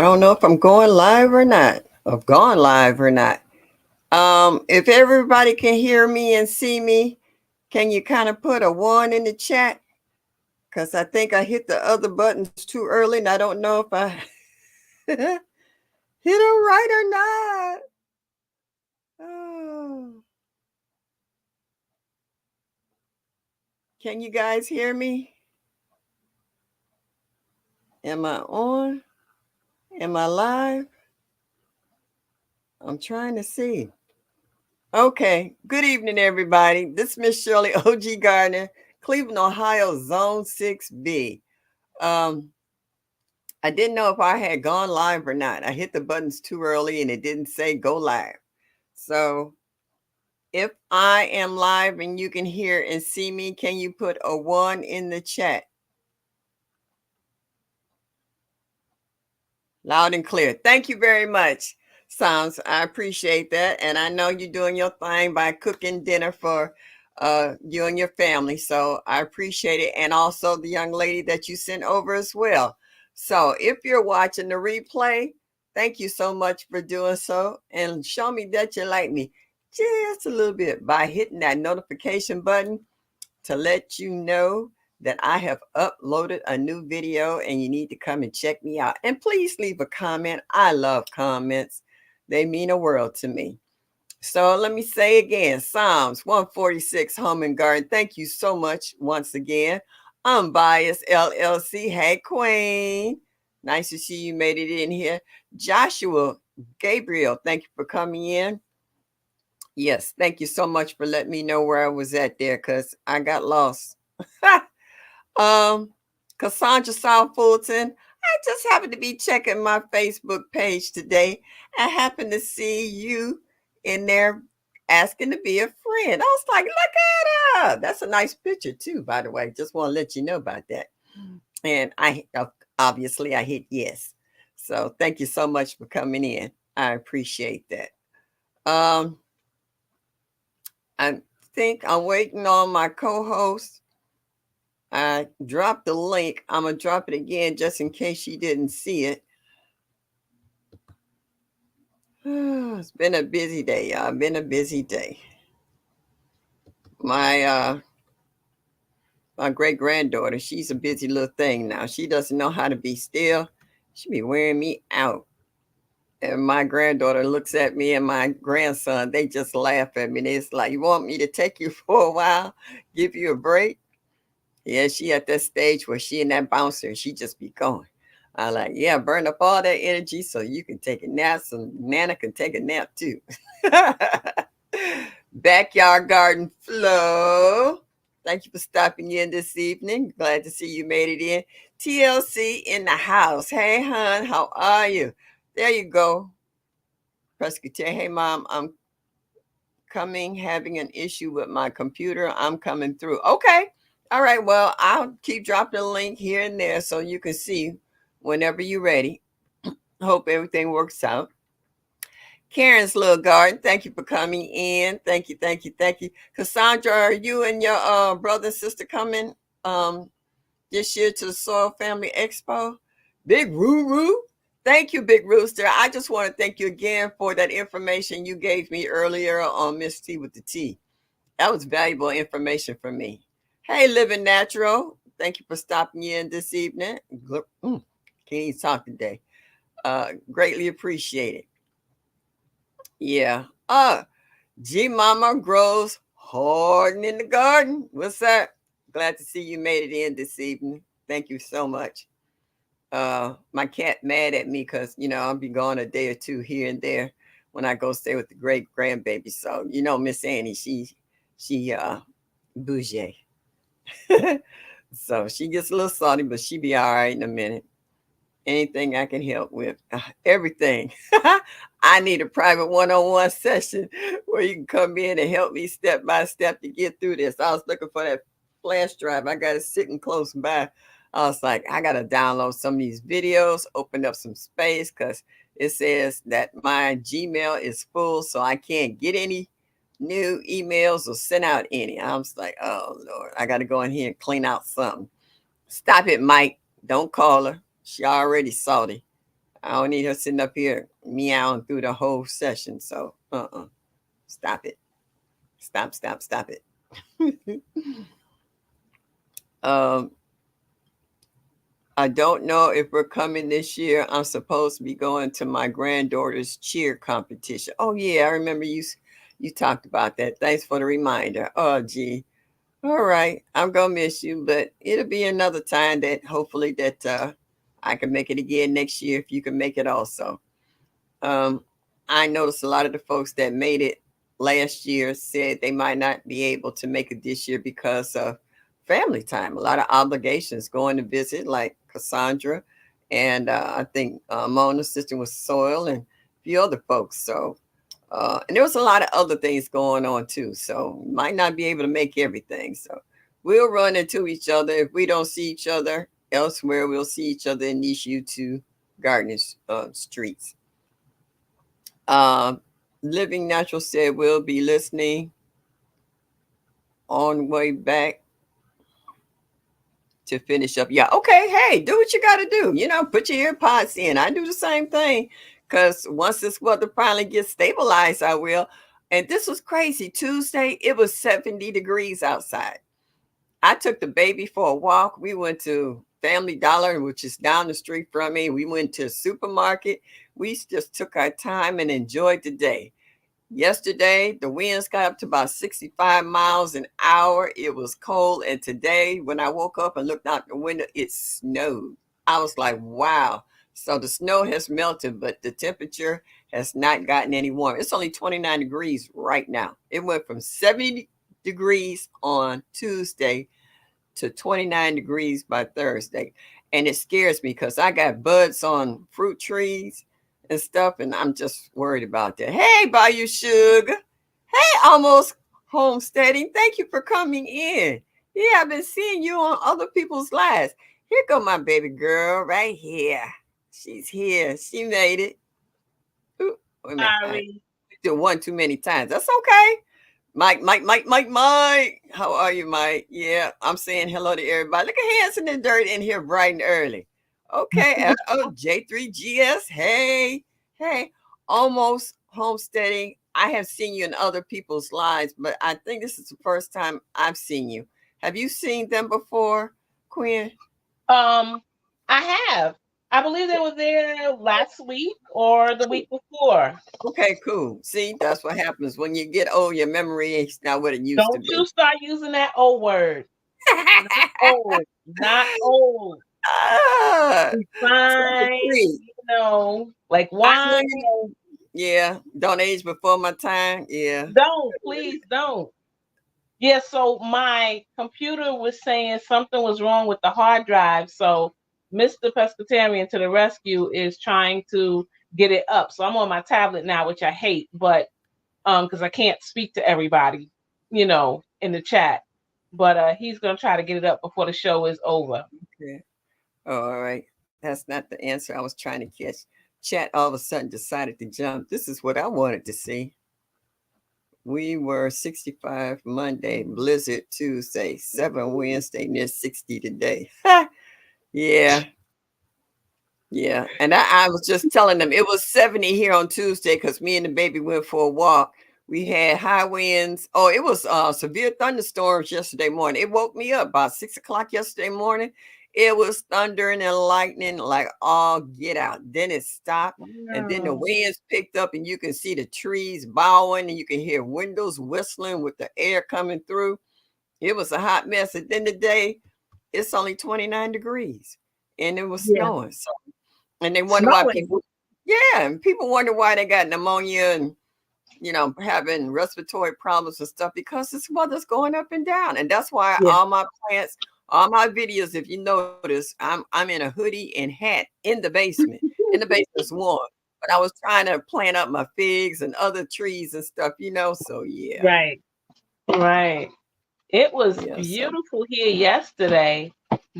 don't know if I'm going live or not. I've gone live or not. If everybody can hear me and see me, can you kind of put a one in the chat? Because I think I hit the other buttons too early and I don't know if I hit them right or not. Oh. Can you guys hear me? Am I on? Am I live? I'm trying to see. Okay. Good evening, everybody. This is Miss Shirley O.G. Gardner, Cleveland, Ohio, Zone 6B. Um, I didn't know if I had gone live or not. I hit the buttons too early and it didn't say go live. So if I am live and you can hear and see me, can you put a one in the chat? Loud and clear. Thank you very much, Sounds. I appreciate that. And I know you're doing your thing by cooking dinner for you and your family. So I appreciate it. And also the young lady that you sent over as well. So if you're watching the replay, thank you so much for doing so. And show me that you like me just a little bit by hitting that notification button to let you know that I have uploaded a new video and you need to come and check me out. And please leave a comment. I love comments, they mean a world to me. So let me say again, Psalms 146 Home and Garden. Thank you so much once again. Unbiased LLC. Hey, Queen. Nice to see you made it in here. Joshua Gabriel, thank you for coming in. Yes, thank you so much for letting me know where I was at there because I got lost. um, Cassandra South Fulton. I just happened to be checking my Facebook page today. I happened to see you in there asking to be a friend. I was like, look at her. That's a nice picture too, by the way. Just want to let you know about that. And obviously I hit yes. So thank you so much for coming in. I appreciate that. I think I'm waiting on my co-host. I dropped the link. I'm going to drop it again just in case you didn't see it. It's been a busy day, y'all. Been a busy day. My my great granddaughter, she's a busy little thing now. She doesn't know how to be still. She be wearing me out. And my granddaughter looks at me and my grandson, they just laugh at me. It's like, you want me to take you for a while, give you a break? Yeah, she at that stage where she and that bouncer, she just be going. I like, yeah, burn up all that energy so you can take a nap. So Nana can take a nap too. Backyard Garden Flow. Thank you for stopping in this evening. Glad to see you made it in. TLC in the house. Hey, hon, how are you? There you go. Presbyterian. Hey, mom, I'm coming, having an issue with my computer. I'm coming through. Okay. All right. Well, I'll keep dropping a link here and there so you can see whenever you're ready. Hope everything works out. Karen's little garden. Thank you for coming in. Thank you, thank you, thank you. Cassandra, are you and your brother and sister coming this year to the Soil Family Expo? Big Roo Roo. Thank you, Big Rooster. I just want to thank you again for that information you gave me earlier on Miss T with the T. That was valuable information for me. Hey, Living Natural. Thank you for stopping in this evening. Can't even talk today. Greatly appreciated. Yeah. G Mama grows hard in the garden. What's that? Glad to see you made it in this evening. Thank you so much. My cat mad at me because I'll be gone a day or two here and there when I go stay with the great grandbaby. So Miss Annie, she bougie. So she gets a little salty, but she be all right in a minute. Anything I can help with, everything. I need a private one-on-one session where you can come in and help me step by step to get through this. I was looking for that flash drive. I got it sitting close by. I was like, I got to download some of these videos, open up some space because it says that my Gmail is full, so I can't get any new emails or send out any. I was like, oh, Lord, I got to go in here and clean out something. Stop it, Mike. Don't call her. She already salty. I don't need her sitting up here meowing through the whole session. So, stop it. Stop it. um, I don't know if we're coming this year. I'm supposed to be going to my granddaughter's cheer competition. Oh yeah, I remember you talked about that. Thanks for the reminder. Oh gee. All right. I'm gonna miss you, but it'll be another time that hopefully that I can make it again next year if you can make it also. Um, I noticed a lot of the folks that made it last year said they might not be able to make it this year because of family time, a lot of obligations going to visit, like Cassandra, and I think Mona's sister was Soil, and a few other folks. So, and there was a lot of other things going on too. So, might not be able to make everything. So, we'll run into each other. If we don't see each other elsewhere, we'll see each other in these U2 Gardner streets. Um, Living Natural said we'll be listening on way back to finish up. Yeah, okay. Hey, do what you got to do. Put your ear pods in. I do the same thing because once this weather finally gets stabilized, I will. And this was crazy. Tuesday, it was 70 degrees outside. I took the baby for a walk. We went to Family Dollar, which is down the street from me. We went to a supermarket. We just took our time and enjoyed the day. Yesterday, the winds got up to about 65 miles an hour. It was cold. And today, when I woke up and looked out the window, it snowed. I was like, wow. So the snow has melted, but the temperature has not gotten any warmer. It's only 29 degrees right now. It went from 70 degrees on Tuesday to 29 degrees by Thursday. And it scares me because I got buds on fruit trees and stuff, and I'm just worried about that. Hey, Bayou Sugar. Hey, Almost Homesteading. Thank you for coming in. Yeah, I've been seeing you on other people's lives. Here go my baby girl right here. She's here. She made it. Ooh, wait a minute. I Sorry. did one too many times. That's okay. Mike. How are you, Mike? Yeah, I'm saying hello to everybody. Look at Hanson and Dirt in here bright and early. Okay. Oh, J3GS. Hey. Almost Homesteading. I have seen you in other people's lives, but I think this is the first time I've seen you. Have you seen them before, Quinn? Um, I have. I believe they were there last week or the week before. Okay, cool. See, that's what happens when you get old. Your memory is not what it used to Don't you be. start using that old word. Not old. Not old. Ah, trick or Fine. treat. Like I know wine. you know. Yeah, don't age before my time. Yeah. Don't, please don't. Yeah, so my computer was saying something was wrong with the hard drive. So Mr. Pescatarian to the rescue is trying to get it up. So I'm on my tablet now, which I hate, but because I can't speak to everybody, in the chat. But he's gonna try to get it up before the show is over. Okay. Oh, all right. That's not the answer I was trying to catch. Chat all of a sudden decided to jump. This is what I wanted to see. We were 65 Monday, blizzard Tuesday, 7 Wednesday, near 60 today. Yeah. Yeah, and I was just telling them it was 70 here on Tuesday because me and the baby went for a walk. We had high winds. Oh, it was severe thunderstorms yesterday morning. It woke me up about 6 o'clock yesterday morning. It was thundering and lightning like all get out. Then it stopped, and then the No. winds picked up, and you can see the trees bowing, and you can hear windows whistling with the air coming through. It was a hot mess. And then today, it's only 29 degrees, and it was Yeah. snowing. So and they wonder why Snowing. people, yeah, and people wonder why they got pneumonia and having respiratory problems and stuff because this weather's going up and down, and that's why Yeah. all my plants, all my videos, if you notice, I'm in a hoodie and hat in the basement. In the basement's warm, but I was trying to plant up my figs and other trees and stuff. So yeah, Right. Right. It was yeah. So beautiful here yesterday,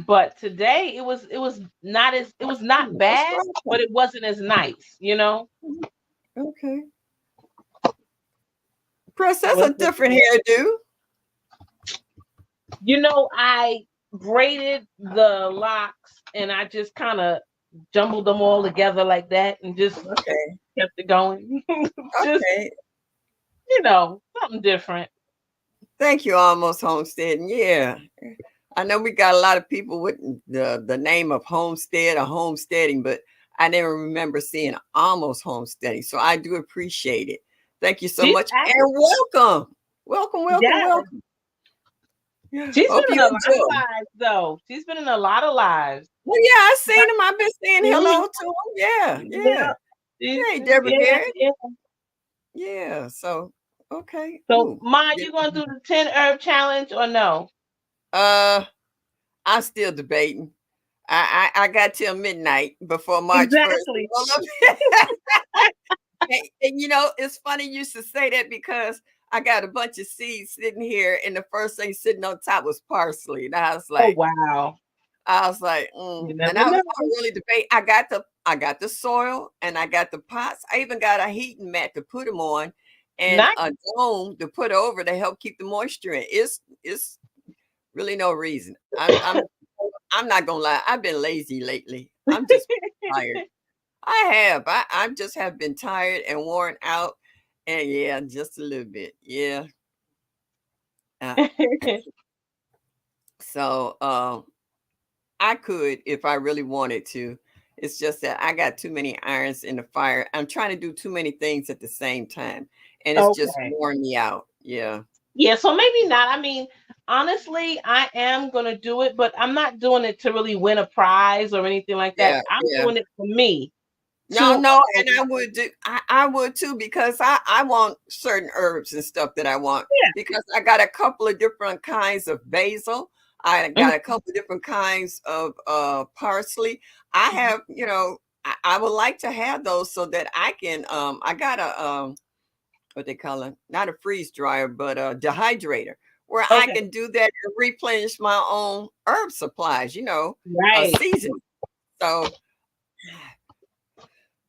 but today it was not what's bad, but wrong? it wasn't as nice. Okay, Press, that's a Was it? different hairdo. I braided the locks and I just kind of jumbled them all together like that and just Okay. kept it going. Just, Okay. something different. Thank you, Almost Homestead. Yeah. I know we got a lot of people with the name of homestead or homesteading, but I never remember seeing almost homesteading. So I do appreciate it. Thank you so She's much active. and welcome. Welcome, welcome, Yeah. welcome. Yeah. She's been Hope in you a lot of enjoy. lives, though. She's been in a lot of lives. Well, yeah, I seen him. I've been saying Mhm. hello to him. Yeah, Yeah. yeah. Hey, Deborah Yeah, Garrett. yeah. Yeah. So okay. So, Ooh. Ma, Yeah. you gonna do the 10 herb challenge or no? Uh, I'm still debating. I got till midnight before March 1st. Exactly. And it's funny you should say that because I got a bunch of seeds sitting here, and the first thing sitting on top was parsley. And Oh wow. I was like, You and never I was know. really debate. I got the soil and I got the pots. I even got a heating mat to put them on, and Nice. a dome to put over to help keep the moisture in. It's really no reason. I'm not gonna lie. I've been lazy lately. I'm just tired. I have. I just have been tired and worn out. And yeah, just a little bit. Yeah. Uh, so I could if I really wanted to. It's just that I got too many irons in the fire. I'm trying to do too many things at the same time. And it's just Okay. worn me out. Yeah. Yeah, so maybe not. I mean, honestly, I am gonna do it, but I'm not doing it to really win a prize or anything like that. Yeah. I'm Yeah. doing it for me No, to no, and I would too because I want certain herbs and stuff that I want because I got a couple of different kinds of basil. I yeah. got a couple of different kinds of parsley. I have, I would like to have those so that I can I got a what they call it, not a freeze dryer, but a dehydrator where I Okay. can do that and replenish my own herb supplies, a Right. season. So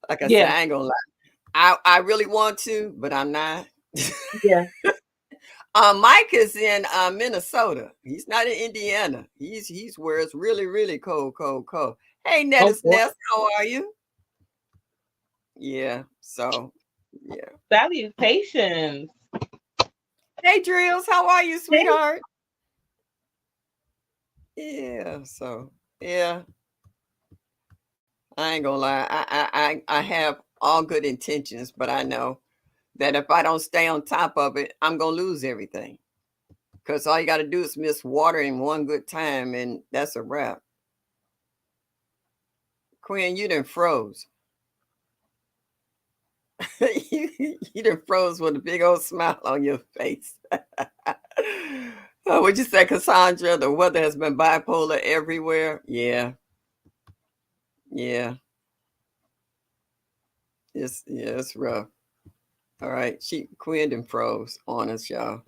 like I said, Yeah. I ain't gonna lie. I really want to, but I'm not. Yeah. Mike is in Minnesota. He's not in Indiana. He's where it's really, really cold, cold, cold. Hey, Oh Netta's boy. Nest, how are you? Yeah. So yeah. Salutations. Hey, Drills, how are you, Hey. sweetheart? Yeah. So yeah, I ain't gonna lie. I have all good intentions, but I know that if I don't stay on top of it, I'm gonna lose everything. Because all you got to do is miss water in one good time, and that's a wrap. Quinn, you done froze. you done froze with a big old smile on your face. What'd you say, Cassandra? The weather has been bipolar everywhere. Yeah, yeah, it's rough. All right, Quinn done froze on us, y'all.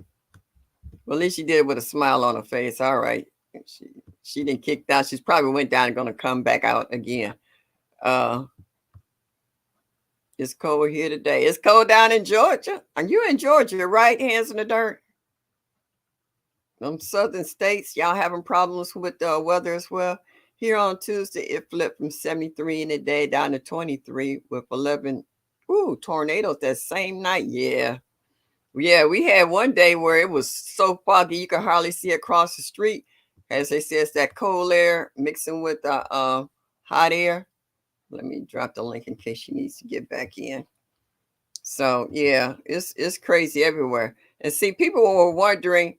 Well, at least she did it with a smile on her face. All right, she she didn't kick down. She's probably went down and gonna come back out again. Uh, It's cold here today. It's cold down in Georgia. Are you in Georgia, right? Hands in the dirt. Them southern states, y'all having problems with the weather as well. Here on Tuesday, it flipped from 73 in the day down to 23 with 11 tornadoes that same night. Yeah. Yeah, we had one day where it was so foggy you could hardly see across the street. As they say, it's that cold air mixing with the hot air. Let me drop the link in case she needs to get back in. So yeah, it's crazy everywhere. And see, people were wondering,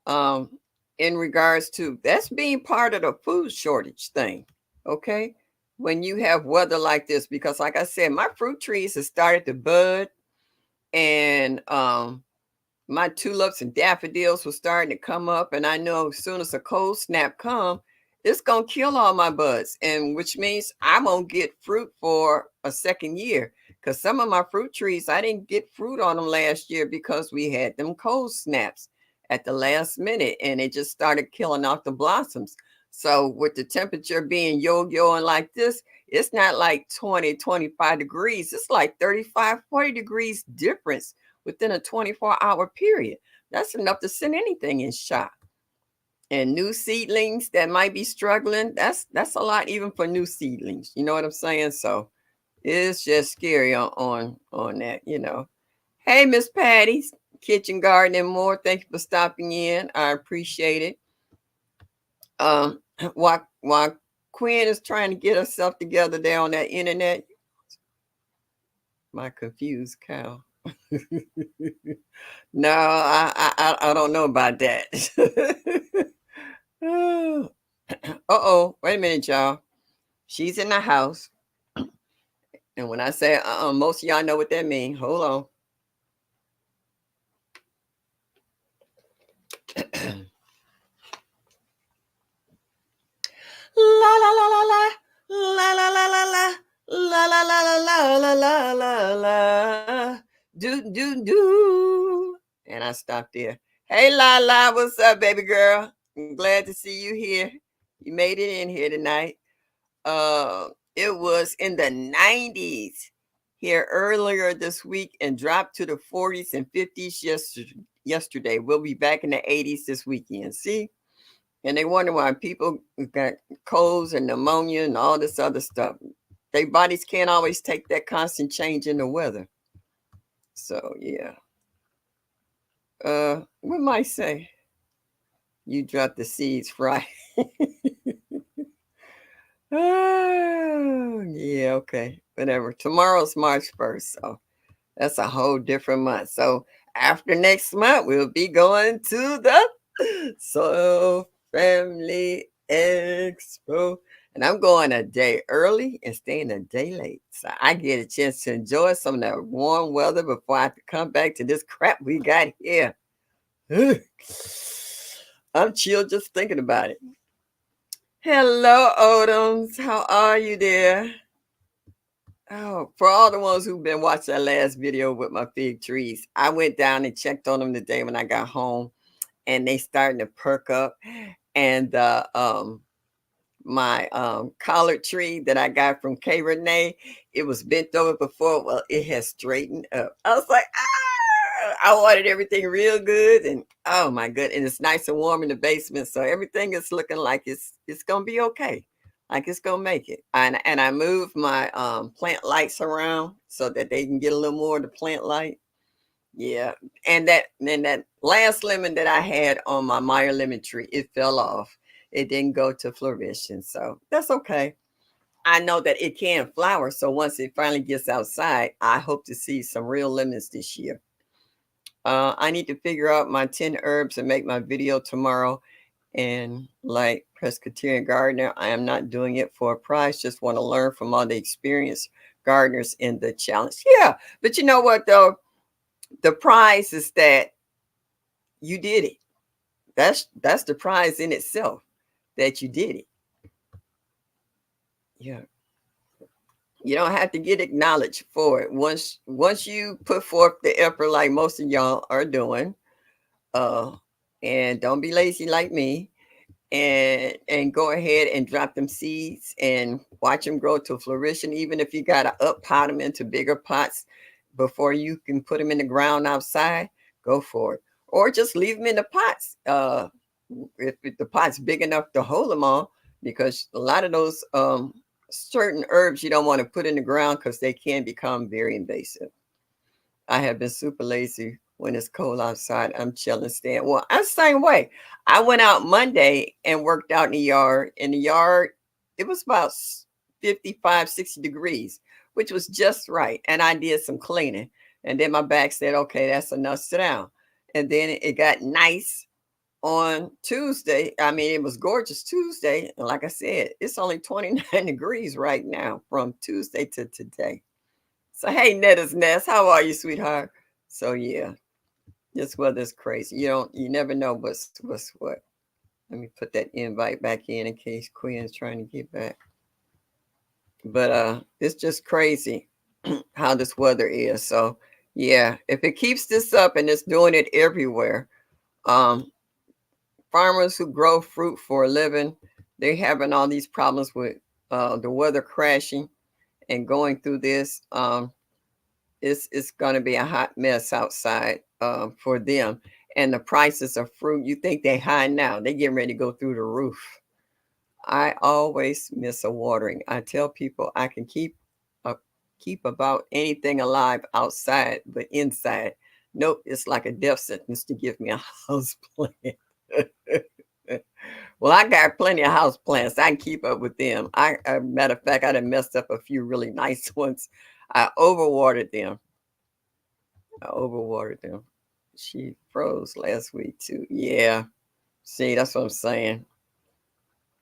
um, in regards to that's being part of the food shortage thing. Okay, when you have weather like this, because like I said, my fruit trees have started to bud, and my tulips and daffodils were starting to come up, and I know as soon as a cold snap come, it's gonna kill all my buds, and which means I won't get fruit for a second year. Because some of my fruit trees, I didn't get fruit on them last year because we had them cold snaps at the last minute, and it just started killing off the blossoms. So with the temperature being yo-yoing like this, it's not like 20, 25 degrees. It's like 35, 40 degrees difference within a 24-hour period. That's enough to send anything in shock. And new seedlings that might be struggling, that's a lot even for new seedlings. You know what I'm saying? So it's just scary on that, you know. Hey, Miss Patty's Kitchen Garden and More. Thank you for stopping in. I appreciate it. Um, while Quinn is trying to get herself together there on that internet, my confused cow. No, I don't know about that. Uh-oh, wait a minute, y'all. She's in the house. And when I say most of y'all know what that means. Hold on. La la la la la la la la la la la la la la la la la la do do do. And I stopped there. Hey La La, what's up, baby girl? I'm glad to see you here. You made it in here tonight. It was in the 90s here earlier this week and dropped to the 40s and 50s yesterday. We'll be back in the 80s this weekend. See? And they wonder why people got colds and pneumonia and all this other stuff. Their bodies can't always take that constant change in the weather. So yeah. What might say? You dropped the seeds right. Oh, yeah, okay. Whatever. Tomorrow's March 1st, so that's a whole different month. So after next month, we'll be going to the Soil Family Expo. And I'm going a day early and staying a day late. So I get a chance to enjoy some of that warm weather before I have to come back to this crap we got here. I'm chilled just thinking about it. Hello, Odoms. How are you there? Oh, for all the ones who've been watching that last video with my fig trees, I went down and checked on them today when I got home, and they starting to perk up. And my collard tree that I got from K Renee, it was bent over before. Well, it has straightened up. I was like, ah! I watered everything real good, and oh my good, and it's nice and warm in the basement, so everything is looking like it's gonna be okay. Like it's gonna make it. And I moved my plant lights around so that they can get a little more of the plant light. Yeah, and that last lemon that I had on my Meyer lemon tree, it fell off. It didn't go to flourishing, so that's okay. I know that it can flower, so once it finally gets outside, I hope to see some real lemons this year. I need to figure out my 10 herbs and make my video tomorrow. And like Presbyterian Gardener, I am not doing it for a prize. Just want to learn from all the experienced gardeners in the challenge. Yeah, but you know what though? The prize is that you did it. That's the prize in itself, that you did it. Yeah. You don't have to get acknowledged for it. Once you put forth the effort like most of y'all are doing, uh, and don't be lazy like me, and go ahead and drop them seeds and watch them grow to fruition. Even if you gotta up pot them into bigger pots before you can put them in the ground outside, go for it. Or just leave them in the pots. If the pot's big enough to hold them all, because a lot of those certain herbs you don't want to put in the ground because they can become very invasive. I have been super lazy when it's cold outside. I'm chilling, staying. Well, I'm the same way. I went out Monday and worked out in the yard. In the yard, it was about 55, 60 degrees, which was just right. And I did some cleaning. And then my back said, okay, that's enough. Sit down. And then it got nice on Tuesday. I mean, it was gorgeous Tuesday. And like I said, it's only 29 degrees right now from Tuesday to today. So hey, Netta's Nest, how are you, sweetheart? So yeah, this weather's crazy. You never know what's what. Let me put that invite back in case Quinn's trying to get back. But it's just crazy how this weather is. So yeah, if it keeps this up and it's doing it everywhere, um, farmers who grow fruit for a living, they're having all these problems with the weather crashing and going through this. It's going to be a hot mess outside for them. And the prices of fruit, you think they high now. They getting ready to go through the roof. I always miss a watering. I tell people I can keep about anything alive outside, but inside, nope, it's like a death sentence to give me a house plant. Well, I got plenty of house plants. I can keep up with them. Matter of fact, I done messed up a few really nice ones. I overwatered them. She froze last week too. Yeah. See, that's what I'm saying.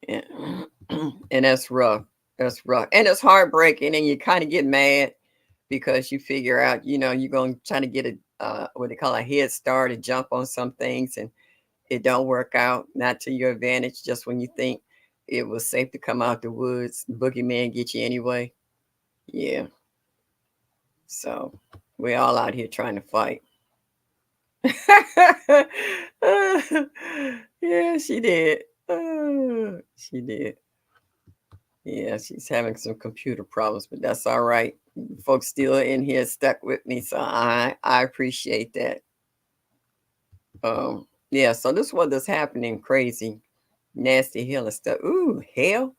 Yeah. And that's rough. That's rough. And it's heartbreaking. And you kind of get mad because you figure out, you're going to try to get what they call a head start, to jump on some things, and it don't work out, not to your advantage. Just when you think it was safe to come out the woods, the boogeyman get you anyway. Yeah. So we're all out here trying to fight. Yeah, she did. She did. Yeah, she's having some computer problems, but that's all right. Folks still in here stuck with me, so I appreciate that. Yeah, so this weather's happening crazy, nasty hell and stuff. Ooh, hell.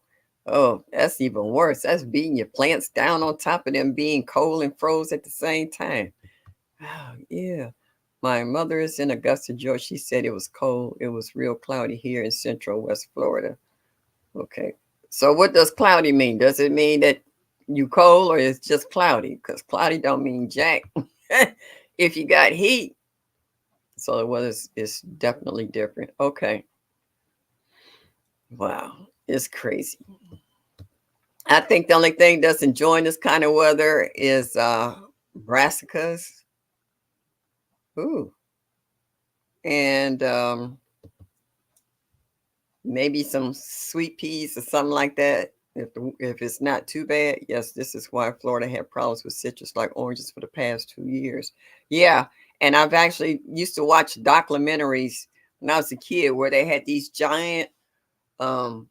Oh, that's even worse. That's beating your plants down on top of them being cold and froze at the same time. Oh, yeah. My mother is in Augusta, Georgia. She said it was cold. It was real cloudy here in central West Florida. Okay. So what does cloudy mean? Does it mean that you cold, or it's just cloudy? Because cloudy don't mean jack if you got heat. So the weather is definitely different. Okay. Wow. It's crazy. I think the only thing that's enjoying this kind of weather is brassicas. Ooh. And maybe some sweet peas or something like that. If it's not too bad, yes, this is why Florida had problems with citrus like oranges for the past 2 years. Yeah, and I've actually used to watch documentaries when I was a kid where they had these giant um,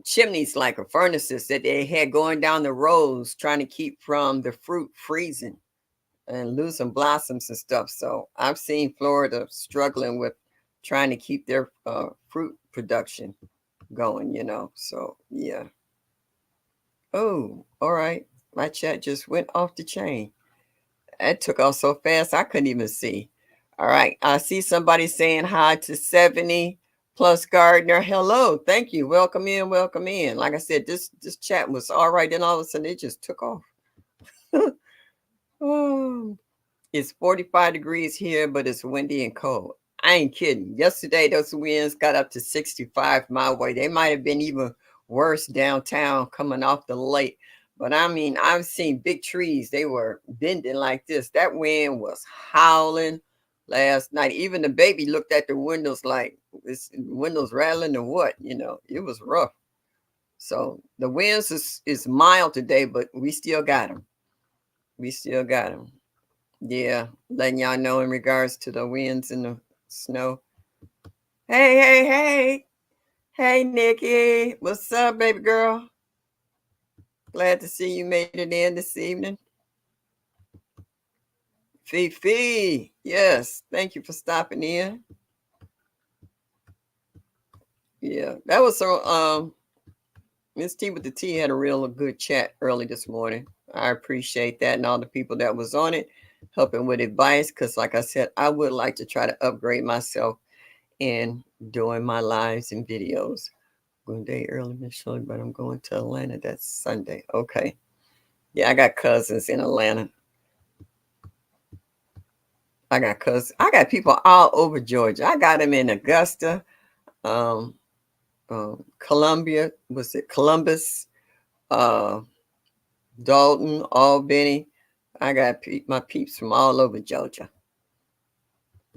chimneys, like a furnaces that they had going down the rows, trying to keep from the fruit freezing and losing blossoms and stuff. So I've seen Florida struggling with trying to keep their fruit production going. So yeah. Oh, all right. My chat just went off the chain. It took off so fast I couldn't even see. All right. I see somebody saying hi to 70 plus Gardner. Hello. Thank you. Welcome in. Welcome in. Like I said, this chat was all right. Then all of a sudden it just took off. Oh. It's 45 degrees here, but it's windy and cold. I ain't kidding. Yesterday, those winds got up to 65 my way. They might have been even worse downtown coming off the lake. But I mean, I've seen big trees. They were bending like this. That wind was howling last night. Even the baby looked at the windows like, this windows rattling or what? It was rough. So the winds is mild today, but we still got them. We still got them. Yeah, letting y'all know in regards to the winds and the snow. Hey, hey, hey. Hey, Nikki. What's up, baby girl? Glad to see you made it in this evening. Fifi. Yes, thank you for stopping in. Yeah, that was so Miss T with the T had a real good chat early this morning. I appreciate that, and all the people that was on it helping with advice, because like I said, I would like to try to upgrade myself in doing my lives and videos. One day early, Miss Shirley, but I'm going to Atlanta. That's Sunday. Okay. Yeah, I got cousins in Atlanta. I got cousins. I got people all over Georgia. I got them in Augusta, Columbia. Was it Columbus? Dalton, Albany. I got my peeps from all over Georgia.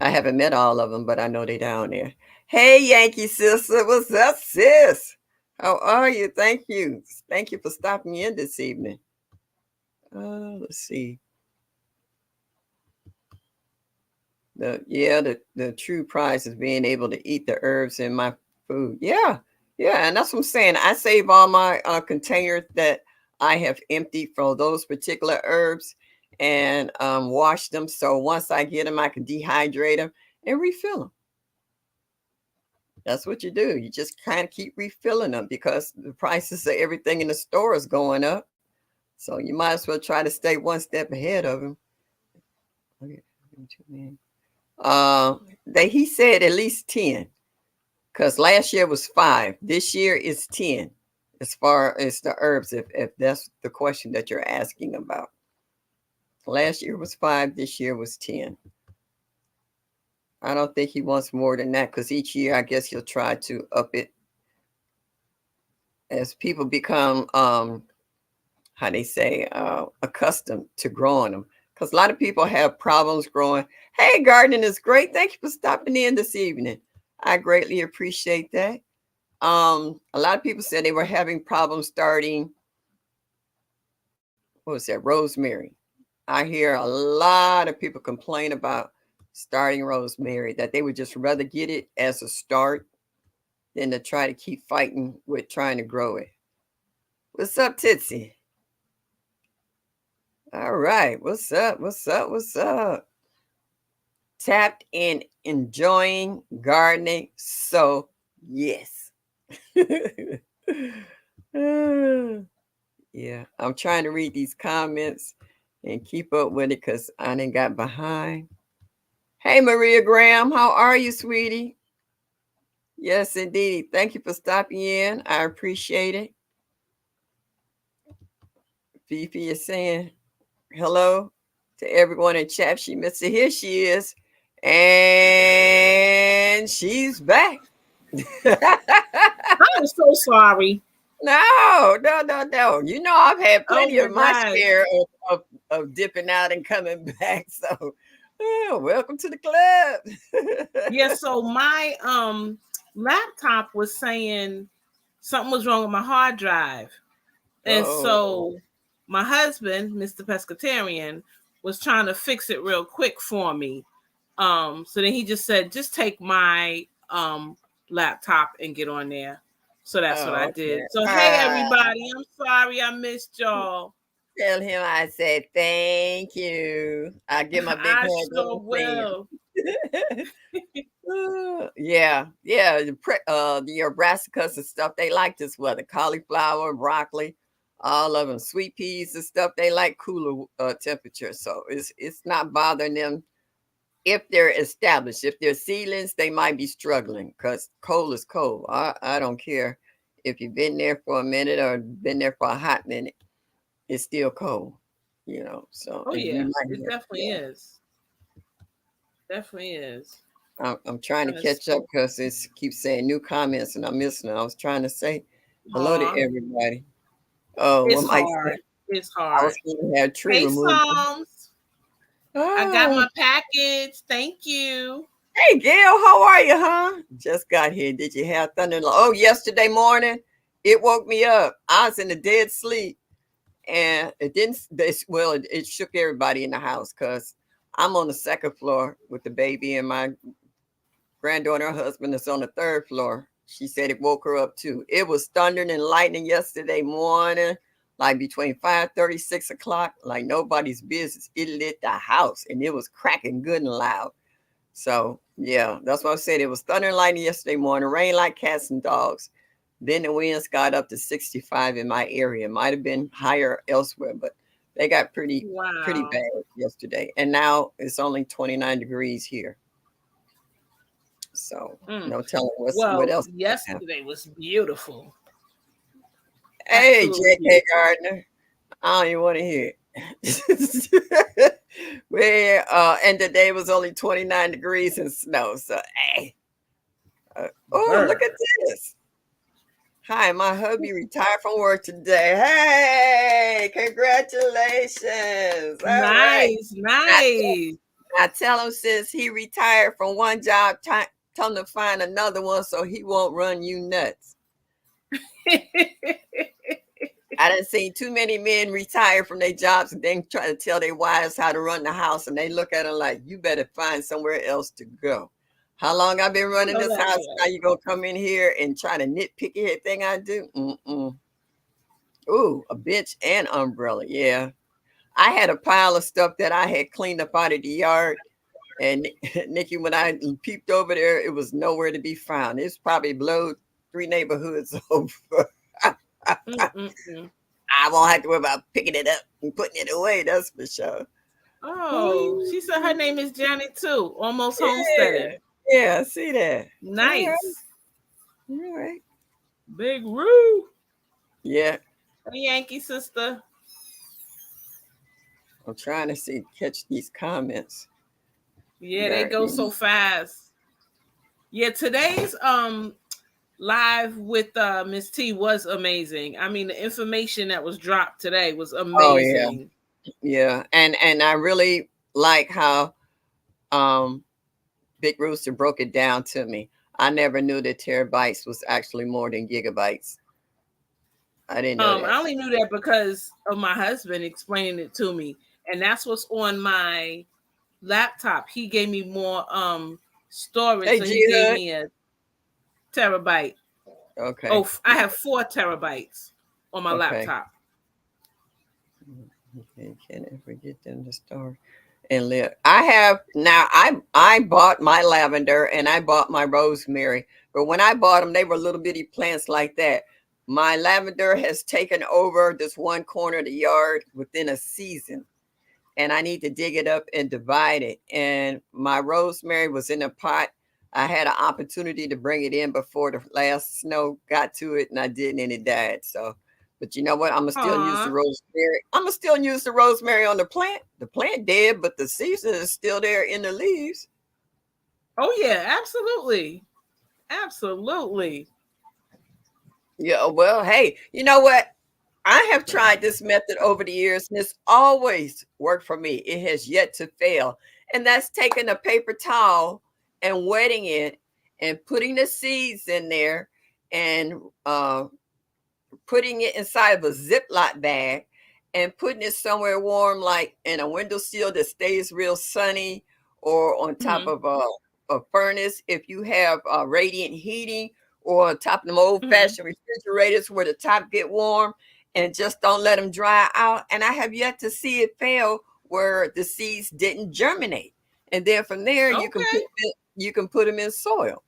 I haven't met all of them, but I know they down there. Hey, Yankee sister, what's up, sis? How are you? Thank you. Thank you for stopping in this evening. Let's see. The true prize is being able to eat the herbs in my food. Yeah, and that's what I'm saying. I save all my containers that I have emptied for those particular herbs and wash them. So once I get them, I can dehydrate them and refill them. That's what you do. You just kind of keep refilling them because the prices of everything in the store is going up. So you might as well try to stay one step ahead of them. He said at least 10, because last year was 5. This year is 10 as far as the herbs, if that's the question that you're asking about. Last year was 5, this year was 10. I don't think he wants more than that because each year I guess he'll try to up it as people become how they say accustomed to growing them. Because a lot of people have problems growing. Hey, gardening is great. Thank you for stopping in this evening. I greatly appreciate that. A lot of people said they were having problems starting, what was that, rosemary. I hear a lot of people complain about starting rosemary, that they would just rather get it as a start than to try to keep fighting with trying to grow it. What's up, Titsy? All right. What's up? What's up? What's up? Tapped in enjoying gardening. So, yes. Yeah, I'm trying to read these comments and keep up with it because I didn't got behind. Hey, Maria Graham, how are you, sweetie? Yes, indeed. Thank you for stopping in. I appreciate it. Fifi is saying hello to everyone in chat. She missed it. Here she is. And she's back. I'm so sorry. No. You know, I've had plenty of my God. share of dipping out and coming back. So, welcome to the club. Yeah, so my laptop was saying something was wrong with my hard drive. And so my husband, Mr. Pescatarian, was trying to fix it real quick for me. So then he just said, just take my laptop and get on there. So that's what I did. So hey everybody, I'm sorry I missed y'all. Tell him I said thank you. I give my big I hug. sure will. Yeah. The brassicas and stuff, they like this weather. Cauliflower, broccoli, all of them. Sweet peas and stuff, they like cooler temperatures. So it's not bothering them if they're established. If they're seedlings, they might be struggling because cold is cold. I don't care if you've been there for a minute or been there for a hot minute. It's still cold, you know. So yeah, it definitely is. Definitely is. I'm trying to catch up because it keeps saying new comments and I'm missing it. I was trying to say hello to everybody. Oh, it's hard. It's hard. I was going to have tree removal. Psalms. I got my package. Thank you. Hey, Gail, how are you, huh? Just got here. Did you have thunder? Oh, yesterday morning, it woke me up. I was in a dead sleep. And it didn't, it shook everybody in the house because I'm on the second floor with the baby and my granddaughter, her husband is on the third floor. She said it woke her up too. It was thundering and lightning yesterday morning, like between 5:30, 6 o'clock, like nobody's business. It lit the house and it was cracking good and loud. So yeah, that's what I said. It was thunder and lightning yesterday morning, rain like cats and dogs. Then the winds got up to 65 in my area. It might have been higher elsewhere, but they got pretty bad yesterday. And now it's only 29 degrees here. So no telling what else. Yesterday was beautiful. Hey, J.K. Gardner. I don't even want to hear it. And the day was only 29 degrees and snow. So hey. Look at this. Hi, my hubby retired from work today. Hey, congratulations. Nice. I tell him since he retired from one job, tell him to find another one so he won't run you nuts. I done seen too many men retire from their jobs and then try to tell their wives how to run the house, and they look at them like, you better find somewhere else to go. How long I've been running this house? Now you gonna come in here and try to nitpick everything I do? Ooh, a bench and umbrella. Yeah, I had a pile of stuff that I had cleaned up out of the yard, And Nikki, when I peeped over there, it was nowhere to be found. It's probably below 3 neighborhoods over. Mm-mm-mm. I won't have to worry about picking it up and putting it away. That's for sure. Oh, she said her name is Janet too. Almost Yeah, homesteading. yeah, I see that. All right, Nice. all right. Big Roo. Yeah, Hey, Yankee sister. I'm trying to catch these comments. Yeah, they Very go so fast. Yeah, today's live with Miss T was amazing. I mean, the information that was dropped today was Oh yeah, amazing. yeah, and I really like how Big Rooster broke it down to me. I never knew that terabytes was actually more than gigabytes. I didn't know that. I only knew that because of my husband explaining it to me, and that's what's on my laptop. He gave me more storage, Hey, so G he gave Hood. me a terabyte. Okay. Oh, I have 4 terabytes on my Okay. laptop. Okay, can't ever get them to start and live. I have now. I bought my lavender and I bought my rosemary, but when I bought them, they were little bitty plants like that. My lavender has taken over this one corner of the yard within a season, and I need to dig it up and divide it. And my rosemary was in a pot. I had an opportunity to bring it in before the last snow got to it, and I didn't, and it died. So, but you know what? I'm gonna still use the Aw. rosemary. I'm gonna still use the rosemary on the plant. The plant dead, but the season is still there in the leaves. Oh yeah, absolutely, absolutely. Yeah. Well, hey, you know what? I have tried this method over the years, and it's always worked for me. It has yet to fail. And that's taking a paper towel and wetting it and putting the seeds in there and putting it inside of a Ziploc bag and putting it somewhere warm, like in a windowsill that stays real sunny or on top Mm-hmm. of a furnace if you have radiant heating or on top of them old Mm-hmm. fashioned refrigerators where the top get warm and just don't let them dry out. And I have yet to see it fail where the seeds didn't germinate. And then from there Okay. you can put them in soil.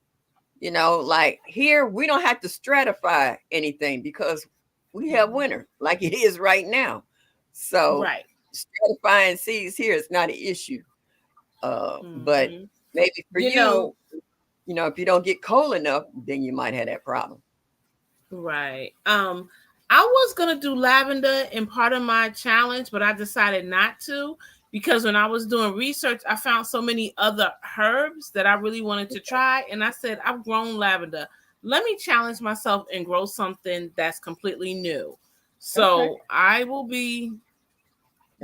Like here, we don't have to stratify anything because we have winter like it is right now. So Right. stratifying seeds here is not an issue. But Mm-hmm. maybe for You you, know, if you don't get cold enough, then you might have that problem. right. I was gonna do lavender in part of my challenge, but I decided not to because when I was doing research, I found so many other herbs that I really wanted to try, and I said, I've grown lavender. Let me challenge myself and grow something that's completely new. Okay. So I will be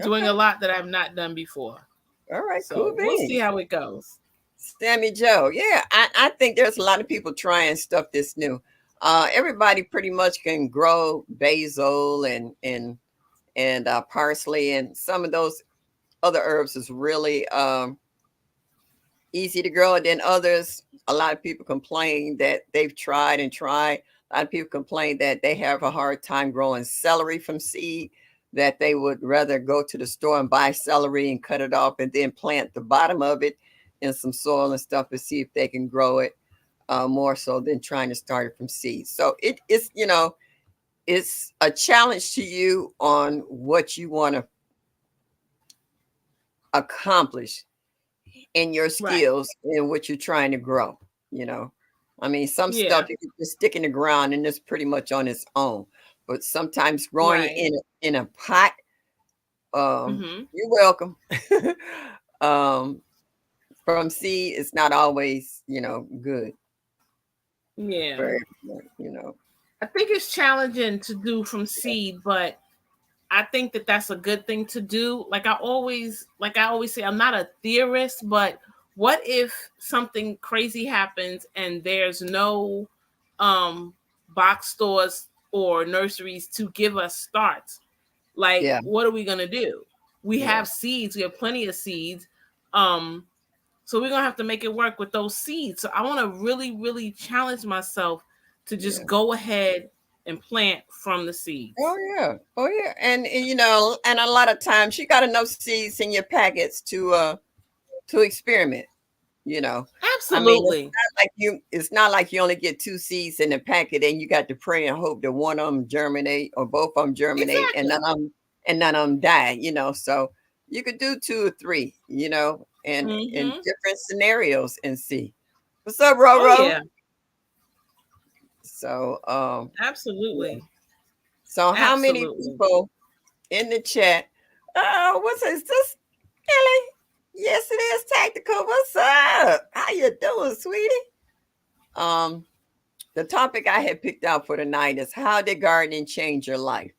doing Okay. a lot that I've not done before. All right. Cool So we'll see beans. how it goes. Sammy Joe. Yeah, I think there's a lot of people trying stuff that's new. Everybody pretty much can grow basil and parsley and some of those other herbs is really easy to grow. And then others, a lot of people complain that they've tried and tried. A lot of people complain that they have a hard time growing celery from seed, that they would rather go to the store and buy celery and cut it off and then plant the bottom of it in some soil and stuff to see if they can grow it more so than trying to start it from seed. So it's a challenge to you on what you want to accomplish in your Right. skills and what you're trying to grow. You know, I mean, some stuff Yeah. you can just stick in the ground and it's pretty much on its own. But sometimes growing it Right. in a pot, Mm-hmm. you're welcome. um, from seed, it's not always good Yeah. for everyone. I think it's challenging to do from seed, but I think that that's a good thing to do. Like I always say, I'm not a theorist, but what if something crazy happens and there's no box stores or nurseries to give us starts? Like, Yeah, what are we gonna do? We yeah, have seeds. We have plenty of seeds. Um, so we're gonna have to make it work with those seeds. So I want to really, really challenge myself to just yeah. go ahead and plant from the seeds. Oh yeah, and a lot of times you got enough seeds in your packets to experiment. You know, I mean, Absolutely. it's not like you only get 2 seeds in the packet and you got to pray and hope that one of them germinate or both of them germinate and Exactly. none of them die, you know. So you could do 2 or 3, you know, and in Mm-hmm. different scenarios and see. What's up, Oh Roro? yeah, So yeah. absolutely. So how many Absolutely. people in the chat? Oh, what's is this? Kelly? Yes, it is tactical. What's up? How you doing, sweetie? Um, the topic I had picked out for tonight is how did gardening change your life?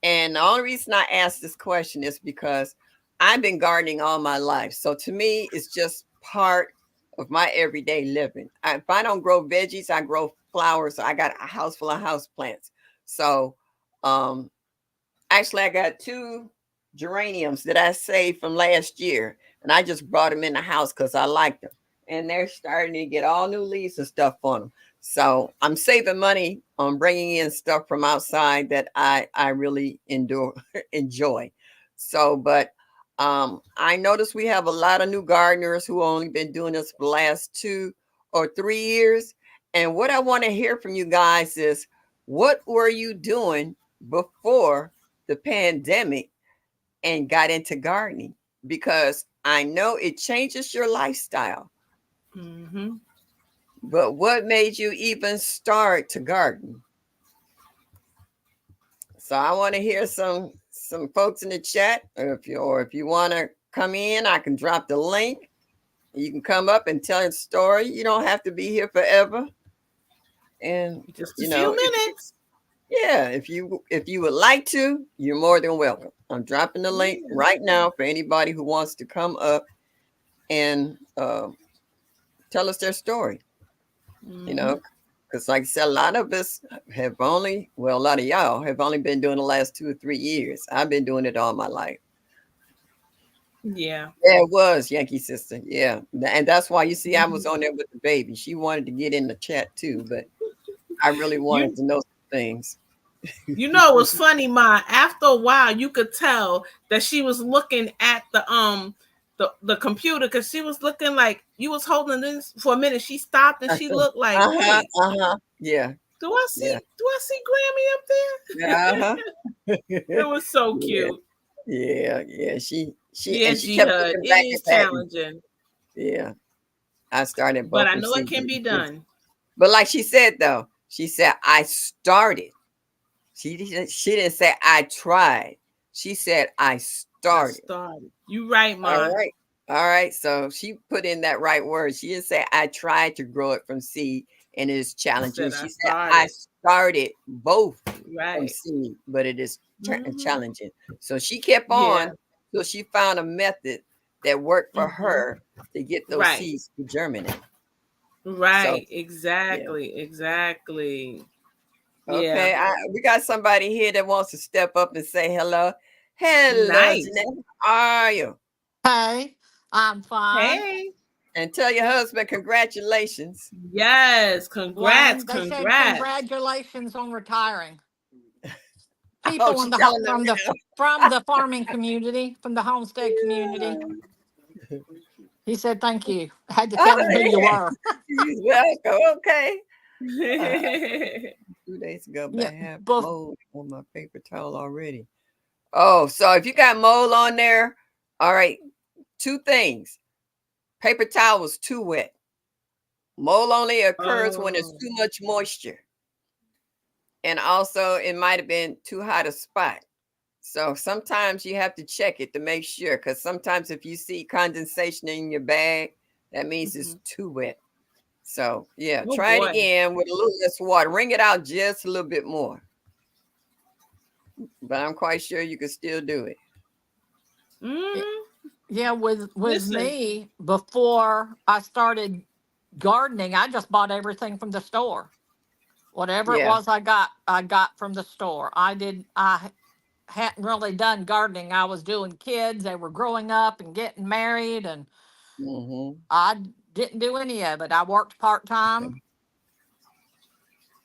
And the only reason I asked this question is because I've been gardening all my life. So to me, it's just part of my everyday living. If I don't grow veggies, I grow flowers. I got a house full of house plants. So um, actually, I got 2 geraniums that I saved from last year, and I just brought them in the house because I liked them. And they're starting to get all new leaves and stuff on them. So I'm saving money on bringing in stuff from outside that I really enjoy. So, but I noticed we have a lot of new gardeners who only been doing this for the last 2 or 3 years. And what I want to hear from you guys is, what were you doing before the pandemic and got into gardening? Because I know it changes your lifestyle, Mm-hmm. but what made you even start to garden? So I want to hear some folks in the chat, or if you want to come in, I can drop the link. You can come up and tell your story. You don't have to be here forever. And Just a you few know, minutes. yeah, if you would like to, you're more than welcome. I'm dropping the link Yeah. right now for anybody who wants to come up and tell us their story. You Mm-hmm. know, because like I said, a lot of us have only, well, a lot of y'all have only been doing the last 2 or 3 years. I've been doing it all my life. Yeah. Yeah, it was Yankee Sister. Yeah, and that's why you see I was Mhm. on there with the baby. She wanted to get in the chat too, but I really wanted You to know some things. you know it was funny, Ma. After a while, you could tell that she was looking at the computer because she was looking like you was holding this for a minute. She stopped and she looked like, Uh-huh, wait, uh-huh. Yeah, yeah. do I see Grammy up Uh-huh. there? It was so Yeah, cute. yeah, yeah. Yeah, She kept Jihad. looking It back is and patting. challenging, Yeah. I started but both I of know it seeds. can be done. But like she said though, she said I started. She didn't say I tried. She said I I started. started. You right, All Ma. right. All right. So she put in that right word. She didn't say I tried to grow it from seed and it is I challenging. said I She said I started. started both from Right. seed, but it is Mm-hmm. challenging. So she kept Yeah. on till she found a method that worked for Mm-hmm. her to get those Right. seeds to germinate. So Right. yeah. Exactly. Exactly. Yeah. Okay. We got somebody here that wants to step up and say hello. Hello, Nice. Jeanette. How are you? Hey, I'm fine. Hey. And tell your husband congratulations. Yes. Well, Congrats. they said Congrats. congratulations on retiring. Oh, People she's in the telling them from the farming community, from the homestead community. He said thank you. I had to oh, tell him who you were. he's welcome. Okay. Uh, Yeah. 2 days ago, but I Yeah, have but mold on my paper towel already. Oh, so if you got mold on there, all right, 2 things. Paper towel was too wet. Mold only occurs when there's Oh. too much moisture. And also, it might have been too hot a spot. So sometimes you have to check it to make sure, because sometimes if you see condensation in your bag, that means it's Mhm. too wet. So yeah, Oh try it boy. again with a little less water. Wring it out just a little bit more. But I'm quite sure you can still do it. Hmm. yeah, with Listen. me before I started gardening, I just bought everything from the store. Whatever it Yeah. was I got from the store. I hadn't really done gardening. I was doing kids. They were growing up and getting married, and Mm-hmm. I didn't do any of it. I worked part time,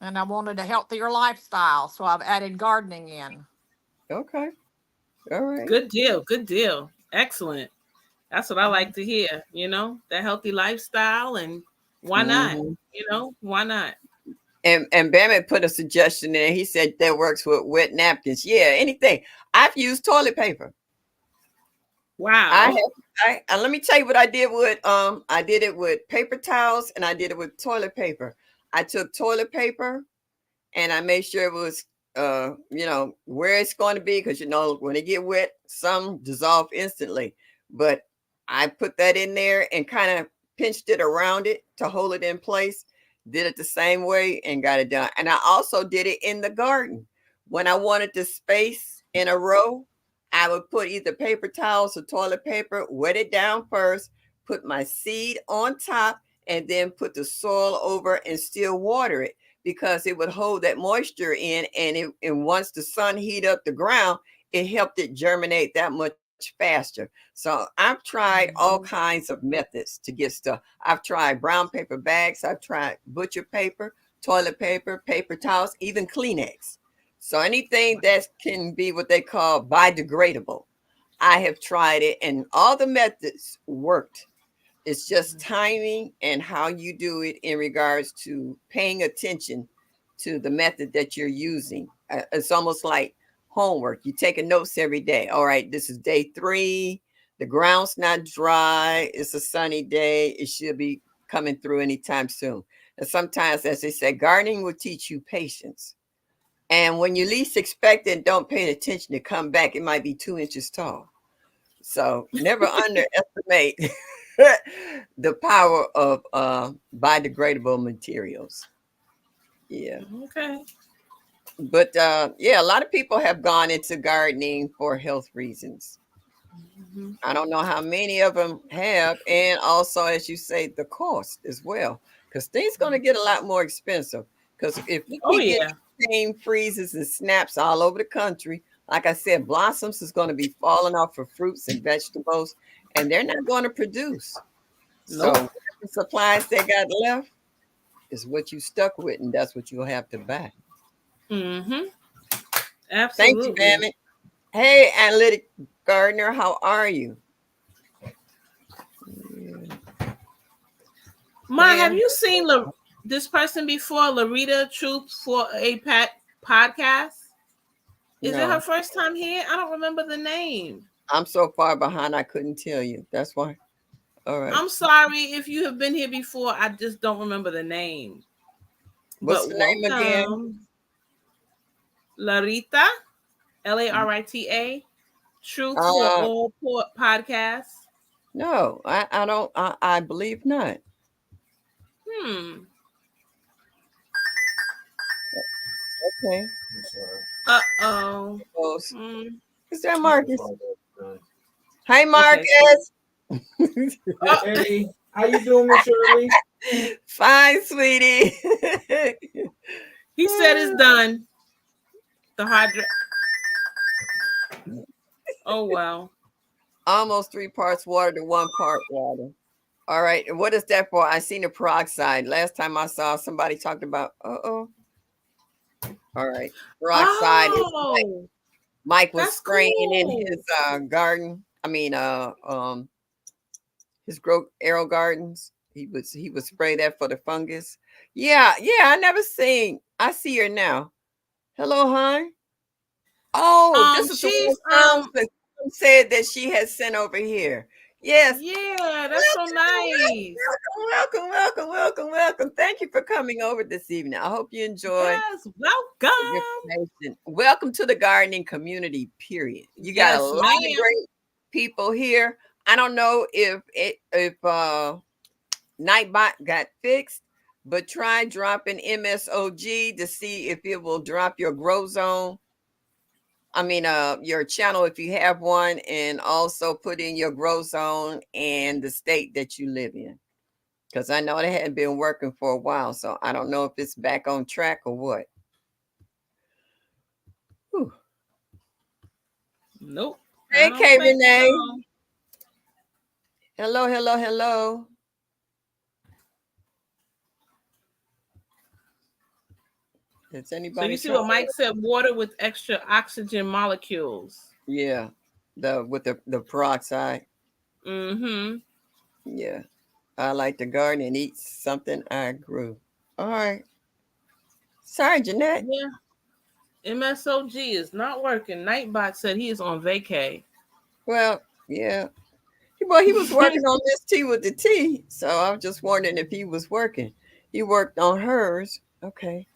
and I wanted a healthier lifestyle, so I've added gardening in. Okay. All right. Good deal. Good deal. Excellent. That's what I like to hear. That healthy lifestyle, and why not? Mhm. Why not? And Bam had put a suggestion in. He said that works with wet napkins. Yeah, anything. I've used toilet paper. I Wow. have. Let me tell you what I did with. I did it with paper towels and I did it with toilet paper. I took toilet paper and I made sure it was where it's going to be, because when it get wet, some dissolve instantly. But I put that in there and kind of pinched it around it to hold it in place. Did it the same way and got it done. And I also did it in the garden. When I wanted the space in a row, I would put either paper towels or toilet paper, wet it down first, put my seed on top, and then put the soil over and still water it, because it would hold that moisture in, and once the sun heat up the ground, it helped it germinate that much faster. So I've tried all kinds of methods to get stuff. I've tried brown paper bags, I've tried butcher paper, toilet paper, paper towels, even Kleenex. So anything that can be what they call biodegradable, I have tried it, and all the methods worked. It's just timing and how you do it in regards to paying attention to the method that you're using. It's almost like homework. You're taking notes every day. All right, this is day 3. The ground's not dry. It's a sunny day. It should be coming through anytime soon. And sometimes, as they say, gardening will teach you patience. And when you least expect it and don't pay attention to come back, it might be 2 inches tall. So never underestimate the power of biodegradable materials. Yeah. Okay. But yeah, a lot of people have gone into gardening for health reasons. Mhm. I don't know how many of them have. And also, as you say, the cost as well. Because things going to get a lot more expensive. Because if we Oh keep getting yeah. the same freezes and snaps all over the country, like I said, blossoms is going to be falling off for fruits and vegetables, and they're not going to produce. So Nope. whatever supplies they got left is what you stuck with, and that's what you'll have to buy. Mm-hmm. Thank you, Absolutely. Mammy. Hey, Analytic Gardener, how are you? Yeah. Ma, have Well, you seen this person before, Larita Truth for a podcast? Is it her no, first time here? I don't remember the name. I'm so far behind I couldn't tell you. That's why. All right. I'm sorry if you have been here before. I just don't remember the name. What's But the name again? welcome, Larita, Larita, Truth for Uh, All podcast. no, I don't. I believe not. Hmm. Okay. Uh-oh. Close. Hmm. Is that Marcus? Hi, Okay. So, Marcus. Hey, how you doing, Miss Shirley? Fine, sweetie. he said it's done. The hard drive. Oh, wow. Almost 3 parts water to 1 part water. All right. And what is that for? I seen the peroxide. Last time I saw somebody talked about, uh-oh. All right. Peroxide is Oh, Mike was that's spraying in cool. his garden. I mean, his grow arrow gardens. He would spray that for the fungus. Yeah, yeah. I never seen. I see her now. Hello, hon. Oh, this is the She's one that said that she has sent over here. Yes. yeah, that's so nice. Welcome, welcome, welcome, welcome. Thank you for coming over this evening. I hope you enjoyed Yes, the welcome. information. Welcome to the gardening community, period. You got a Yes, lot of ma'am. great people here. I don't know if Nightbot got fixed, but try dropping MSOG to see if it will drop your grow zone. I mean, your channel if you have one, and also put in your grow zone and the state that you live in. Because I know it hadn't been working for a while, so I don't know if it's back on track or what. Whew. Nope. I Hey, don't K think Renee. so. Hello, hello, hello. Is So anybody you see trying? what Mike said, water with extra oxygen molecules. Yeah, with the peroxide. Mm-hmm. Yeah. I like to garden and eat something I grew. All right. Sorry, Jeanette. Yeah. MSOG is not working. Nightbot said he is on vacay. Well, yeah. Well, he was working on this tea with the tea. So I was just wondering if he was working. He worked on hers. Okay.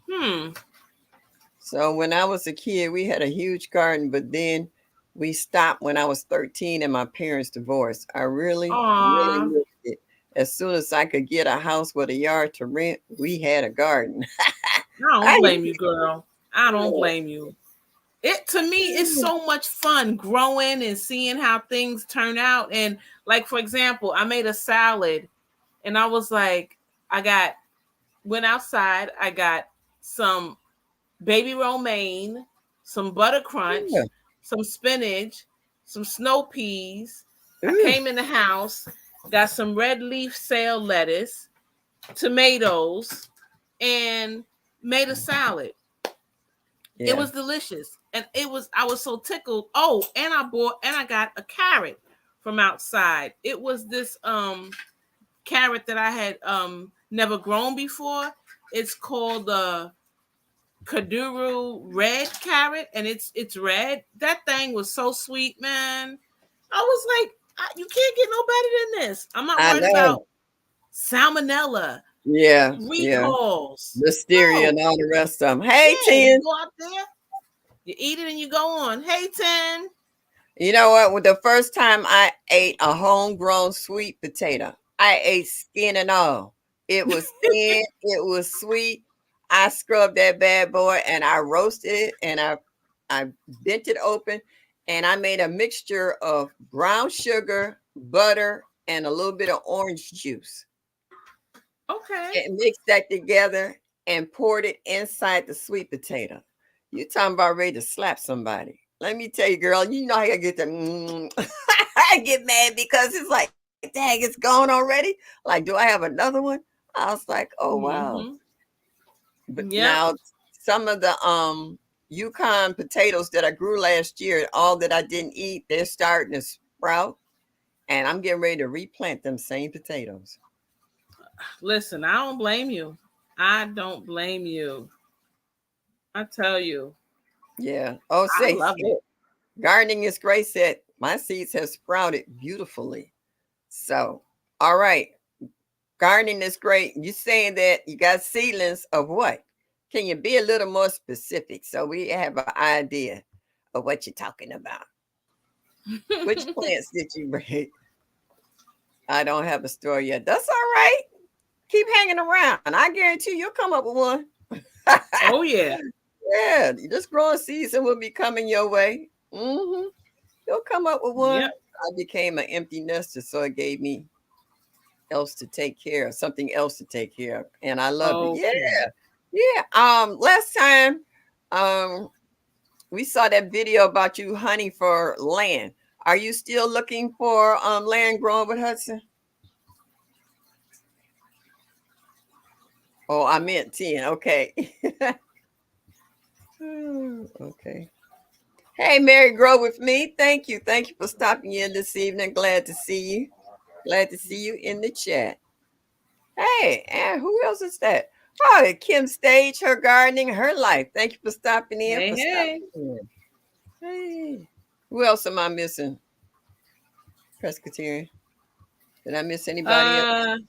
Hmm. So when I was a kid, we had a huge garden, but then we stopped when I was 13 and my parents divorced. I really, really Aw. missed it. As soon as I could get a house with a yard to rent, we had a garden. I don't I blame you, girl. I don't blame you. It to me is so much fun growing and seeing how things turn out. And like for example, I made a salad and I was like, went outside, I got some baby romaine, some butter crunch, Yeah. some spinach, some snow peas. I Ooh, came in the house, got some red leaf sail lettuce, tomatoes, and made a salad. It yeah. was delicious. And I was so tickled. Oh, and I got a carrot from outside. It was this carrot that I had never grown before. It's called the Kaduru red carrot, and it's red. That thing was so sweet, man. I was like, you can't get no better than this. I'm not I worried know. about salmonella, Yeah, yeah. recalls. Listeria and No, all the rest of them. Hey, yeah, you 10. go out there, you eat it, and you go on. Hey, 10. You know what? Well, the first time I ate a homegrown sweet potato, I ate skin and all. It was thin, it was sweet. I scrubbed that bad boy and I roasted it and I bent it open and I made a mixture of brown sugar, butter, and a little bit of orange juice. Okay. And mixed that together and poured it inside the sweet potato. You talking about ready to slap somebody. Let me tell you, girl, you know how I get the I get mad because it's like, dang, it's gone already. Like, do I have another one? I was like, oh wow. Mm-hmm. But Yep. now some of the Yukon potatoes that I grew last year, all that I didn't eat, they're starting to sprout. And I'm getting ready to replant them same potatoes. Listen, I don't blame you. I don't blame you. I tell you, Yeah. Oh, I say, love it. gardening is great. Said my seeds have sprouted beautifully. So, all right. Gardening is great. You saying that you got seedlings of what? Can you be a little more specific so we have an idea of what you're talking about? Which plants did you bring? I don't have a story yet. That's all right. Keep hanging around. I guarantee you'll come up with one. Oh yeah. Yeah, this growing season will be coming your way. You'll come up with one. Yep. I became an empty nester, so it gave me else to take care of, something else to take care of. And I love it. Yeah. Okay. Yeah. Last time we saw that video about you hunting for land. Are you still looking for land growing with Hudson? Oh, I meant 10. Okay. Okay. Hey, Mary Grow with me. Thank you. Thank you for stopping in this evening. Glad to see you. Glad to see you in the chat. Hey, and who else is that? Oh, Kim Stage, her gardening, her life. Thank you for stopping in. Hey, For hey. stopping in. Hey, who else am I missing? Presbyterian. Did I miss anybody else?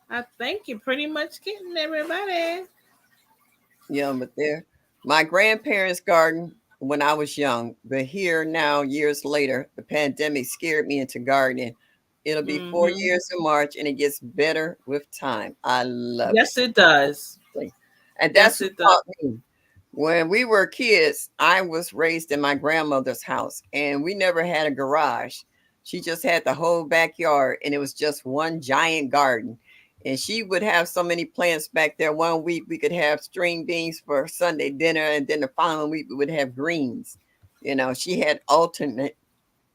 I think you're pretty much getting everybody. Yeah, but there. My grandparents' garden when I was young, but here now, years later, the pandemic scared me into gardening. It'll be 4 Mm-hmm. years in March, and it gets better with time. I love it. Yes, it does. And that's Yes, who it does. taught me. When we were kids, I was raised in my grandmother's house, and we never had a garage. She just had the whole backyard, and it was just one giant garden. And she would have so many plants back there. One week we could have string beans for Sunday dinner, and then the following week we would have greens. You know, she had alternate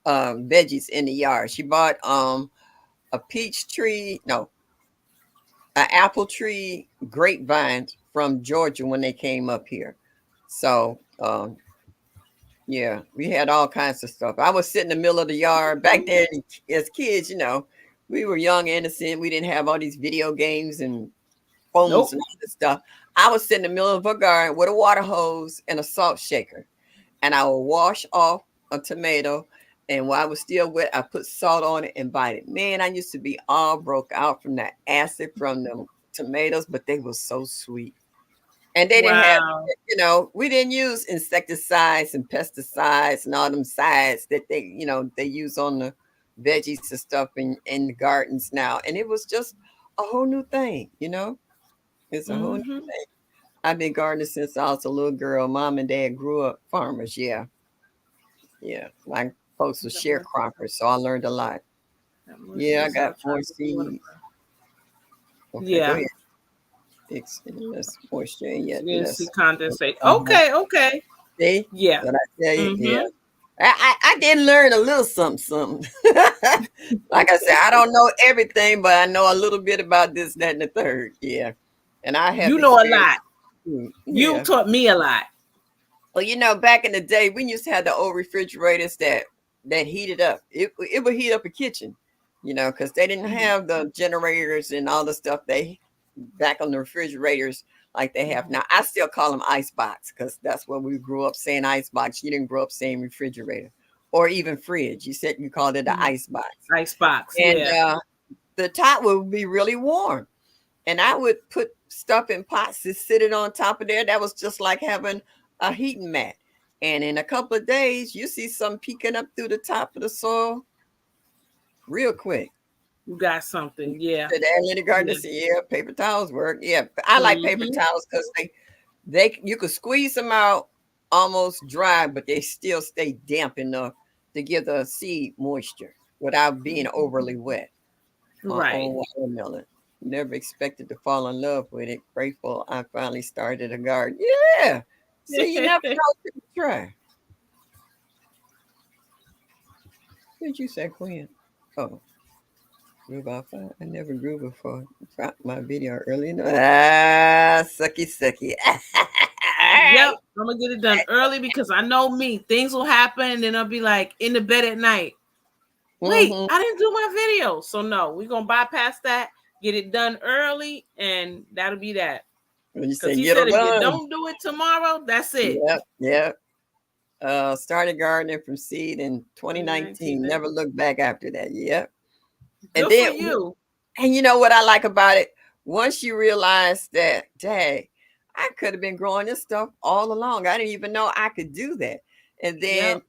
veggies in the yard. She bought a peach tree, no, an apple tree grapevines from Georgia when they came up here. So Yeah, we had all kinds of stuff. I would sit in the middle of the yard back then as kids, we were young, innocent. We didn't have all these video games and phones Nope. and all this stuff. I would sit in the middle of a garden with a water hose and a salt shaker, and I would wash off a tomato. And while I was still wet, I put salt on it and bite it. Man, I used to be all broke out from that acid from the tomatoes, but they were so sweet. And they didn't have, Wow. we didn't use insecticides and pesticides and all them sides that they use on the veggies and stuff in the gardens now. And it was just a whole new thing. It's a whole new Mhm. thing. I've been gardening since I was a little girl. Mom and dad grew up farmers. Yeah. Yeah. My folks were sharecroppers, so I learned a lot. Yeah, I got more seeds. Okay, go Yeah. ahead. Less moisture and yet Yes, less. condensate. Uh-huh. Okay. See Yeah. what I tell you? Yeah. Mhm. I did learn a little something. Like I said, I don't know everything, but I know a little bit about this, that, and the third. Yeah. And I have You know a experience lot. too. You Yeah. taught me a lot. Well, back in the day, we used to have the old refrigerators that heated up. It would heat up a kitchen, because they didn't have the generators and all the stuff they back on the refrigerators like they have now. I still call them ice box because that's what we grew up saying, ice box. You didn't grow up saying refrigerator or even fridge. You said you called it the ice box. Ice box. And Yeah. the top would be really warm. And I would put stuff in pots to sit it on top of there. That was just like having a heating mat. And in a couple of days, you see some peeking up through the top of the soil real quick. You got something. Yeah. The Atlanta gardener said, "Yeah, paper towels work." Yeah, I like paper towels because you could squeeze them out almost dry, but they still stay damp enough to give the seed moisture without being overly wet. My Right. own watermelon. Never expected to fall in love with it. Grateful I finally started a garden. Yeah. See, you never know till you try. What did you say, Quinn? Oh, grew about 5. I never grew before. Dropped my video early. Sucky, sucky. Yep. I'm gonna get it done early because I know me. Things will happen, and then I'll be like in the bed at night. Wait, Mhm. I didn't do my video. So no, we're gonna bypass that, get it done early, and that'll be that. When you say Because he get said it if you done. don't do it tomorrow, that's it. Yep. Started gardening from seed in 2019. Never looked back after that. Yep. Good And then for you. And you know what I like about it? Once you realize that, dang, I could have been growing this stuff all along. I didn't even know I could do that. And then Yep.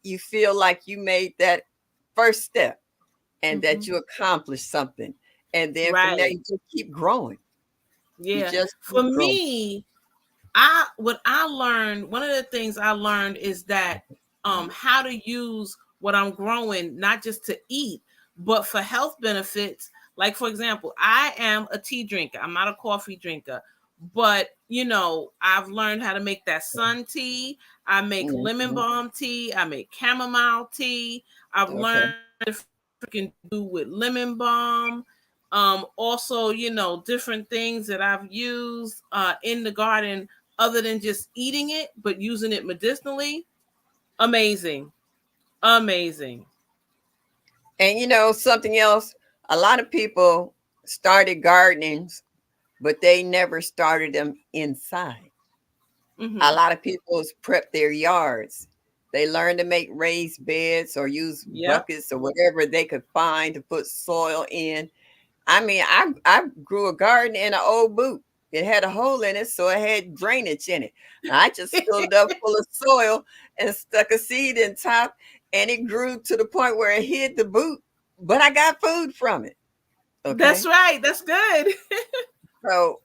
you feel like you made that first step and that Mhm. you accomplished something. And then from there, Right. you just keep growing. You Yeah. just For keep growing. me, what I learned, one of the things I learned is that how to use what I'm growing not just to eat, but for health benefits. Like for example, I am a tea drinker. I'm not a coffee drinker, but I've learned how to make that sun tea. I make lemon Mhm. balm tea. I make chamomile tea. I've Okay. learned what you can do with lemon balm. Also, different things that I've used in the garden other than just eating it, but using it medicinally. Amazing. Amazing. And something else, a lot of people started gardenings, but they never started them inside. Mhm. A lot of people prep their yards. They learn to make raised beds or use Yep. buckets or whatever they could find to put soil in. I mean, I grew a garden in an old boot. It had a hole in it, so it had drainage in it. And I just filled it up full of soil and stuck a seed in top, and it grew to the point where it hid the boot, but I got food from it. That's Okay. right. That's good. So,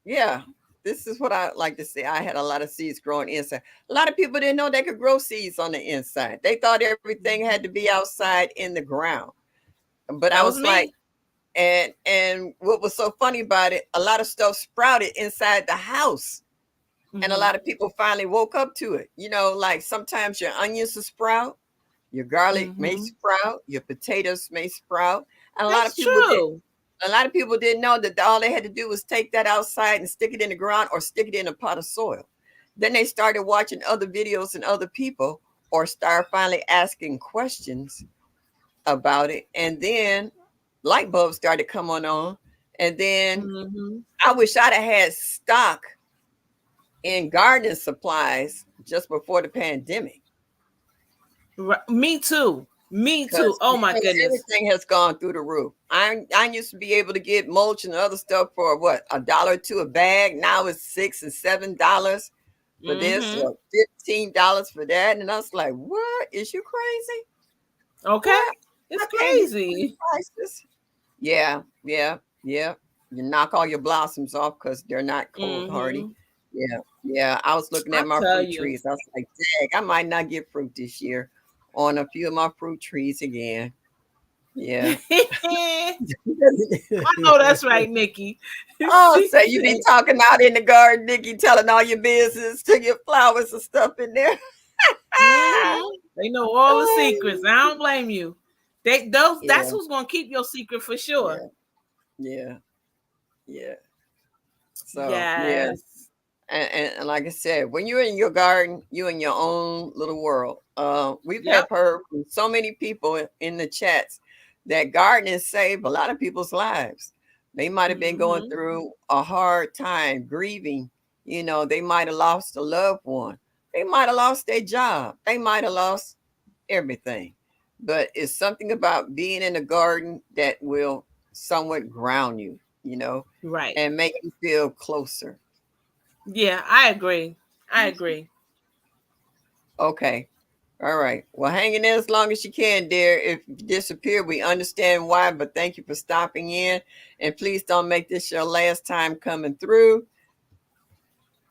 yeah, this is what I like to say. I had a lot of seeds growing inside. A lot of people didn't know they could grow seeds on the inside. They thought everything had to be outside in the ground. But I That was was like, me. and what was so funny about it, a lot of stuff sprouted inside the house. And a Mhm. lot of people finally woke up to it. Like sometimes your onions will sprout, your garlic may Mhm. sprout, your potatoes may sprout. And That's true. a lot of people didn't know that all they had to do was take that outside and stick it in the ground or stick it in a pot of soil. Then they started watching other videos and other people, or start finally asking questions about it. And then light bulbs started coming on. And then Mhm. I wish I'd have had stock in gardening supplies just before the pandemic. Me too. Me too. Because Oh my goodness. everything has gone through the roof. I used to be able to get mulch and other stuff for what, $1 or $2 a bag. Now it's $6 and $7 for this, Mhm. or $15 for that. And I was like, what? Is you crazy? Okay. What? It's I can't get crazy. prices. Yeah. You knock all your blossoms off because they're not cold hardy. Mhm. Yeah. I was looking I at my tell fruit you. trees. I was like, dang, I might not get fruit this year on a few of my fruit trees again. Yeah. I know that's right, Nikki. Oh, so you be talking out in the garden, Nikki, telling all your business to your flowers and stuff in there. Mhm. They know all the secrets. I don't blame you. That's Yeah. who's gonna keep your secret for sure. Yeah. So yeah. Yes. And like I said, when you're in your garden, you're in your own little world. We've Yep. heard from so many people in the chats that gardening saved a lot of people's lives. They might have been going Mhm. through a hard time, grieving. They might have lost a loved one. They might have lost their job. They might have lost everything. But it's something about being in a garden that will somewhat ground you, Right. and make you feel closer. Yeah, I agree. I agree. Okay. All right. Well, hang in there as long as you can, dear. If you disappear, we understand why, but thank you for stopping in. And please don't make this your last time coming through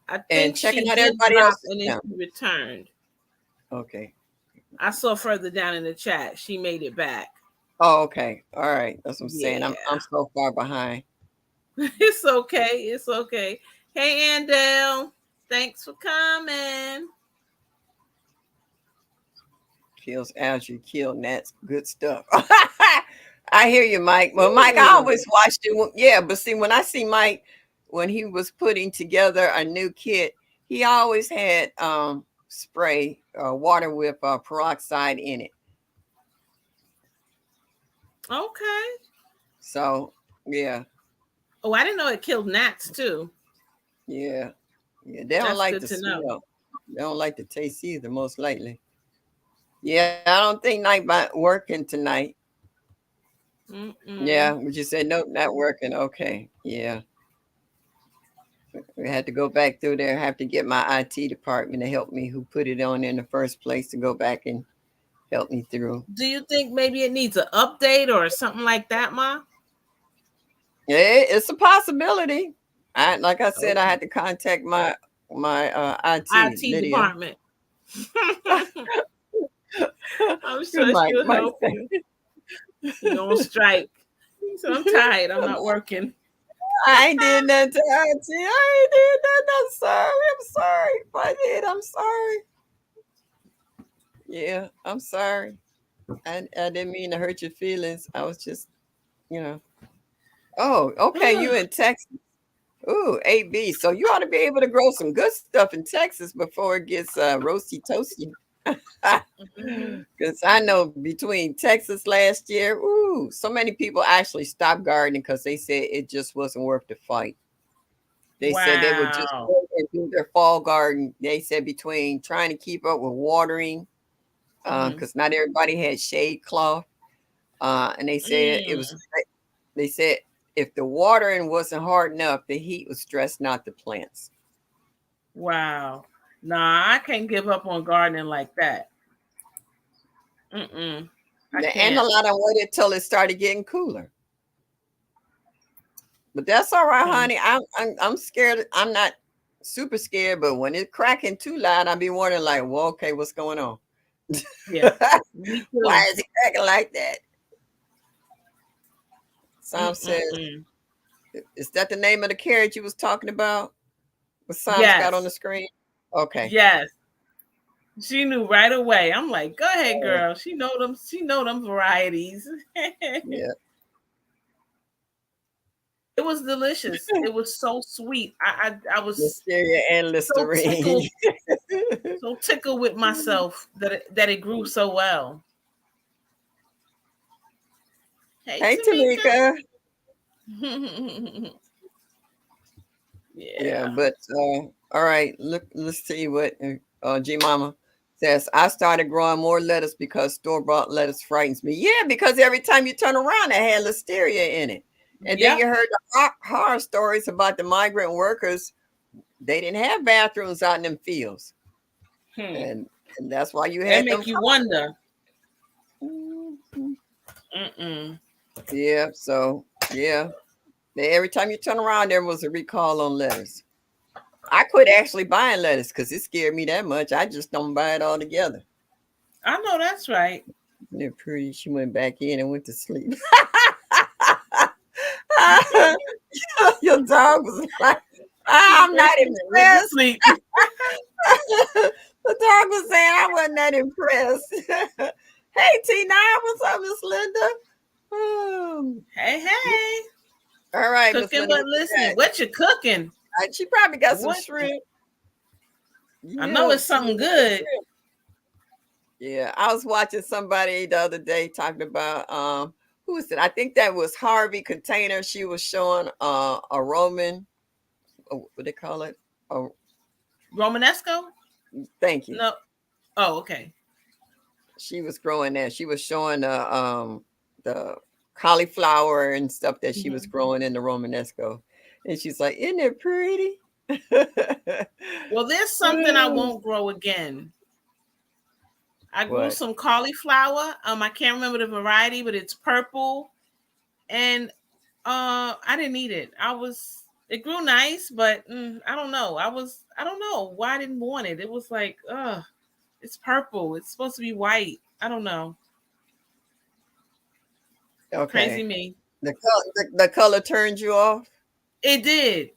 I and think she checking out did everybody drop else's and then channel. she returned. Okay. I saw further down in the chat. She made it back. Oh, okay. All right. That's what I'm saying. Yeah. I'm so far behind. It's okay. It's okay. Hey, Andel. Thanks for coming. Kills algae, kill gnats. Good stuff. I hear you, Mike. Well, Mike, I always watched it. Yeah, but see, when I see Mike, when he was putting together a new kit, he always had spray water with peroxide in it. Okay. So yeah, Oh, I didn't know it killed gnats too. yeah. They don't That's like good the to know. smell. They don't like the taste either, most likely. Yeah, I don't think Nightbot working tonight. Yeah, but you said nope, not working. Okay, yeah. We had to go back through there. Have to get my IT department to help me, who put it on in the first place, to go back and help me through. Do you think maybe it needs an update or something like that, Ma? Yeah, it's a possibility. Like I said, I had to contact my IT, IT Lydia. department. I'm sure Mike, she'll help you. You're on strike. So I'm tired. I'm not working. I ain't did nothing to IT. I ain't did nothing. I'm sorry. I'm sorry. If I did, I'm sorry. Yeah, I'm sorry. I didn't mean to hurt your feelings. I was just, you know. Oh, okay. You in Texas. Ooh, AB. So you ought to be able to grow some good stuff in Texas before it gets roasty toasty. Because I know between Texas last year, ooh, so many people actually stopped gardening because they said it just wasn't worth the fight. They said they would just go and do their fall garden. They said between trying to keep up with watering, because not everybody had shade cloth, and they said it was. They said if the watering wasn't hard enough, the heat was stressing out the plants. Wow. Nah, I can't give up on gardening like that. And a lot of waited till it started getting cooler. But that's all right, honey. I'm scared. I'm not super scared, but when it's cracking too loud, I'll be wondering, like, well, okay, what's going on? Yeah. Why is it cracking like that? Sam says, is that the name of the carrot you was talking about? What Sam's got on the screen? Okay. Yes. She knew right away. I'm like, go ahead, girl. She know them varieties. Yeah. It was delicious. It was so sweet. I was Listeria and so tickled, Listerine. so tickled with myself that it grew so well. Hey, Tamika. Tamika. Yeah. Yeah, but all right. Look, let's see what G Mama says. I started growing more lettuce because store-bought lettuce frightens me. Yeah, because every time you turn around, it had listeria in it. And then Yep. you heard the horror stories about the migrant workers. They didn't have bathrooms out in them fields. And that's why you That had make them. you wonder. Yeah, so yeah. Every time you turn around, there was a recall on lettuce. I quit actually buying lettuce because it scared me that much. I just don't buy it all together. I know that's right. They're pretty. She went back in and went to sleep. Your dog was like, I'm not impressed. Sleep. The dog was saying I wasn't that impressed. Hey, Tina, what's up, Miss Linda? Hey. All right, Miss Cooking Linda. but listening. What you cooking? She probably got some What? shrimp. I know it's something good. Yeah, I was watching somebody the other day talking about who was it? I think that was Harvey Container. She was showing a Roman, what they call it? Romanesco? Thank you. No. Oh, okay. She was growing that. She was showing the cauliflower and stuff that she was growing in the Romanesco. And she's like, isn't it pretty? Well, there's something I won't grow again. I grew some cauliflower. I can't remember the variety, but it's purple. And I didn't eat it. It grew nice, but I don't know. I don't know why I didn't want it. It was like, it's purple. It's supposed to be white. I don't know. Okay. Crazy me. The color turned you off? It did.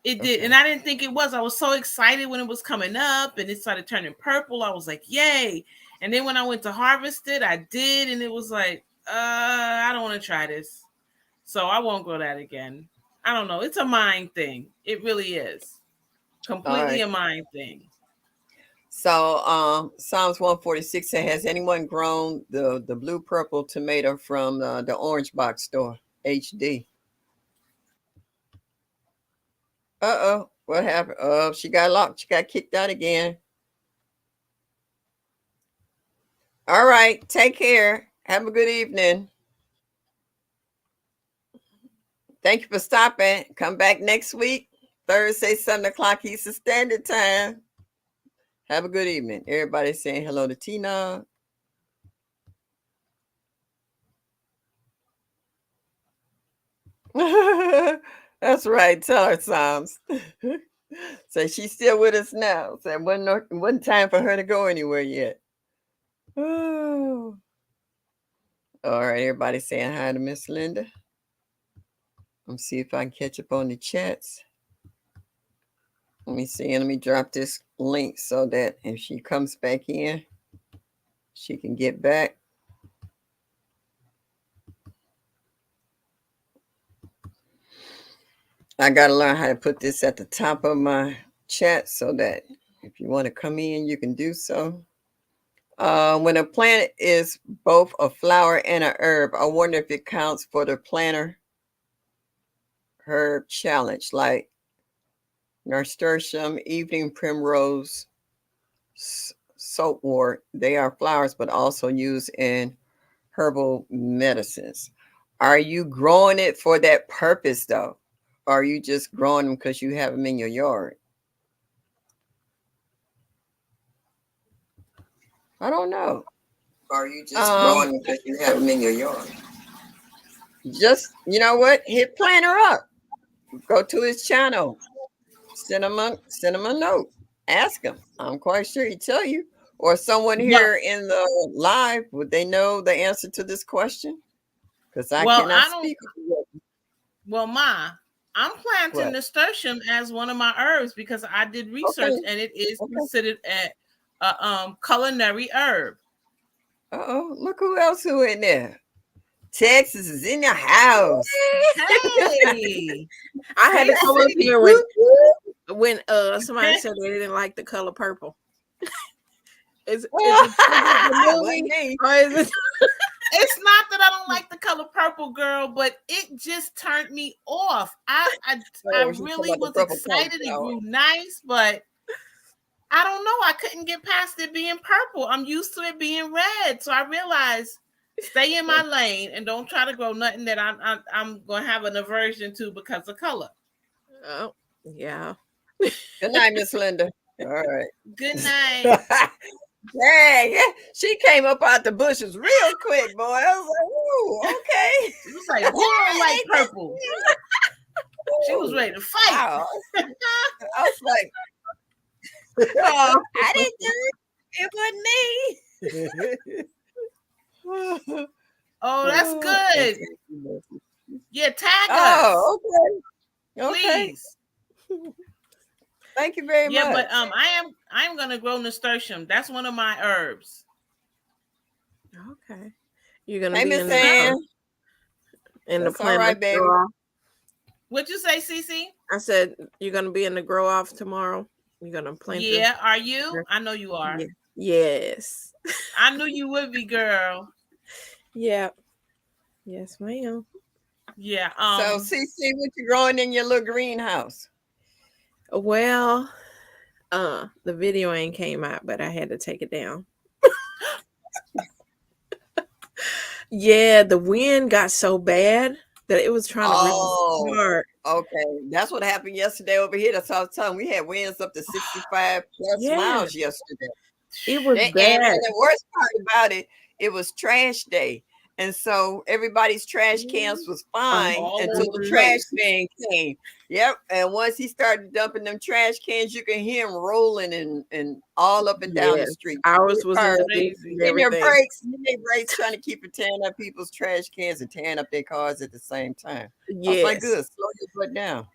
It did. And I didn't think it was. I was so excited when it was coming up and it started turning purple. I was like, yay. And then when I went to harvest it, I did. And it was like, I don't want to try this. So I won't grow that again. I don't know. It's a mind thing. It really is. Completely a mind thing. So Psalms 146 says, has anyone grown the blue purple tomato from the Orange Box store, HD? What happened? Oh, she got locked. She got kicked out again. All right. Take care. Have a good evening. Thank you for stopping. Come back next week, Thursday, 7 o'clock Eastern Standard Time. Have a good evening. Everybody saying hello to Tina. That's right. Tell her, Psalms. So she's still with us now. So it wasn't time for her to go anywhere yet. Oh. All right, everybody saying hi to Miss Linda. Let me see if I can catch up on the chats. Let me see. Let me drop this link so that if she comes back in, she can get back. I got to learn how to put this at the top of my chat so that if you want to come in, you can do so. When a plant is both a flower and a herb, I wonder if it counts for the planter herb challenge, like nasturtium, evening primrose, soapwort. They are flowers, but also used in herbal medicines. Are you growing it for that purpose, though? Or are you just growing them because you have them in your yard? I don't know. Are you just growing them because you have them in your yard? Just, you know what? Hit Planter Up. Go to his channel. Send him a note. Ask him. I'm quite sure he'd tell you. Or someone here in the live, would they know the answer to this question? Because I cannot speak. Well, Ma, I'm planting nasturtium as one of my herbs because I did research and it is considered a culinary herb. Look who else in there. Texas is in the house. Hey, I had to come up here Whoop, whoop. when somebody said they didn't like the color purple. Is it Wasn't movie me. or is it? it's not that I don't like the color purple, girl, but it just turned me off. I Oh, she's really talking was about the purple excited. It cauliflower. grew nice, but I don't know. I couldn't get past it being purple. I'm used to it being red, so I realized stay in my lane and don't try to grow nothing that I'm gonna have an aversion to because of color. Oh, yeah. Good night, Miss Linda. All right. Good night. Dang, yeah, she came up out the bushes real quick, boy. I was like, ooh, okay. It was like, who don't like purple? She was ready to fight. Wow. I was like, oh, I didn't do it. It wasn't me. Oh, that's good. Yeah, tag us, Oh, okay. Okay. please. Thank you very Yeah, much. but I'm gonna grow nasturtium. That's one of my herbs. Okay. You're gonna Hey, be Miss in the Ann. in the That's all plant right, baby. grow off. What'd you say, Cece? I said you're gonna be in the grow off tomorrow. You're gonna plant. Yeah, are you? I know you are. Yeah. Yes. I knew you would be, girl. Yeah. Yes, ma'am. Yeah. So, CC, what you growing in your little greenhouse? Well, the video ain't came out, but I had to take it down. Yeah, the wind got so bad that it was trying to rip Oh, us apart. okay. That's what happened yesterday over here. That's what I was telling. We had winds up to 65 plus Yeah. miles yesterday. It was And bad. the worst part about it, it was trash day. And so everybody's trash cans was fine all until over the the trash place. man came. Yep. And once he started dumping them trash cans, you can hear him rolling and all up and down the Yes. street. Ours was in Cars, the Crazy. ditch and in their everything. breaks, trying to keep it tearing up people's trash cans and tearing up their cars at the same time. I was like, Yes. good, slow your butt down.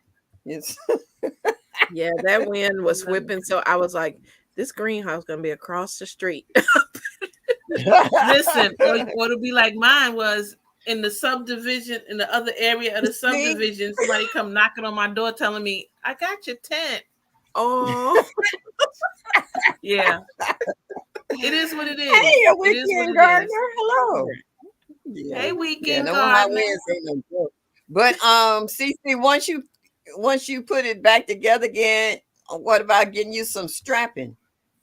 Yes. Yeah, that wind was whipping. So I was like, this greenhouse gonna be across the street. Listen, or it'll be like mine was in the subdivision, in the other area of the subdivision. Somebody come knocking on my door telling me, I got your tent. Oh, Yeah. It is what it is. Hey, a It is what weekend it gardener. is. Hello. Yeah. Hey, Yeah, weekend no high gardener. winds ain't no joke. But CC, once you put it back together again, what about getting you some strapping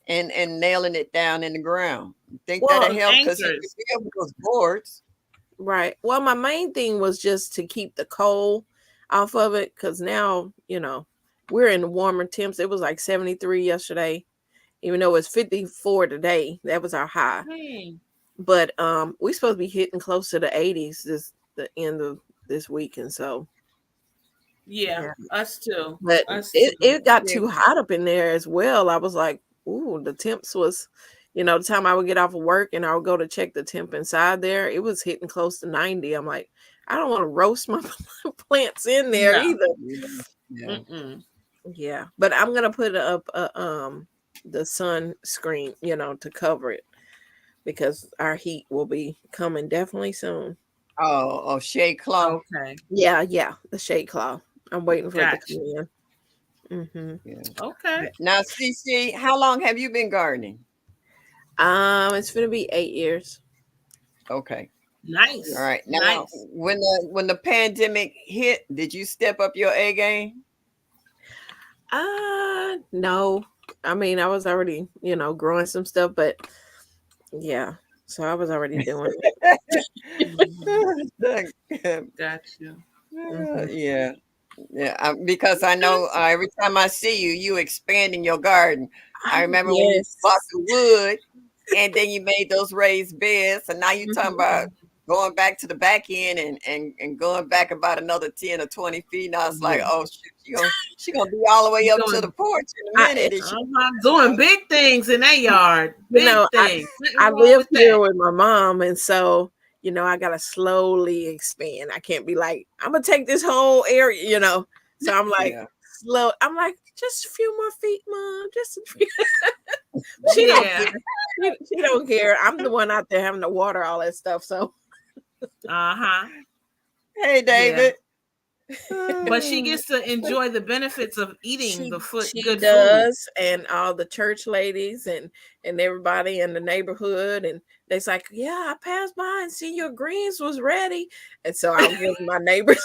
and nailing it down in the ground? You think Well, that'll help? Because you can anchors. build with those boards. right. Well, my main thing was just to keep the cold off of it because now, we're in warmer temps. It was like 73 yesterday, even though it's 54 today. That was our high. But we're supposed to be hitting close to the 80s the end of this week, and so Yeah, us too. but Us it, too. it got Yeah. too hot up in there as well. I was like, ooh, the temps was, the time I would get off of work and I would go to check the temp inside there, it was hitting close to 90. I'm like, I don't want to roast my plants in there No. either. Yeah. Mm-mm. Yeah, but I'm gonna put up the sun screen, to cover it because our heat will be coming definitely soon. Oh, shade cloth. Okay. Yeah, the shade cloth. I'm waiting for it Gotcha. to come in. Mm-hmm. Yeah. Okay. Now, CC, how long have you been gardening? It's gonna be 8 years. Okay. Nice. All right. Now, Nice. when the pandemic hit, did you step up your A game? No. I mean, I was already, growing some stuff, but yeah. So I was already doing it. Gotcha. Yeah. Yeah. Because I know every time I see you, you expanding your garden. I remember when you bought the wood and then you made those raised beds. And now you're talking about going back to the back end and going back about another 10 or 20 feet. And I was like, oh, shit, she gonna be all the way up to the porch in a minute. I'm doing big things in that yard. Big things. I live here with my mom, and so I gotta slowly expand. I can't be like, I'm gonna take this whole area, So I'm like slow. I'm like, just a few more feet, Mom. Just a few. She don't care. I'm the one out there having to water all that stuff. So Uh-huh. Hey, David. But she gets to enjoy the benefits of eating the she good does, and all the church ladies and everybody in the neighborhood, and they's like, yeah, I passed by and see your greens was ready, and so I'll give my neighbors.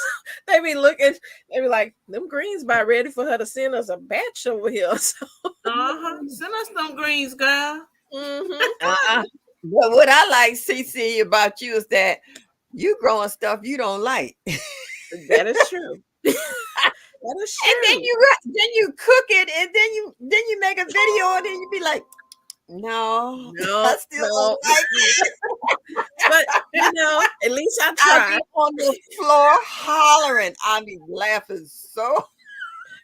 They be looking, they be like, them greens about ready for her to send us a batch over here. So, Send us them greens, girl. But what I like, CC, about you is that you growing stuff you don't like. That is true. That is true. And then you cook it, and then you make a video, and then you be like, no, I still don't like it. But you know, at least I I'll tried. be on the floor hollering. I'll be laughing so.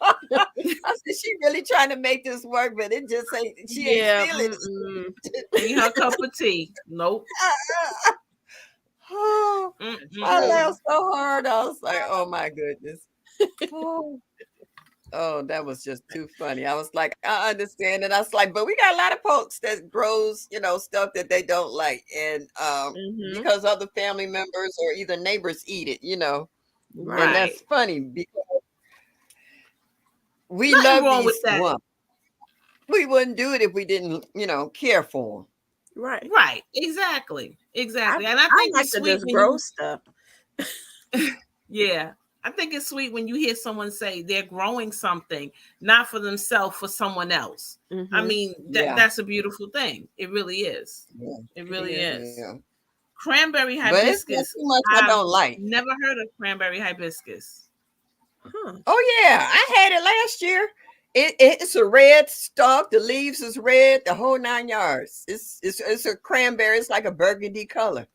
I said, she really trying to make this work, but it just ain't. She ain't feeling it. Ain't her cup of tea. Nope. Oh, I laughed so hard. I was like, oh my goodness. Oh, that was just too funny. I was like, I understand. And I was like, but we got a lot of folks that grows, stuff that they don't like. And because other family members or either neighbors eat it, Right. And that's funny because we Nothing love wrong these with that. ones. We wouldn't do it if we didn't, care for them. Right. Right. Exactly. And I think like it's to sweet just when grow stuff. Yeah. I think it's sweet when you hear someone say they're growing something, not for themselves, for someone else. I mean, that's a beautiful thing. It really is. Yeah. It really is. Yeah. Cranberry hibiscus. But it's not too much I don't like. Never heard of cranberry hibiscus. Huh. Oh yeah, I had it last year. It's a red stalk. The leaves is red. The whole 9 yards. It's a cranberry. It's like a burgundy color.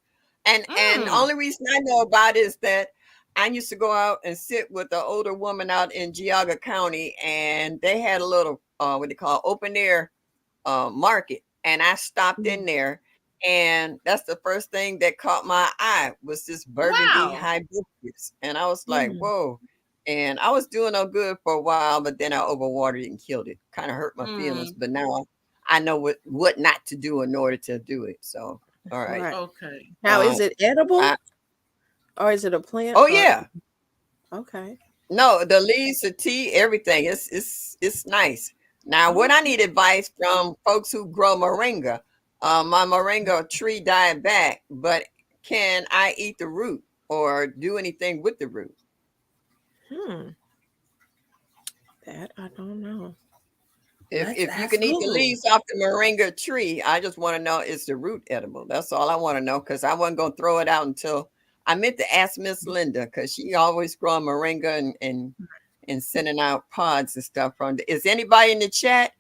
And the only reason I know about it is that I used to go out and sit with an older woman out in Geauga County, and they had a little what they call open air market, and I stopped in there, and that's the first thing that caught my eye was this burgundy hibiscus, and I was like, whoa. And I was doing no good for a while, but then I overwatered it and killed it. Kind of hurt my feelings, but now I know what not to do in order to do it. So, all right. Okay. Now, is it edible? Or is it a plant? Oh yeah. Okay. No, the leaves, the tea, everything. It's nice. Now, what I need advice from folks who grow moringa. My moringa tree died back, but can I eat the root or do anything with the root? That I don't know. If you can eat the leaves off the moringa tree, I just want to know, is the root edible? That's all I want to know, because I wasn't going to throw it out until I meant to ask Miss Linda, because she always growing moringa and sending out pods and stuff from. Is anybody in the chat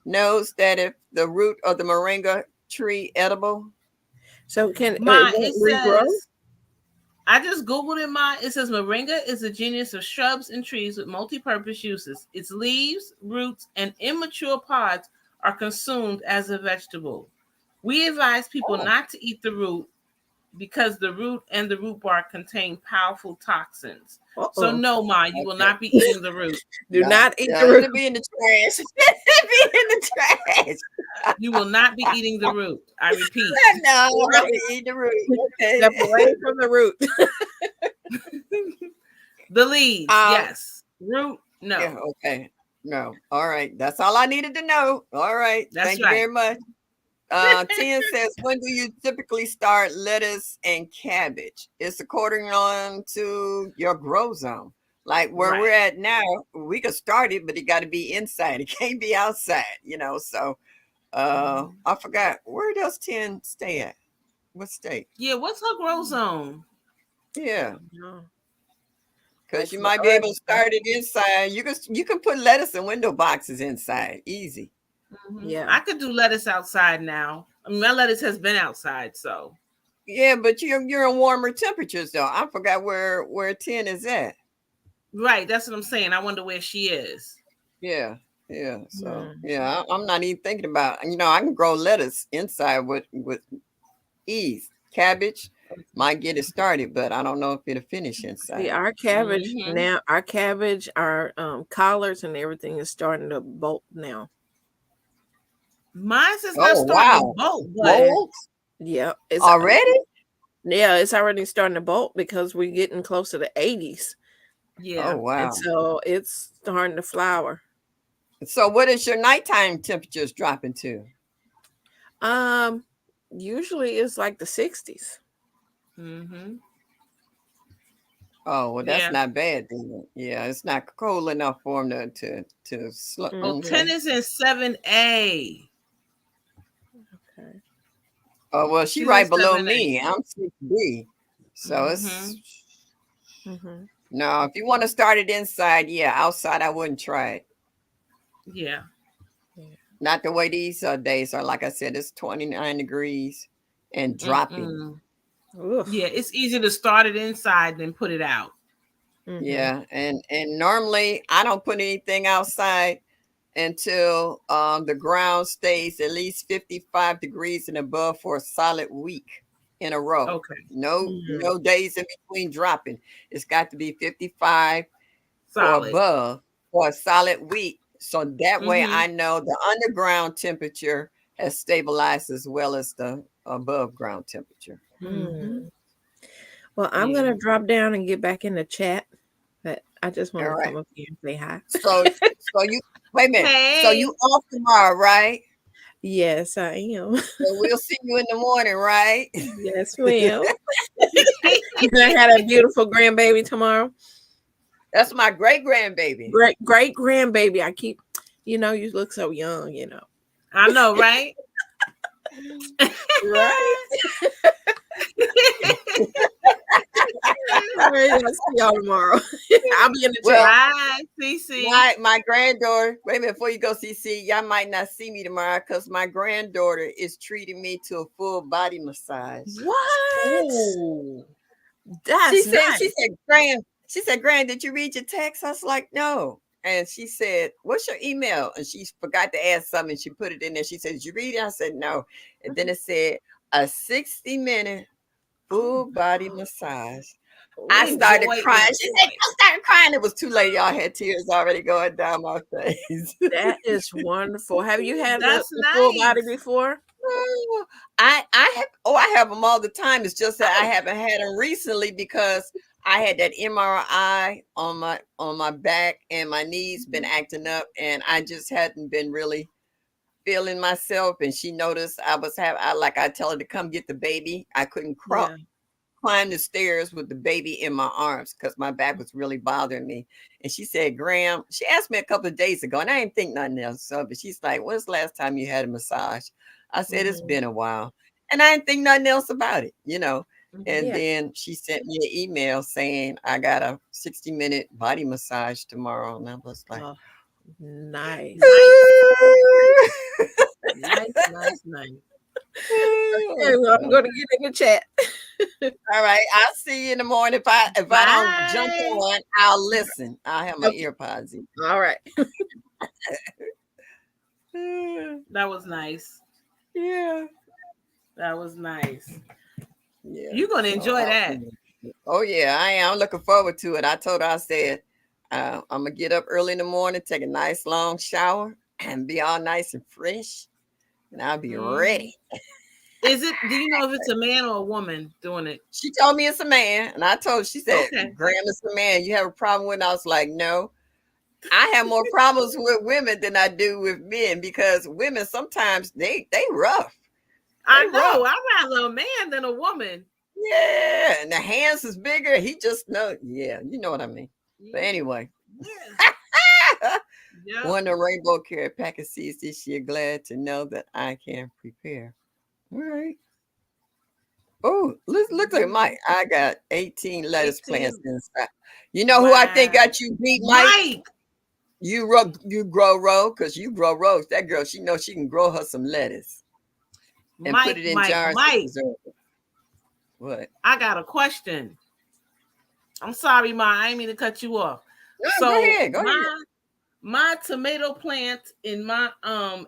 knows that if the root of the moringa tree edible? So can it regrow? I just Googled it. It says moringa is a genus of shrubs and trees with multi-purpose uses. Its leaves, roots, and immature pods are consumed as a vegetable. We advise people not to eat the root because the root and the root bark contain powerful toxins. So no, Ma, you will not be eating the root. Do not eat the root. It'll be in the trash. It'll be in the trash. You will not be eating the root. I repeat. No, I'll be eating the root. Okay. Step away from the root. The leaves, yes. Root, no. Yeah, okay. No. All right. That's all I needed to know. All right. Thank you very much. 10 says, when do you typically start lettuce and cabbage? It's according on to your grow zone. Like where we're at now, we can start it, but it got to be inside. It can't be outside, so I forgot, where does 10 stay at? What state? Yeah, what's her grow zone? Yeah. Because you might be able to start it inside. You can put lettuce in window boxes inside. Easy. Yeah, I could do lettuce outside now. I mean, my lettuce has been outside, so. Yeah, but you're in warmer temperatures though. I forgot where 10 is at. Right, that's what I'm saying. I wonder where she is. Yeah. So I'm not even thinking about. I can grow lettuce inside with ease. Cabbage might get it started, but I don't know if it'll finish inside. See, our cabbage now, our collards and everything is starting to bolt now. Mine's is not starting to bolt. Bolt? Yeah, it's already. Yeah, it's already starting to bolt because we're getting close to the 80s. Yeah. Oh, wow. And so it's starting to flower. So what is your nighttime temperatures dropping to? Usually it's like the 60s. Mm-hmm. Oh, well, that's Yeah. not bad then. Yeah, it's not cold enough for them to slow. Oh, Mhm. 10 is in 7A. Okay. Oh, well, she She's right in below 7A. me. I'm 6B. So it's Mm-hmm. no, if you want to start it inside, yeah, outside I wouldn't try it. Yeah. Not the way these days are. Like I said, it's 29 degrees and dropping. Mm-mm. Oof. Yeah, it's easier to start it inside than put it out. Mhm. Yeah, and normally I don't put anything outside until the ground stays at least 55 degrees and above for a solid week in a row. Okay. No days in between dropping. It's got to be 55 or Solid. above for a solid week. So that way Mhm. I know the underground temperature has stabilized as well as the above ground temperature. Mhm. Well, I'm Yeah. gonna drop down and get back in the chat, but I just All wanted to right. come up here and say hi. So you wait a minute. So Hey. you off tomorrow, right? Yes, I am. So we'll see you in the morning, right? Yes, ma'am. You're gonna have a beautiful grandbaby tomorrow. That's my great grandbaby. Great grandbaby. I keep, you look so young. I know, right? Right? All right, I'll see y'all tomorrow. I'll be in the Well, chat. Bye, CC. my granddaughter, wait a minute, before you go, CC, y'all might not see me tomorrow because my granddaughter is treating me to a full body massage. What? Ooh. That's She nice. said, Grand, did you read your text? I was like, no. And she said, what's your email? And she forgot to add something. She put it in there. She said, did you read it? I said, no. And then it said, a 60-minute full body massage. I started crying. She said, I started crying. It was too late. Y'all had tears already going down my face. That is wonderful. Have you had That's the full body nice. before? I have them all the time. It's just that I haven't had them recently because I had that MRI on my back and my knees been acting up, and I just hadn't been really feeling myself. And she noticed I tell her to come get the baby. I couldn't climb the stairs with the baby in my arms because my back was really bothering me. And she said, Graham, she asked me a couple of days ago, and I didn't think nothing else of it. She's like, when's the last time you had a massage? I said, it's been a while. And I didn't think nothing else about it, And then she sent me an email saying I got a 60-minute body massage tomorrow. And I was like, Oh, nice. Nice. Okay, well, I'm going to get in the chat. All right, I'll see you in the morning. If I don't jump on, I'll listen. I'll have my earpods in. All right. That was nice. Yeah. That was nice. Yeah. You're gonna enjoy that. Oh yeah, I am. I'm looking forward to it. I told her, I said, I'm gonna get up early in the morning, take a nice long shower, and be all nice and fresh, and I'll be ready. Do you know if it's a man or a woman doing it? She told me it's a man, and I told her, she said, Okay. Graham, it's a man. You have a problem with it? I was like, no. I have more problems with women than I do with men because women sometimes they rough. I know. I'd rather a man than a woman. Yeah, and the hands is bigger. He just know. Yeah, you know what I mean. But anyway. Yeah. Won the Rainbow Carrot pack of seeds this year. Glad to know that I can prepare. All right. Oh, look at Mike. I got 18 lettuce plants inside. You know who I think got you beat, Mike? You grow row because you grow rows. That girl, she knows she can grow her some lettuce and put it in jars. What? I got a question. I'm sorry, Ma. I didn't mean to cut you off. No, go ahead. My tomato plant in my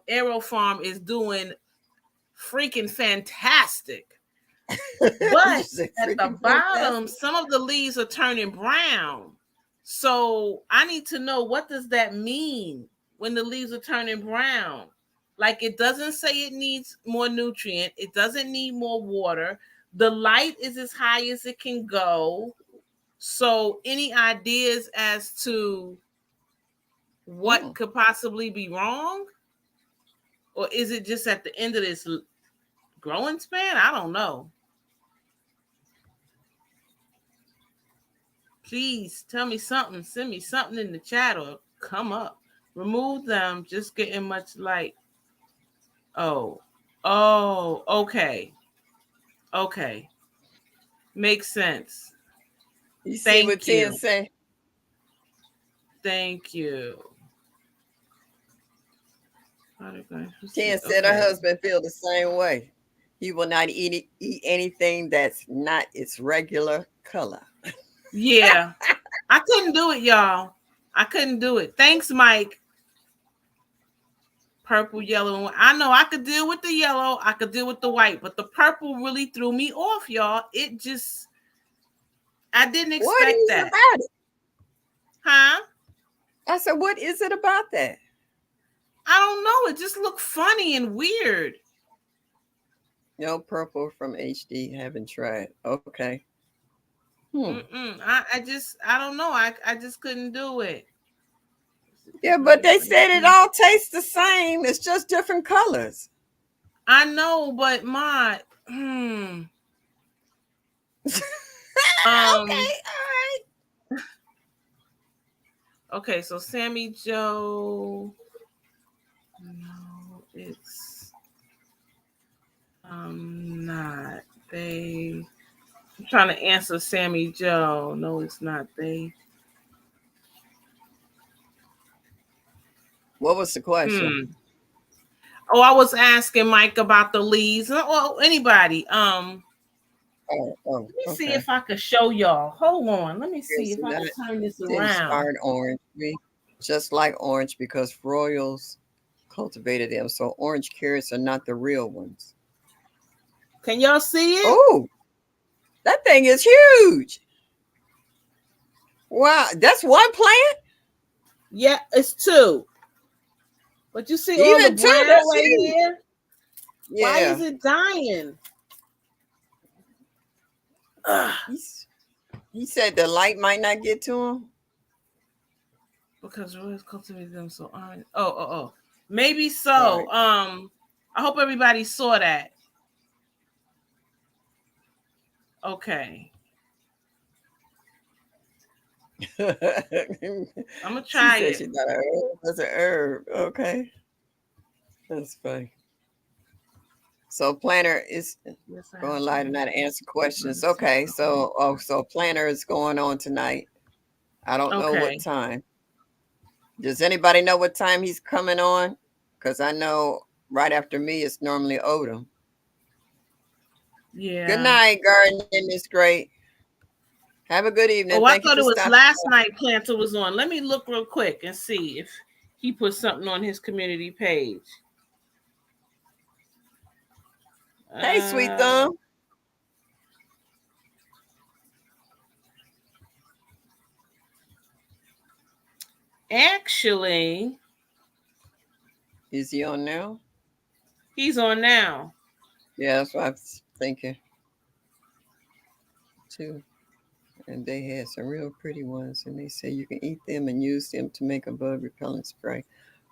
Aero farm is doing freaking fantastic. But at the bottom, some of the leaves are turning brown. So I need to know, what does that mean when the leaves are turning brown? Like, it doesn't say it needs more nutrient. It doesn't need more water. The light is as high as it can go. So any ideas as to what could possibly be wrong? Or is it just at the end of this growing span? I don't know. Please tell me something. Send me something in the chat or come up. Remove them. Just getting much light. Oh, okay. Okay. Makes sense. You see Thank what you. Ten say? Thank you. Ten said her husband feel the same way. He will not eat anything that's not its regular color. Yeah. I couldn't do it, y'all. I couldn't do it. Thanks, Mike. Purple, yellow, and I know I could deal with the yellow. I could deal with the white, but the purple really threw me off, y'all. It just, I didn't expect what is that. About it? Huh? I said, what is it about that? I don't know. It just looked funny and weird. No purple from HD. Haven't tried. Okay. I don't know. I just couldn't do it. Yeah, but they said it all tastes the same. It's just different colors. I know, but my okay, all right. Okay, so Sammy Joe. No, it's not they. I'm trying to answer Sammy Joe. No, it's not they. What was the question? Oh, I was asking Mike about the leaves. Well, anybody. Let me see if I could show y'all. Hold on. Let me see if I can turn this around. Inspired orange, just like orange, because royals cultivated them. So orange carrots are not the real ones. Can y'all see it? Oh, that thing is huge. Wow, that's one plant? Yeah, it's two. But you see all the brown right here? Yeah. Why is it dying? He said the light might not get to him. Because royals cultivated them so orange. Oh. Maybe so. Right. I hope everybody saw that. Okay. I'm gonna try it. She thought a herb was an herb. Okay, that's funny. So Planner is going live tonight to answer questions. Okay, so Planner is going on tonight. I don't know what time. Does anybody know what time he's coming on? Because I know right after me it's normally Odom. Yeah. Good night, gardening is great. Have a good evening. I thought it was last night Planter was on. Let me look real quick and see if he put something on his community page. Hey, Sweet Thumb. Actually, is he on now? He's on now. Yeah, that's what I was thinking too. And they had some real pretty ones, and they say you can eat them and use them to make a bug repellent spray.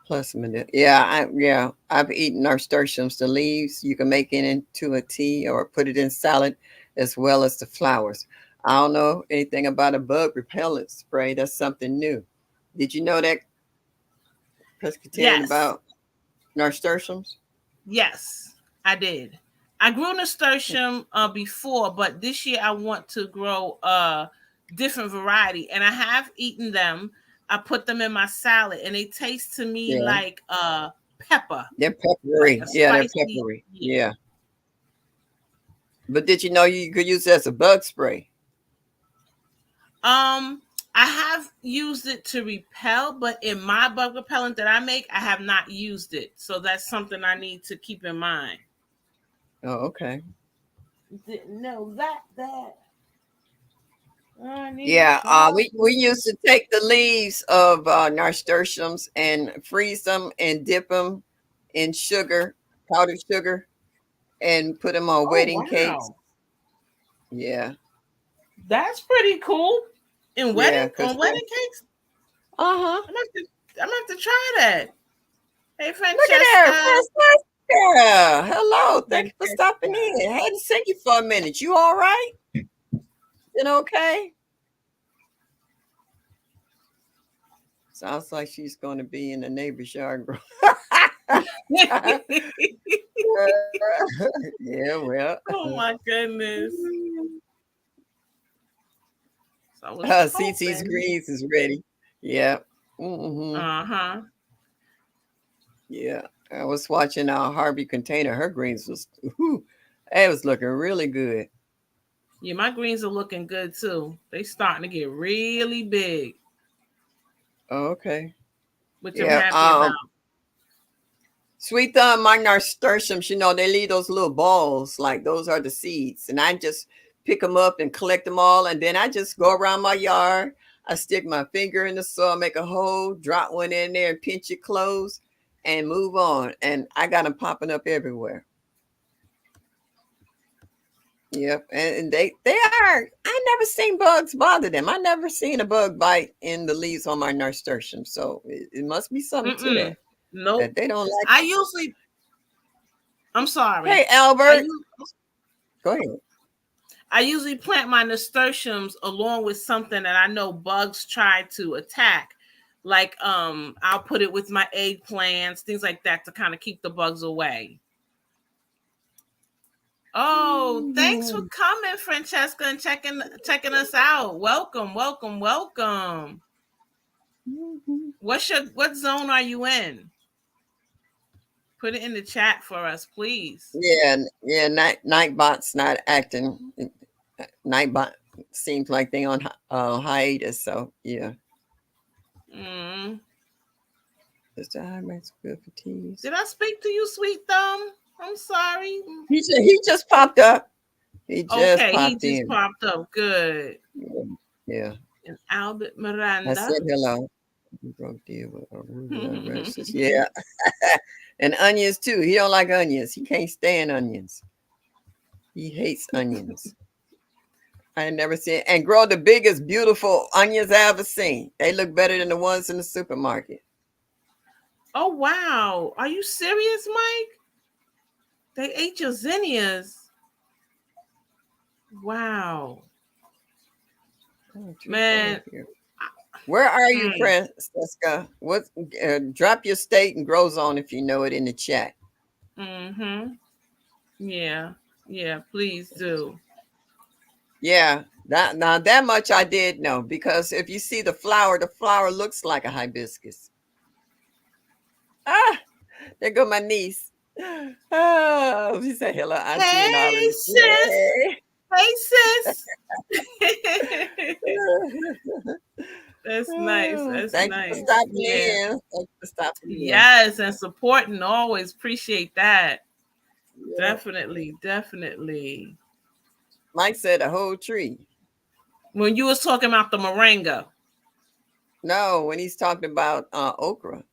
Plus, I've eaten nasturtiums. The leaves you can make it into a tea or put it in salad, as well as the flowers. I don't know anything about a bug repellent spray. That's something new. Did you know that, Pescatarian, about nasturtiums? Yes, I did. I grew nasturtium before, but this year I want to grow a different variety, and I have eaten them. I put them in my salad, and they taste to me like pepper. They're peppery. Like they're peppery. Yeah. But did you know you could use it as a bug spray? I have used it to repel, but in my bug repellent that I make, I have not used it. So that's something I need to keep in mind. Oh, okay. Didn't know that. We used to take the leaves of nasturtiums and freeze them and dip them in sugar, powdered sugar, and put them on wedding cakes. Yeah. That's pretty cool. In Yeah, wedding 'cause on wedding cakes, uh-huh. I'm gonna have to try that. Hey, Look at there, Francesca. Francesca. Hello. Thank you for stopping Francesca. in. I hadn't seen you for a minute. You all right? You okay? Sounds like she's going to be in the neighbor's yard. Yeah, well. Oh my goodness. So I was CC's hoping. greens is ready. Yeah. Hmm. Uh-huh. Yeah. I was watching Harvey Container. Her greens was, whew, it was looking really good. Yeah, my greens are looking good too. They starting to get really big, Okay. which I'm Yeah. happy about. Sweet thumb, my nasturtiums, they leave those little balls, like those are the seeds. And I just pick them up and collect them all. And then I just go around my yard. I stick my finger in the soil, make a hole, drop one in there and pinch it close and move on. And I got them popping up everywhere. Yep. And they are, I never seen bugs bother them. I never seen a bug bite in the leaves on my nasturtium. So it must be something to that. Nope. That they don't like. I'm sorry. Hey, Albert. Go ahead. I usually plant my nasturtiums along with something that I know bugs try to attack. Like I'll put it with my eggplants, things like that to kind of keep the bugs away. Oh, thanks for coming, Francesca, and checking us out. Welcome. What zone are you in? Put it in the chat for us, please. Yeah. Nightbot's not acting. Nightbot seems like they on hiatus. So yeah. Did I speak to you, Sweet Thumb? I'm sorry. He just popped up. He just popped up. Good. Yeah. And Albert Miranda. I said hello. Yeah. And onions too. He don't like onions. He can't stand onions. He hates onions. I never seen and grow the biggest, beautiful onions I ever seen. They look better than the ones in the supermarket. Oh wow! Are you serious, Mike? They ate your zinnias. Wow, man. Where are you, Francesca? What? Drop your state and grow zone if you know it in the chat. Yeah. Please do. Yeah, that much I did know, because if you see the flower looks like a hibiscus. There go my niece. Oh, she said hello. Hey, sis. That's nice. Thank you for stopping in. Yes, and supporting always. Appreciate that. Yeah. Definitely. Mike said a whole tree. When you was talking about the moringa. No, when he's talking about okra.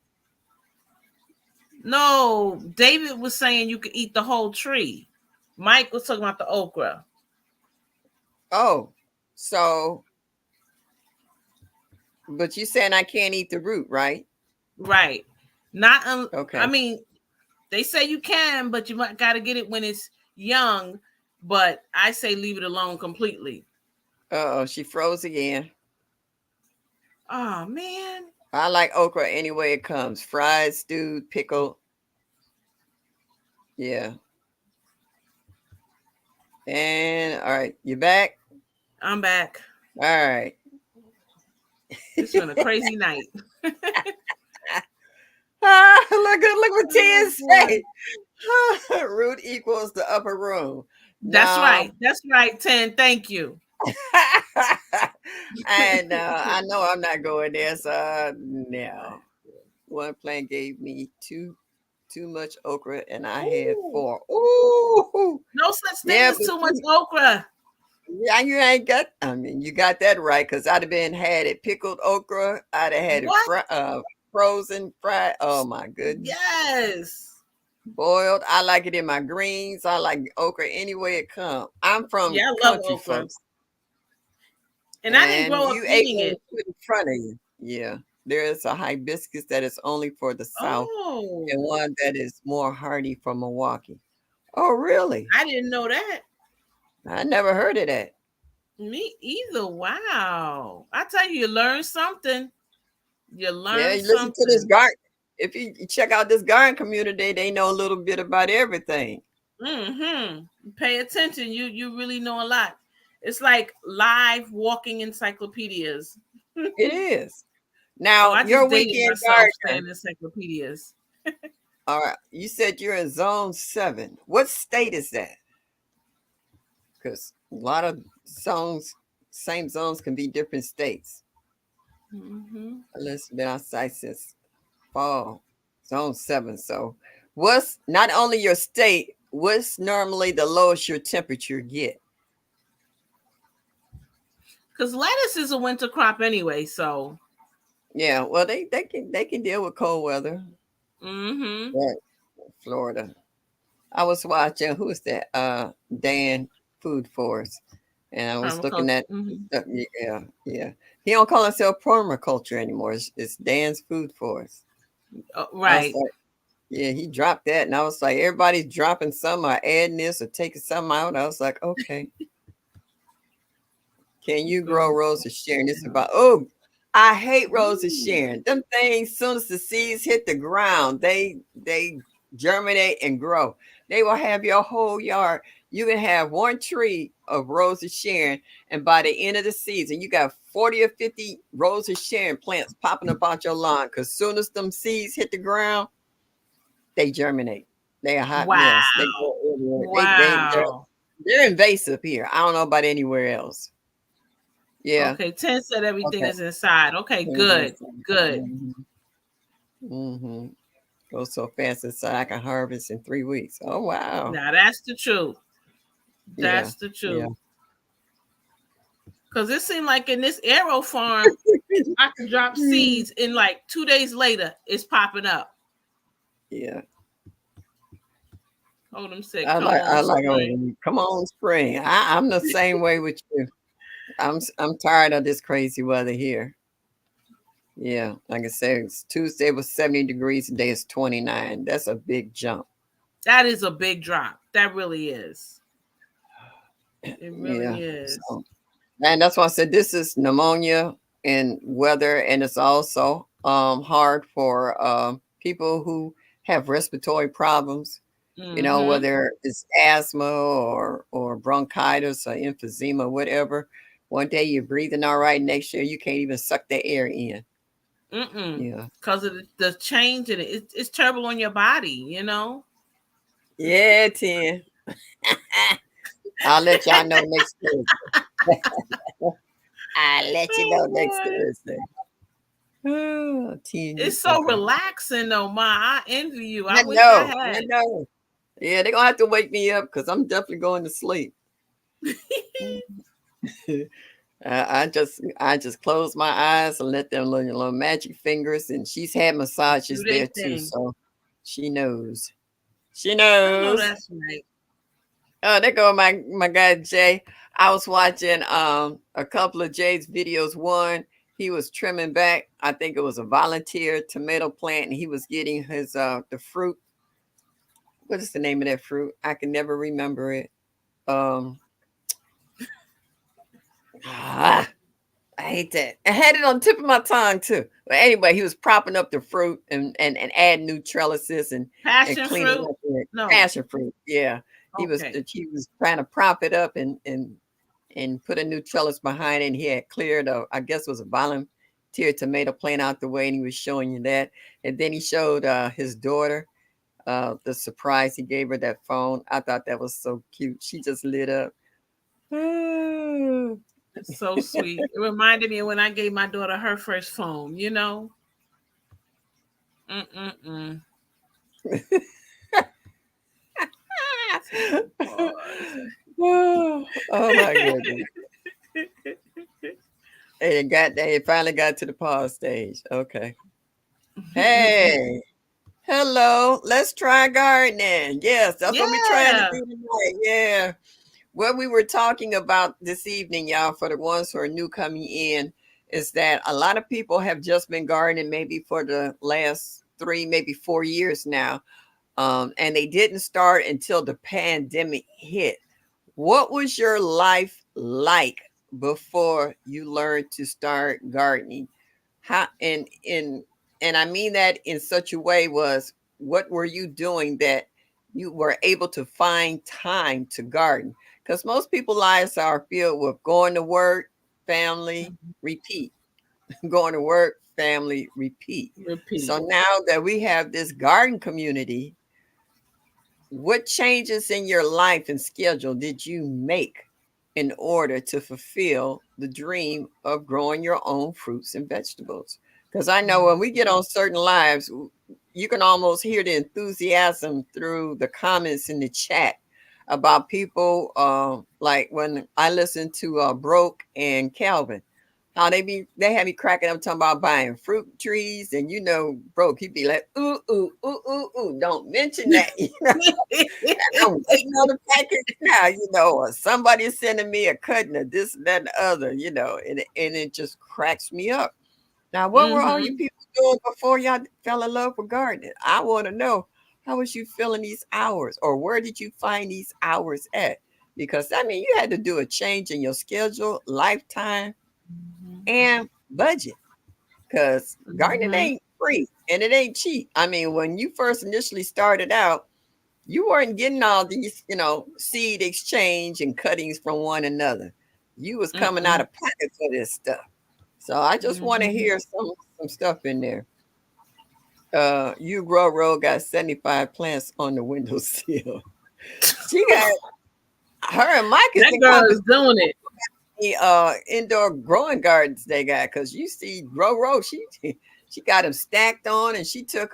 No, David was saying you could eat the whole tree. Mike was talking about the okra. Oh, so, but you saying I can't eat the root, right? Right. Not okay. I mean, they say you can, but you got to get it when it's young. But I say leave it alone completely. Uh-oh, she froze again. Oh, man. I like okra any way it comes. Fried, stewed, pickled. Yeah. And all right, you back? I'm back. All right. It's been a crazy night. Look what Tia's saying. Root equals the upper room. That's right, 10. Thank you. And I know I'm not going there, so no. One plant gave me too much okra, and I had 4. Ooh, no such thing as too much okra. Yeah, you ain't got. I mean, you got that right, because I'd have had it pickled okra. I'd have had it frozen, fried. Oh my goodness. Yes. boiled. I like it in my greens. I like okra any way it comes. I'm from Yeah, I love country, okra. folks, And I didn't and grow up you ate eating what it. was put in front of you. Yeah, there is a hibiscus that is only for the South, and Oh, one that is more hardy from Milwaukee. Oh, really? I didn't know that. I never heard of that. Me either. Wow. I tell you, you learn something. You Yeah, learn you listen to this something. garden. If you check out this garden community, they know a little bit about everything. Pay attention. You really know a lot. It's like live walking encyclopedias. It is. Oh, Now, I your just dated weekend myself gardener. saying encyclopedias. All right, you said you're in zone 7. What state is that? Because a lot of zones, same zones can be different states. Mm-hmm. Unless been outside since fall, zone 7. So, what's not only your state, what's normally the lowest your temperature get? Because lettuce is a winter crop anyway, so. Yeah, well, they can deal with cold weather. Mm-hmm. Yeah, Florida. I was watching who's that? Dan Food Forest, and I was looking Permaculture. at Mm-hmm. yeah, yeah. He don't call himself permaculture anymore. It's Dan's Food Forest. Oh, I was right. like, yeah, he dropped that, and I was like, everybody's dropping some or adding this or taking some out. I was like, okay, can you grow Good. roses sharing? This about I hate roses sharing. Them things, soon as the seeds hit the ground, they germinate and grow. They will have your whole yard. You can have one tree of roses sharing, and by the end of the season, you got 40 or 50 roses sharing plants popping up out your lawn. Because soon as them seeds hit the ground, they germinate. They a hot Wow. mess. They go everywhere. Wow. They're invasive here. I don't know about anywhere else. Yeah. Okay, 10 said everything Okay. is inside. Okay, good. Good. Mm-hmm. Goes so fast inside I can harvest in 3 weeks. Oh wow. Now that's the truth. Yeah. That's the Yeah. truth. Because it seemed like in this Aero farm, I can drop seeds and like 2 days later, it's popping up. Yeah. Hold them said, I come like on, spring. come on spring. I'm the same way with you. I'm tired of this crazy weather here. Yeah, like I said, Tuesday was 70 degrees, today is 29. That's a big jump. That is a big drop. That really is. It really Yeah. is. So, and that's why I said this is pneumonia and weather, and it's also hard for people who have respiratory problems. You know, Mm-hmm. whether it's asthma or bronchitis or emphysema, whatever. One day you're breathing all right, next year you can't even suck the air in. Yeah. Because of the change in it. It's terrible on your body, you know? Yeah, 10. I'll let y'all know next Thursday. I'll let you know next Thursday. Oh, 10. It's so relaxing though, Ma. I envy you. I wish I I had. know. Yeah, they're gonna have to wake me up because I'm definitely going to sleep. I just close my eyes and let them little magic fingers, and she's had massages Do they there too, thing. so she knows. She I know knows. that's right. Oh, there go my guy Jay. I was watching a couple of Jay's videos. One, he was trimming back. I think it was a volunteer tomato plant, and he was getting his the fruit. What is the name of that fruit? I can never remember it. I hate that. I had it on the tip of my tongue too. But anyway, he was propping up the fruit and adding new trellises and Passion cleaning fruit? up the No. passion fruit. Yeah. He was Okay. trying to prop it up and put a new trellis behind it. And he had cleared I guess it was a volunteer tomato plant out the way, and he was showing you that. And then he showed his daughter the surprise. He gave her that phone. I thought that was so cute. She just lit up. It's so sweet. It reminded me of when I gave my daughter her first phone, you know? Mm-mm-mm. Oh my goodness. They finally got to the pause stage. Okay. Hey, Hello, let's try gardening. Yes, that's what we're trying to Yeah. do tonight. Yeah. What we were talking about this evening, y'all, for the ones who are new coming in, is that a lot of people have just been gardening maybe for the last 3, maybe 4 years now. And they didn't start until the pandemic hit. What was your life like before you learned to start gardening? How and I mean that in such a way was what were you doing that you were able to find time to garden? Because most people's lives are filled with going to work, family, repeat, going to work, family, repeat. Repeat. So now that we have this garden community, what changes in your life and schedule did you make in order to fulfill the dream of growing your own fruits and vegetables? Because I know when we get on certain lives, you can almost hear the enthusiasm through the comments in the chat about people like when I listen to Broke and Calvin, how they had me cracking up talking about buying fruit trees, and Broke, he'd be like, ooh, ooh, ooh, ooh, ooh, don't mention that. I'm waiting on the package now, or somebody is sending me a cutting of this, that, and the other, and it just cracks me up. Now, what were all you Mhm. people doing before y'all fell in love with gardening? I want to know, how was you filling these hours, or where did you find these hours at? Because I mean, you had to do a change in your schedule, lifetime, and budget. Because gardening Mhm. ain't free and it ain't cheap. I mean, when you first initially started out, you weren't getting all these, seed exchange and cuttings from one another. You was coming out Mm-mm. of pocket for this stuff. So I just want to Mhm. hear some stuff in there. You grow road got 75 plants on the windowsill. She got her and Mike is That in girl competition. is doing it. Indoor growing gardens they got, because you see grow road, she got them stacked on, and she took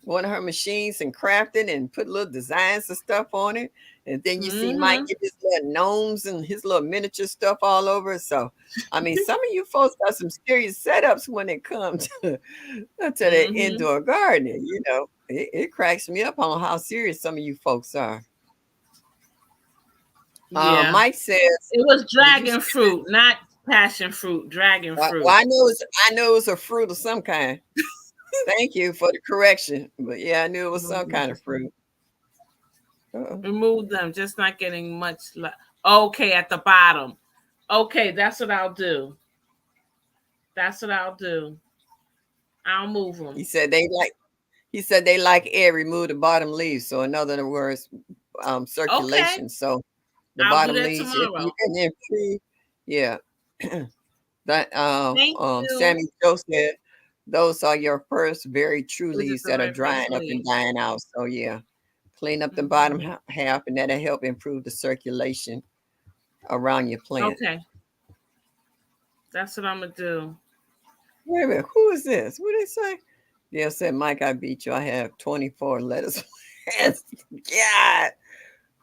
one of her machines and crafted and put little designs and stuff on it. And then you see Mike Mhm. get his little gnomes and his little miniature stuff all over it. So, I mean, some of you folks got some serious setups when it comes to the Mhm. indoor gardening. It cracks me up on how serious some of you folks are. Yeah. Mike says, It was "Did you dragon fruit, not passion fruit. Dragon Well, fruit. I know it's a fruit of some kind. Thank you for the correction. But yeah, I knew it was some kind of fruit. Uh-oh. Remove them. Just not getting much. Okay, at the bottom. Okay, that's what I'll do. That's what I'll do. I'll move them. He said they like he said they like air, remove the bottom leaves. So in other words, Okay, circulation. So the I'll do bottom that leaves, if you tomorrow. can improve, yeah. That Thank you. Sammy Joe said those are your first very true Is it leaves the that are very first drying up and leaf? dying out. So yeah, clean up the bottom Mhm. half, and that'll help improve the circulation around your plant. Okay, that's what I'm gonna do. Wait a minute, who is this? What did they say? Dale said, Mike, I beat you. I have 24 lettuce plants. God.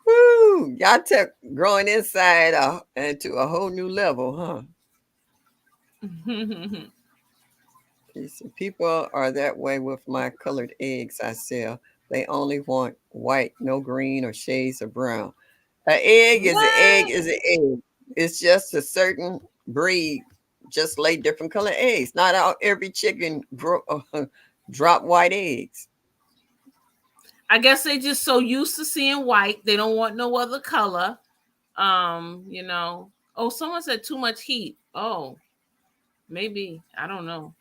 Woo! Y'all took growing inside into a whole new level, huh? He said, people are that way with my colored eggs I sell. They only want white, no green or shades of brown. An egg is an egg What? is an egg. It's just a certain breed just lay different color eggs. Not all every chicken drop white eggs. I guess they just so used to seeing white, they don't want no other color. You know. Oh, someone said too much heat. Oh, maybe I don't know.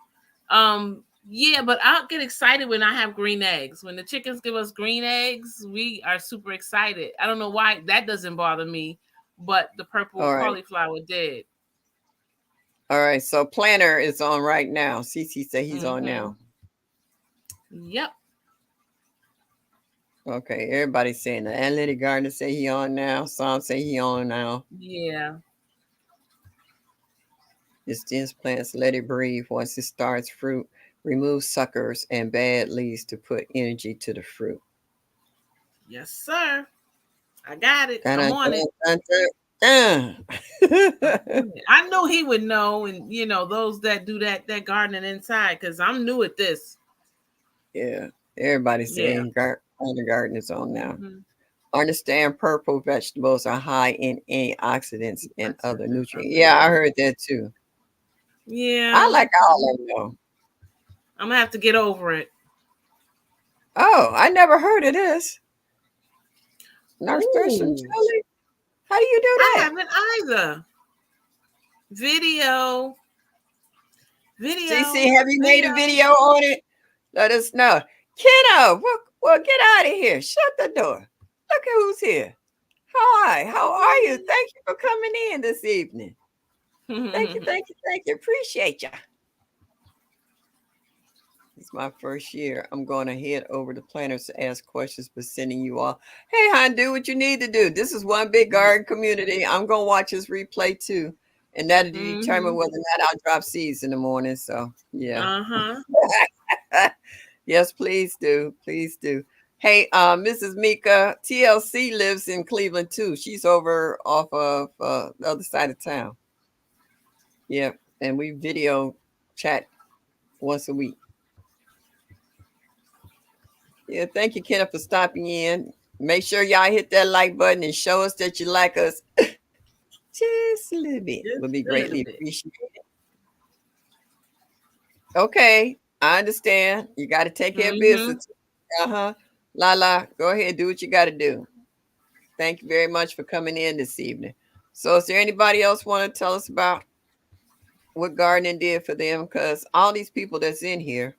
Yeah, but I'll get excited when I have green eggs. When the chickens give us green eggs, we are super excited. I don't know why that doesn't bother me, but the purple All right. cauliflower did. All right. So planner is on right now. Cece said he's on Mm-hmm. now. Yep. Okay. Everybody's saying that. Analytic Gardener say he on now. Some say he on now. Yeah. Distance plants, let it breathe. Once it starts fruit, remove suckers and bad leaves to put energy to the fruit. Yes, sir. I got it. Dun, I'm dun, on it. dun, dun, dun. I know he would know, and those that do that gardening inside, because I'm new at this. Yeah. Everybody's Yeah. saying the garden is on now. Mhm. Understand purple vegetables are high in antioxidants and other nutrients. Yeah, I heard that too. Yeah. I like all of them though. I'm gonna have to get over it. Oh, I never heard of this. Nasturtium Ooh. chili? How do you do I that? haven't either. Video. CC, have you made a video on it? Let us know. Kiddo, well, get out of here. Shut the door. Look at who's here. Hi, how are you? Thank you for coming in this evening. Thank you. Appreciate you. It's my first year. I'm going to head over to Planners to ask questions, but sending you all. Hey, hon, do what you need to do. This is one big garden community. I'm going to watch this replay too. And that'll determine whether or not I'll drop seeds in the morning. So, yeah. Yes, please do. Please do. Hey, Mrs. Mika, TLC lives in Cleveland too. She's over off of the other side of town. Yeah, and we video chat once a week. Yeah, thank you, Kenneth, for stopping in. Make sure y'all hit that like button and show us that you like us just a little bit. Would be greatly appreciated. Okay, I understand. You got to take care of business. Lala, go ahead, do what you got to do. Thank you very much for coming in this evening. So, is there anybody else want to tell us about what gardening did for them? Because all these people that's in here,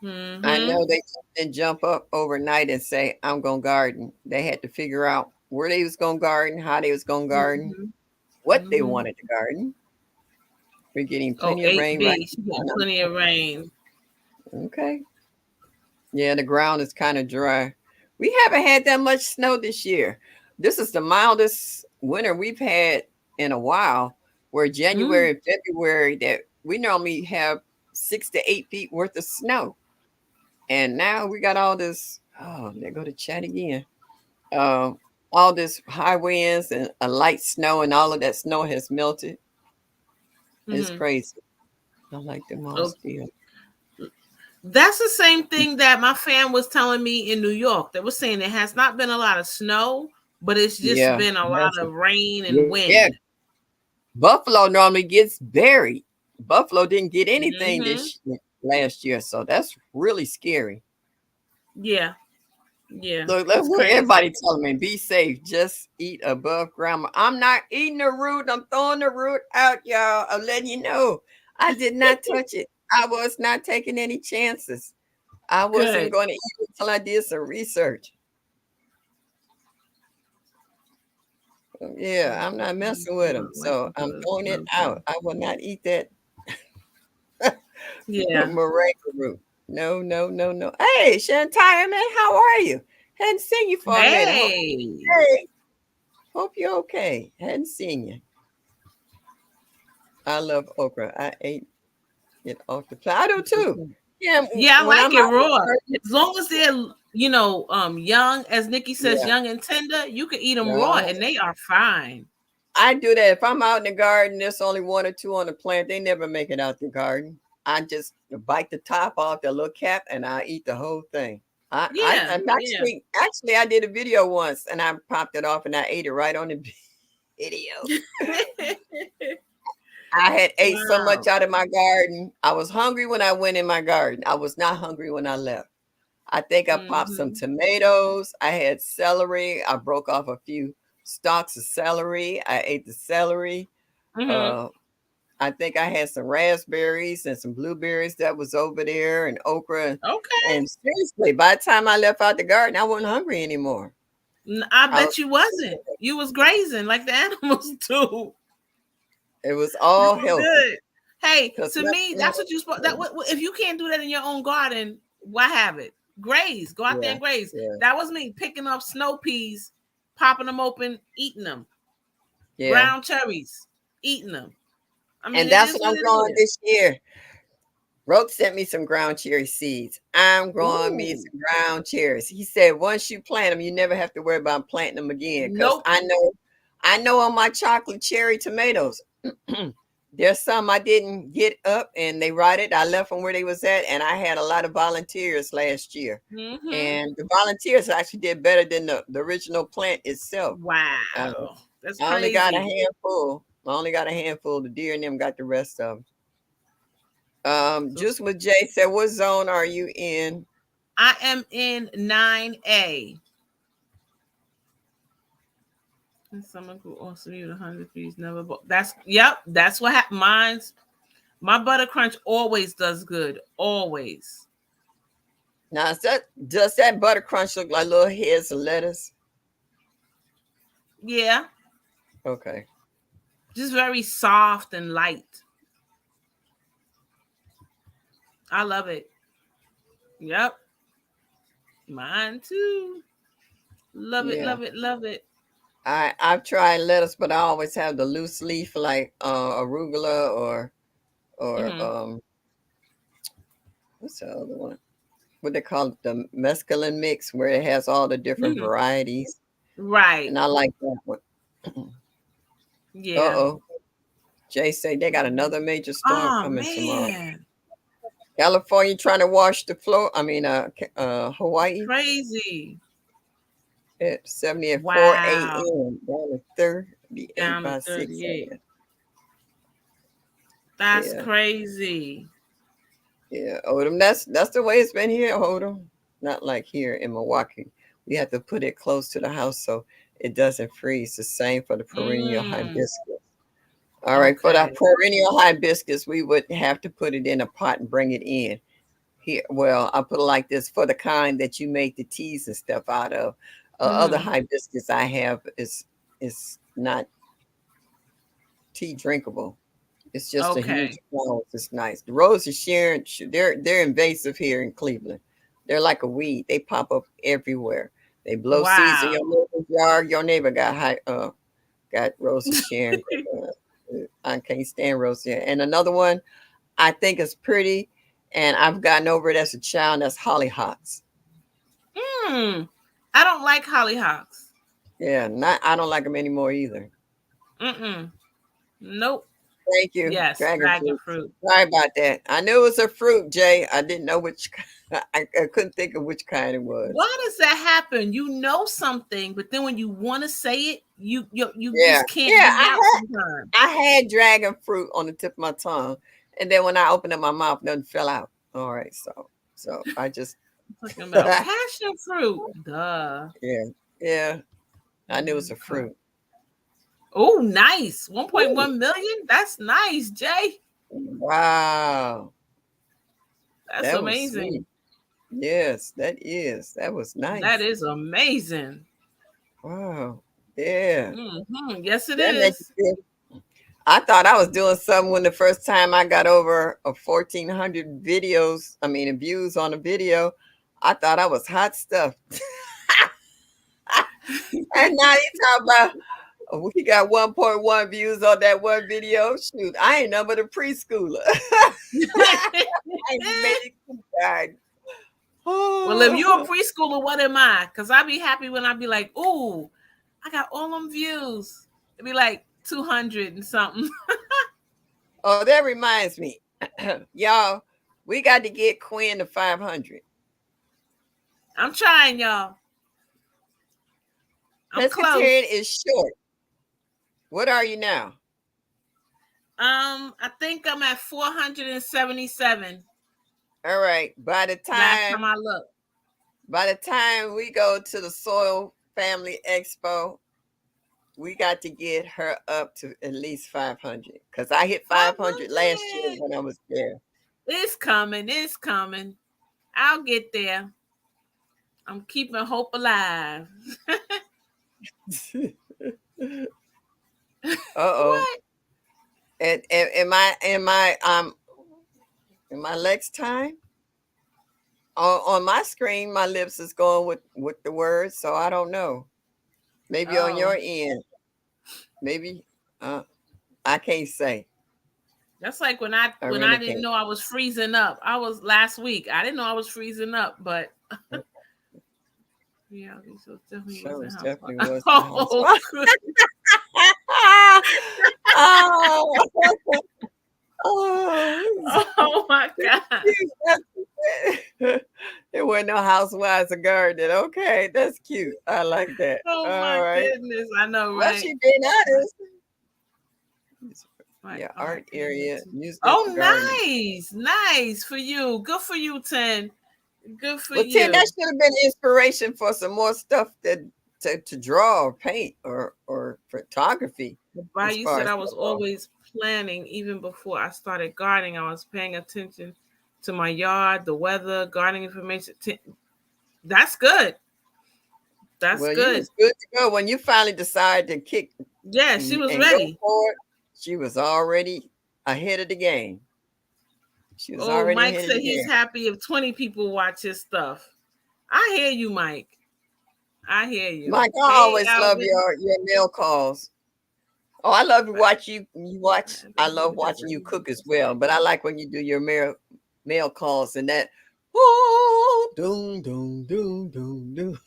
I know they didn't jump up overnight and say, I'm going to garden. They had to figure out where they was going to garden, how they was going to garden, what they wanted to garden. We're getting plenty of rain right now. Plenty of rain. Okay. Yeah, the ground is kind of dry. We haven't had that much snow this year. This is the mildest winter we've had in a while, where January and February that we normally have 6 to 8 feet worth of snow. And now we got all this, there go to chat again. All this high winds and a light snow, and all of that snow has melted. It's crazy. I like them all still. That's the same thing that my fam was telling me in New York. They were saying there has not been a lot of snow, but it's just been a lot of rain and wind. Yeah. Buffalo normally gets buried. Buffalo didn't get anything last year, so that's really scary. Yeah. Look, everybody telling me, be safe. Just eat above ground. I'm not eating the root. I'm throwing the root out, y'all. I'm letting you know. I did not touch it. I was not taking any chances. I wasn't going to eat it until I did some research. Yeah, I'm not messing with them. So I'm throwing it out. I will not eat that moringa root. No. Hey, Shantaya, man, how are you? Hadn't seen you for a minute. Hey. Hope you're okay. Hadn't seen you. I love okra. I ate it off the plant. I do too. Yeah, I like it raw. As long as they're, young, as Nikki says, young and tender, you can eat them raw and they are fine. I do that. If I'm out in the garden, there's only 1 or 2 on the plant. They never make it out the garden. I just bite the top off the little cap and I eat the whole thing. Actually, I did a video once and I popped it off and I ate it right on the video. I had ate so much out of my garden. I was hungry when I went in my garden. I was not hungry when I left. I think I popped some tomatoes. I had celery. I broke off a few stalks of celery. I ate the celery. I think I had some raspberries and some blueberries that was over there and okra. And seriously, by the time I left out the garden, I wasn't hungry anymore. I bet you wasn't. You was grazing like the animals do. It was all healthy. Good. Hey, to me, that's what you supposed. If you can't do that in your own garden, why have it? Graze. Go out there and graze. Yeah. That was me picking up snow peas, popping them open, eating them. Yeah. Brown cherries, eating them. I mean, and that's what I'm growing this year. Roke sent me some ground cherry seeds. I'm growing me some ground cherries. He said, once you plant them, you never have to worry about planting them again. Because I know on my chocolate cherry tomatoes, There's some I didn't get up and they rotted. I left them where they was at, and I had a lot of volunteers last year. Mm-hmm. And the volunteers actually did better than the original plant itself. Wow. That's I crazy. only got a handful. I only got a handful. The deer and them got the rest of them. Just what Jay said, what zone are you in? I am in 9A. And someone who also need 100 trees never bought. That's what happened. My butter crunch always does good. Always. Now, does that butter crunch look like little heads of lettuce? Yeah. Okay. Just very soft and light. I love it. Yep. Mine too. Love it, Yeah. love it, love it. I've tried lettuce, but I always have the loose leaf like arugula or what's the other one? What they call it, the mescaline mix, where it has all the different varieties. Right. And I like that one. Yeah. Uh-oh. Jay said they got another major storm coming tomorrow. California trying to wash the floor. I mean, Hawaii. Crazy. At 70 at 4 Wow. a.m. Down to 38 Down by to 6 38. a.m. That's Yeah. crazy. Yeah, Odom. That's the way it's been here, Odom. Not like here in Milwaukee. We have to put it close to the house so it doesn't freeze. The same for the perennial hibiscus. All right, for the perennial hibiscus, we would have to put it in a pot and bring it in. Here, well, I'll put it like this: for the kind that you make the teas and stuff out of. Other hibiscus I have is not tea drinkable. It's just a huge flower. It's nice. The rose is sharing. They're invasive here in Cleveland. They're like a weed. They pop up everywhere. They blow seeds in your neighbor's yard. Your neighbor got roses sharing. I can't stand roses. And another one I think is pretty, and I've gotten over it as a child. That's hollyhocks. I don't like hollyhocks. Yeah, I don't like them anymore either. Nope. Thank you. Yes, dragon fruit. Sorry about that. I knew it was a fruit, Jay. I didn't know which. I couldn't think of which kind it was. Why does that happen? You know something, but then when you want to say it, you just can't. Yeah, I had dragon fruit on the tip of my tongue, and then when I opened up my mouth, nothing fell out. All right, so I just talking about passion fruit. Duh. Yeah. I knew it was a fruit. Oh, nice. 1.1 million. That's nice, Jay. Wow. That's amazing. Yes, that is. That was nice. That is amazing. Wow. Yeah. Yes, it is. I thought I was doing something when the first time I got over 1,400 views on a video. I thought I was hot stuff. And now you talk about we got 1.1 views on that one video. Shoot, I ain't nothing but a preschooler. Well, if you're a preschooler, what am I? Because I'd be happy when I'd be like, ooh, I got all them views. It'd be like 200 and something. Oh, that reminds me. Y'all, we got to get Quinn to 500. I'm trying, y'all. Pescatarian is short. What are you now? I think I'm at 477. All right. By the time I look. By the time we go to the Soil Family Expo, we got to get her up to at least 500. Because I hit 500 last year when I was there. It's coming. It's coming. I'll get there. I'm keeping hope alive. Uh-oh. Am I Lex time? On my screen, my lips is going with the words, so I don't know. Maybe on your end. Maybe I can't say. That's like when I didn't know I was freezing up. I was last week. I didn't know I was freezing up, but yeah, so definitely was the Oh, Oh my God. there were no housewives of gardening. Okay, that's cute. I like that. Oh All my right. goodness. I know, Well, right? she being honest. Right. Yeah, All right. art area used it for Oh, gardening. nice for you. Good for you, 10. Good for Well, Tim, you. that should have been inspiration for some more stuff to draw or paint or photography. Why As you far said as I was always planning, even before I started gardening, I was paying attention to my yard, the weather, gardening information. That's good. That's well, you good. was good to go when you finally decided to kick Yeah, she was and go ready. for it. She was already ahead of the game. She was Oh, already Mike ahead of said the he's game. happy if 20 people watch his stuff. I hear you, Mike. I hear you. Mike, I Hey, always love Alvin. your mail calls. Oh, I love to watch you watch. I love watching you cook as well. But I like when you do your mail calls and that. Oh, doom, doom, doom, doom, doom.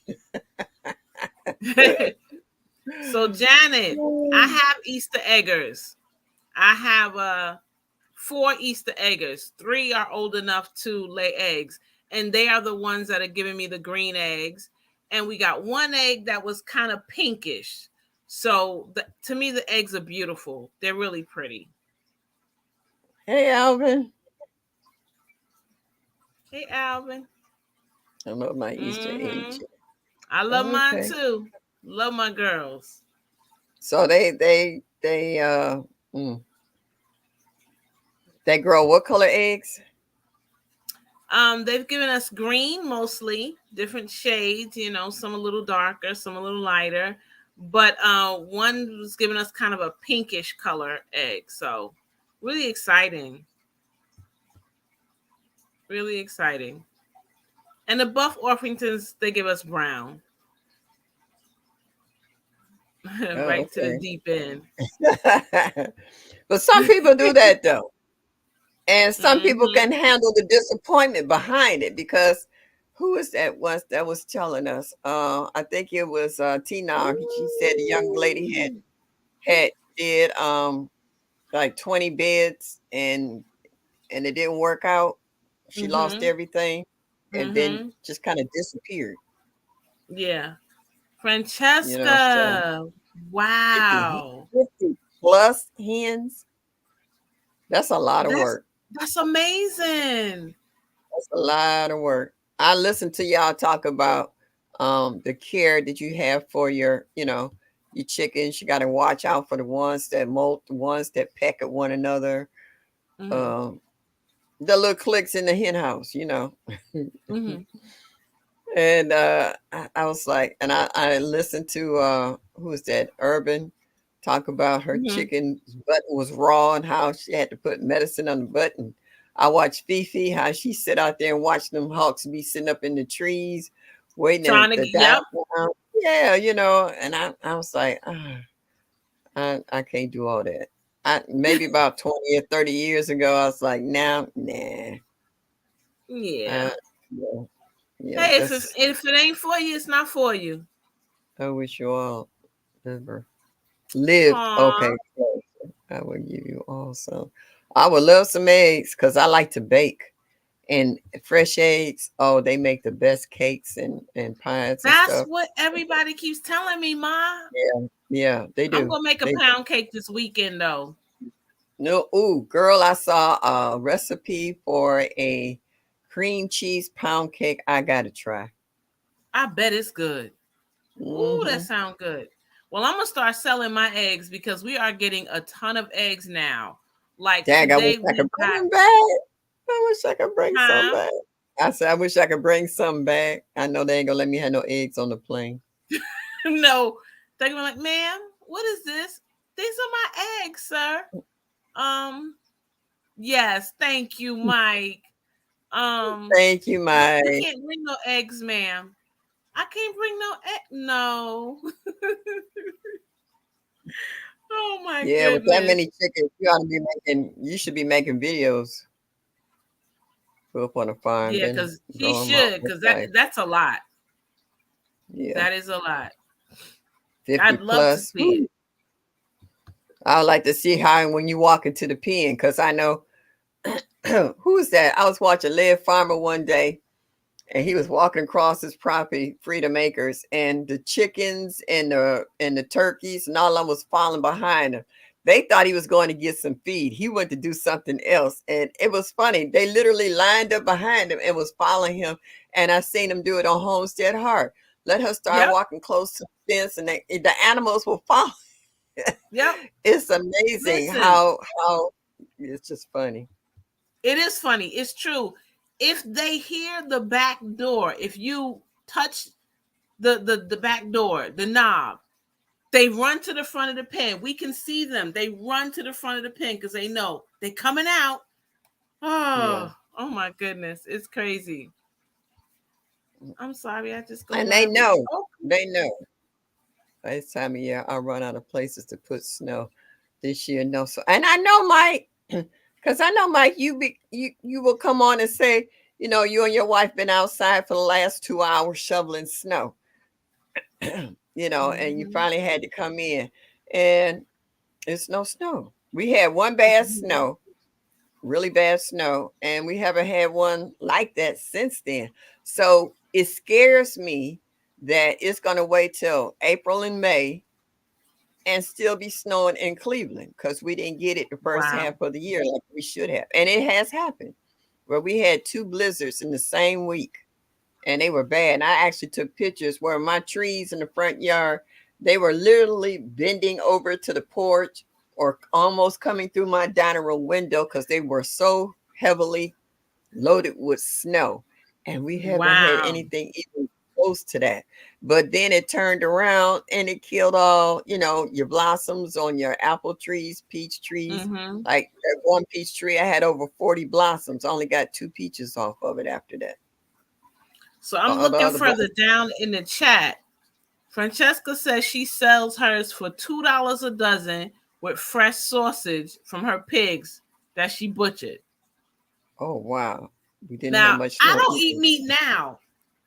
So, Janet, I have Easter eggers. I have 4 Easter eggers. 3 are old enough to lay eggs, and they are the ones that are giving me the green eggs. And we got 1 egg that was kind of pinkish. So to me, the eggs are beautiful. They're really pretty. Hey, Alvin. Hey, Alvin. I love my Easter eggs. I love mine Okay. too. Love my girls. So they grow what color eggs? They've given us green mostly, different shades, some a little darker, some a little lighter. But one was giving us kind of a pinkish color egg. So really exciting. Really exciting. And the Buff Orpingtons, they give us brown. Right to the deep end. But some people do that though. And some people can handle the disappointment behind it because who is that once that was telling us? I think it was Tina. She said the young lady had did like 20 beds and it didn't work out. She lost everything and then just kind of disappeared. Yeah. Francesca. So wow. 50 plus hens. That's a lot of work. That's amazing. That's a lot of work. I listened to y'all talk about the care that you have for your chickens. You got to watch out for the ones that molt, the ones that peck at one another. The little clicks in the hen house, And I was like, and I listened to who is that? Urban talk about her chicken button was raw and how she had to put medicine on the button. I watched Fifi, how she sit out there and watch them hawks be sitting up in the trees waiting to die down. Yeah, and I was like, I can't do all that. Maybe about 20 or 30 years ago, I was like, nah. Yeah. Yeah, hey, if it ain't for you, it's not for you. I wish you all ever lived. Okay, I will give you also. I would love some eggs because I like to bake, and fresh eggs. Oh, they make the best cakes and pies. That's and stuff. what everybody keeps telling me, Ma. Yeah, they do. I'm gonna make a pound cake this weekend, though. No, ooh, girl, I saw a recipe for a cream cheese pound cake. I gotta try. I bet it's good. Ooh, that sounds good. Well, I'm gonna start selling my eggs because we are getting a ton of eggs now. Like Dang, today, I wish I could bring them back. I wish I could bring some back. I said, I wish I could bring some back. I know they ain't gonna let me have no eggs on the plane. No, they're gonna be like, ma'am, what is this? These are my eggs, sir. Yes, thank you, Mike. Thank you, Mike. I can't bring no eggs, ma'am. I can't bring no egg. No. Oh my goodness. Yeah, with that many chickens, you should be making videos. Go up on a farm. Yeah, because he should, because that's a lot. Yeah. That is a lot. 50 I'd love plus. to see it. I would like to see how when you walk into the pen, because I know who is that? I was watching Lead Farmer one day, and he was walking across his property, Freedom Acres, and the chickens and the turkeys and all of them was falling behind him. They thought he was going to get some feed. He went to do something else, and it was funny. They literally lined up behind him and was following him. And I seen him do it on Homestead Heart. Let her start Yep. walking close to the fence, and the animals will follow. Yep. It's amazing Listen. how it's just funny. It is funny. It's true. If they hear the back door, if you touch the back door, the knob, they run to the front of the pen. We can see them. They run to the front of the pen because they know they're coming out. Oh my goodness. It's crazy. I'm sorry. I just go. And they know. Oh, They know. By this time of year, I'll run out of places to put snow this year. No, so and I know Mike, because I know Mike, you will come on and say, you know, you and your wife been outside for the last 2 hours shoveling snow. You know, and you finally had to come in, and it's no snow. We had one bad snow, really bad snow, and we haven't had one like that since then. So it scares me that it's going to wait till April and May and still be snowing in Cleveland because we didn't get it the first Wow. half of the year like we should have. And it has happened where we had 2 blizzards in the same week, and they were bad. And I actually took pictures where my trees in the front yard, they were literally bending over to the porch or almost coming through my dining room window because they were so heavily loaded with snow. And we haven't had Wow. anything even close to that. But then it turned around and it killed all, you know, your blossoms on your apple trees, peach trees. Mhm. Like that one peach tree, I had over 40 blossoms. I only got 2 peaches off of it after that. So I'm The looking other further down in the chat. Francesca says she sells hers for $2 a dozen with fresh sausage from her pigs that she butchered. Oh, wow. We didn't have Now, much I snow don't eat either. meat now,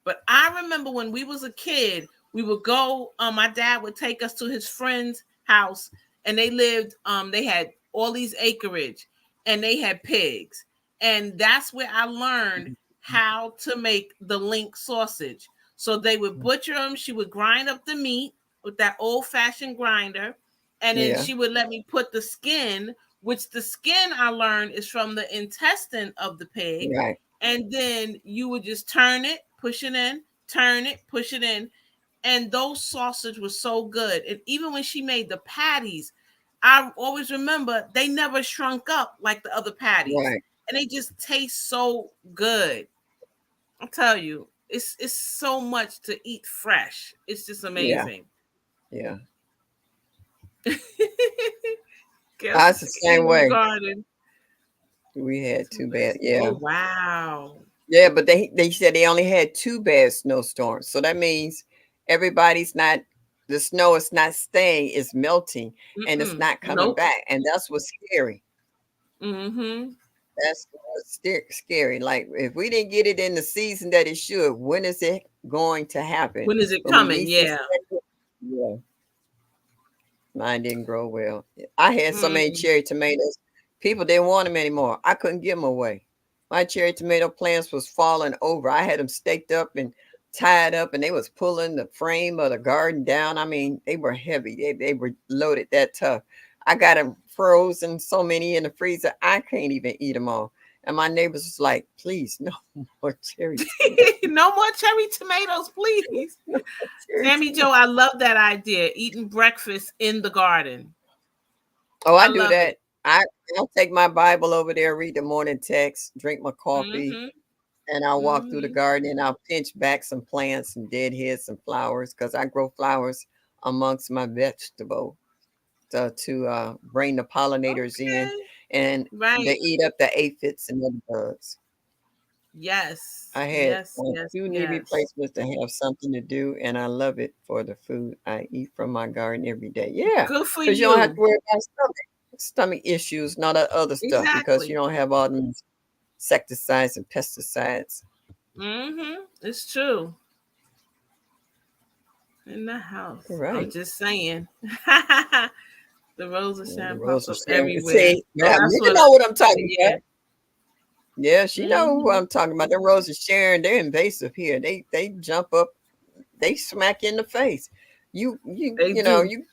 but I remember when we was a kid, we would go, my dad would take us to his friend's house, and they lived, they had all these acreage, and they had pigs. And that's where I learned how to make the link sausage. So they would butcher them. She would grind up the meat with that old-fashioned grinder, and then Yeah. she would let me put the skin, which the skin I learned is from the intestine of the pig. Right. And then you would just turn it, push it in, turn it, push it in. And those sausage was so good. And even when she made the patties, I always remember they never shrunk up like the other patties. Right. And they just taste so good. I'll tell you, it's so much to eat fresh. It's just amazing. Yeah. Guess the same in way. Garden. We had 2 bad. Yeah. Oh, wow. Yeah, but they said they only had 2 bad snowstorms. So that means everybody's not, the snow is not staying, it's melting, and it's not coming Nope. back. And that's what's scary. Mm-hmm. That's what's scary. Like if we didn't get it in the season that it should, when is it going to happen? When is it When we coming? least Yeah. expect it? Yeah. Mine didn't grow well. I had so many cherry tomatoes. People didn't want them anymore. I couldn't give them away. My cherry tomato plants was falling over. I had them staked up and tied up, and they was pulling the frame of the garden down. I mean, they were heavy. They were loaded that tough. I got them frozen, so many in the freezer, I can't even eat them all. And my neighbors was like, please, no more cherry tomatoes. No more cherry tomatoes, please. Cherry Sammy tomatoes. Joe, I love that idea. Eating breakfast in the garden. Oh, I I do love that. it. I'll take my Bible over there, read the morning text, drink my coffee, Mhm. and I'll walk through the Mhm. garden and I'll pinch back some plants and deadheads and flowers because I grow flowers amongst my vegetable to bring the pollinators in, Okay. and they Right. eat up the aphids and the bugs. Yes. I had Yes. Yes. 2 knee Yes. replacements to have something to do, and I love it for the food I eat from my garden every day. Yeah, Good for because you don't have to you. worry about stomach issues, not that other stuff, because you Exactly. don't have all them insecticides and pesticides. Mm-hmm. It's true. In the house. All I'm right. just saying. The Rose of Yeah, the Sharon rose pops of up Sharon. everywhere. See, So now that's you what know what I'm talking yeah. about. Yeah, she know who Mhm. I'm talking about. Them roses Sharon, they're invasive here. They jump up, they smack you in the face. They You know, do. you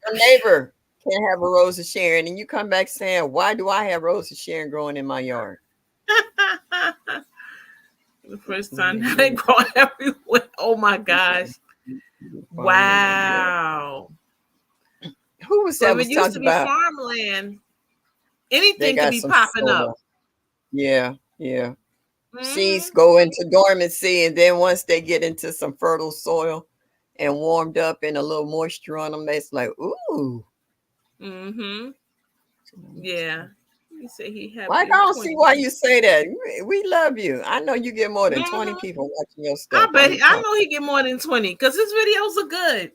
a neighbor can't have a rose of Sharon, and you come back saying, "Why do I have roses of Sharon growing in my yard?" The first time now they grow everywhere. Oh my gosh. Yeah. Wow. Who was So that if it was used talking to be about? farmland, They anything could got be some popping up. solar. Yeah, yeah. Seeds Hmm. go into dormancy, and then once they get into some fertile soil and warmed up and a little moisture on them, it's like, ooh. Hmm. Yeah. He said he Like, happy I in don't see 20. why you say that. We love you. I know you get more than 20 Hmm. people watching your I stuff. bet I'm I telling know he get more than 20 because his videos are good.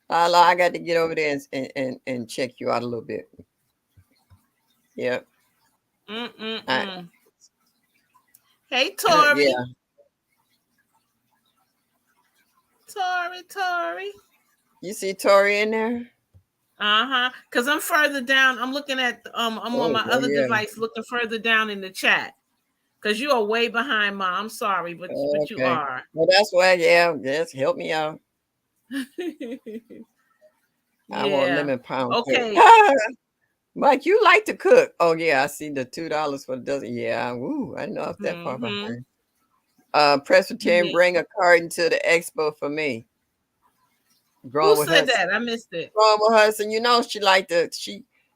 you. I got to get over there and check you out a little bit. Yeah. I, Mm-mm-mm. Hey Tori. yeah. Tori. You see Tori in there? Uh-huh. Because I'm further down. I'm looking at I'm on Oh, my oh other yeah. device looking further down in the chat. Because you are way behind, Ma. I'm sorry, but you Okay. are. Well, that's why, yeah, just help me out. I want Yeah. lemon pound cake. Okay. Mike, you like to cook. Oh yeah, I see the $2 for a dozen. Yeah, woo, I know if that far Mm-hmm. behind. Presbyterian, Yeah. bring a carton to the expo for me. Who Growing with said Hudson. that? I missed it. Growing with Hudson, you know she like to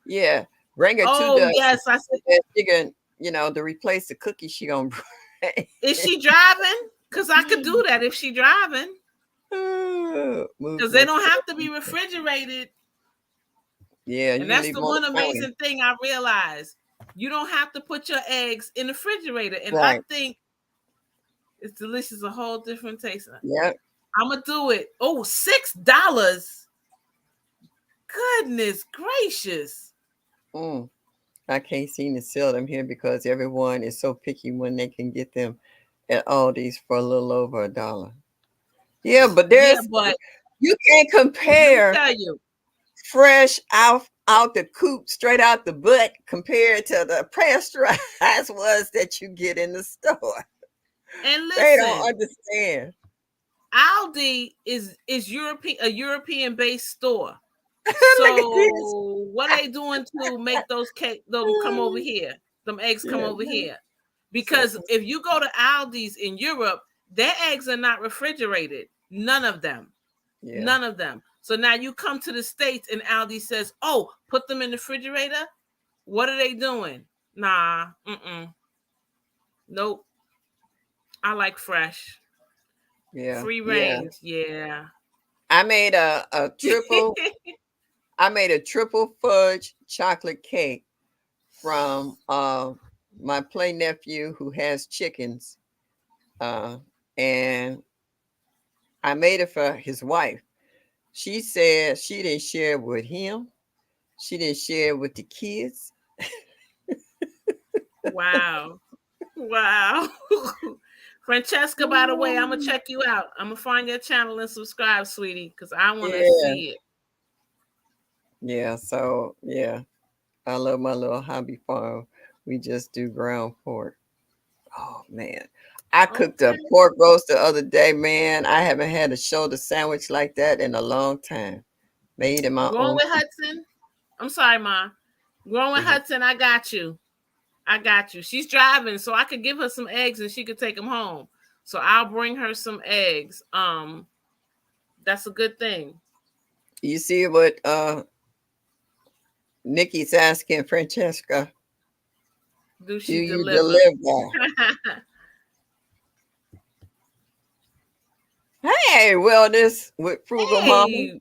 yeah, bring her 2 Oh, dozen. yes. I said, And she can, to replace the cookie she gonna bring. is she driving? Because I could do that if she driving. Move Because they like don't so. have to be refrigerated. Yeah, And you that's leave the them on one the counter. amazing thing I realized. You don't have to put your eggs in the refrigerator. And I Right. think it's delicious, a whole different taste. Yeah. I'm going to do it. Oh, $6. Goodness gracious. I can't seem to sell them here because everyone is so picky when they can get them at Aldi's for a little over $1. Yeah, but Yeah, but you can't let me compare tell you. fresh out the coop, straight out the butt, compared to the pasteurized ones that you get in the store. And They don't listen, understand. Aldi is a European based store. Look at this. So what are they doing to make them come over here? Them eggs come Yeah, over here. so Because if you go to Aldi's in Europe, their eggs are not refrigerated. None of them. yeah, None of them. So now you come to the States and Aldi says, oh, put them in the refrigerator. What are they doing? Nah, nope. I like fresh. yeah, Free yeah. range, yeah. I made a triple. I made a triple fudge chocolate cake from my play nephew who has chickens, and I made it for his wife. She said she didn't share it with him. She didn't share it with the kids. Wow. Wow. Francesca, by the way, I'm gonna check you out. I'm gonna find your channel and subscribe, sweetie, because I want to Yeah, see it. yeah. So yeah, I love my little hobby farm. We just do ground pork. Oh man, I cooked a Okay. pork roast the other day. Man, I haven't had a shoulder sandwich like that in a long time. Made in my Growing own with Hudson. I'm sorry, Ma. Growing with kitchen. Hudson, I got you. I got you. She's driving, so I could give her some eggs and she could take them home. So I'll bring her some eggs. That's a good thing. You see what Nikki's asking Francesca? Do Do she you deliver? deliver? Hey, wellness with frugal mama. Hey,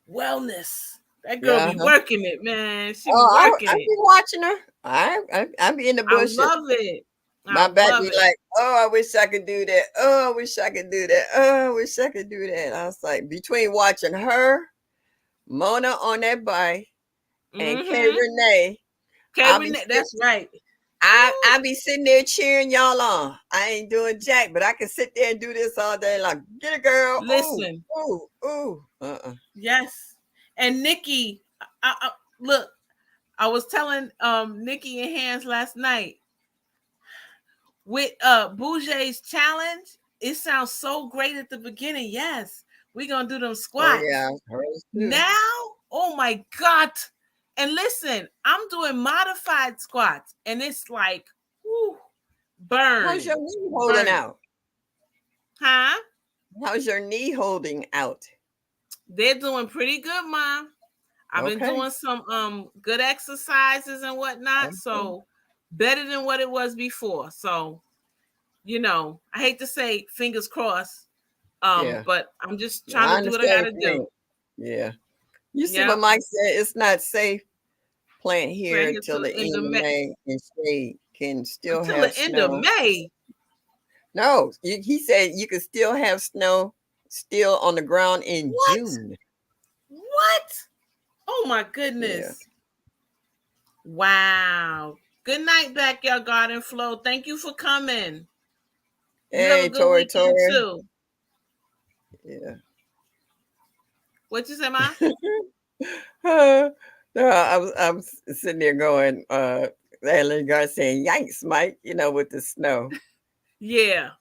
wellness. That girl Yeah. be working it, man. She be Oh, working I it. be watching her. I be in the I bushes. love it. I My back love be it. like, oh, I wish I could do that. Oh, I wish I could do that. Oh, I wish I could do that. I was like, between watching her, Mona on that bike, and K Mm-hmm. Renee, I'll be That's right. I be sitting there cheering y'all on. I ain't doing jack, but I can sit there and do this all day. Like, get it, girl. Ooh, Listen, ooh, ooh. yes. And Nikki, look, I was telling Nikki and Hans last night with Bouger's challenge. It sounds so great at the beginning. Yes, we're gonna do them Oh squats. yeah, hers too. Now, oh my God. And listen, I'm doing modified squats, and it's like, whew, burn. How's your knee holding Burn. out? Huh? How's your knee holding out? They're doing pretty good, Mom. I've been Okay. doing some good exercises and whatnot. Okay. So better than what it was before. So, you know, I hate to say fingers crossed. Yeah. But I'm just I trying to do what I understand gotta what do. you're saying. Yeah. You see Yep. what Mike said? It's not safe plant here Plant here until till the the end of May, and shade can still Until have the end of snow. May. No, he said you could still have snow still on the ground in What? June. What? Oh my Yeah. goodness. Wow. Good night, Backyard Garden Flow. Thank you for coming. You have a Hey, good Tori, weekend Tori. too. Yeah. What you say, Ma? No, I was sitting there going, that little guy saying, "Yikes, Mike!" You know, with the snow. Yeah.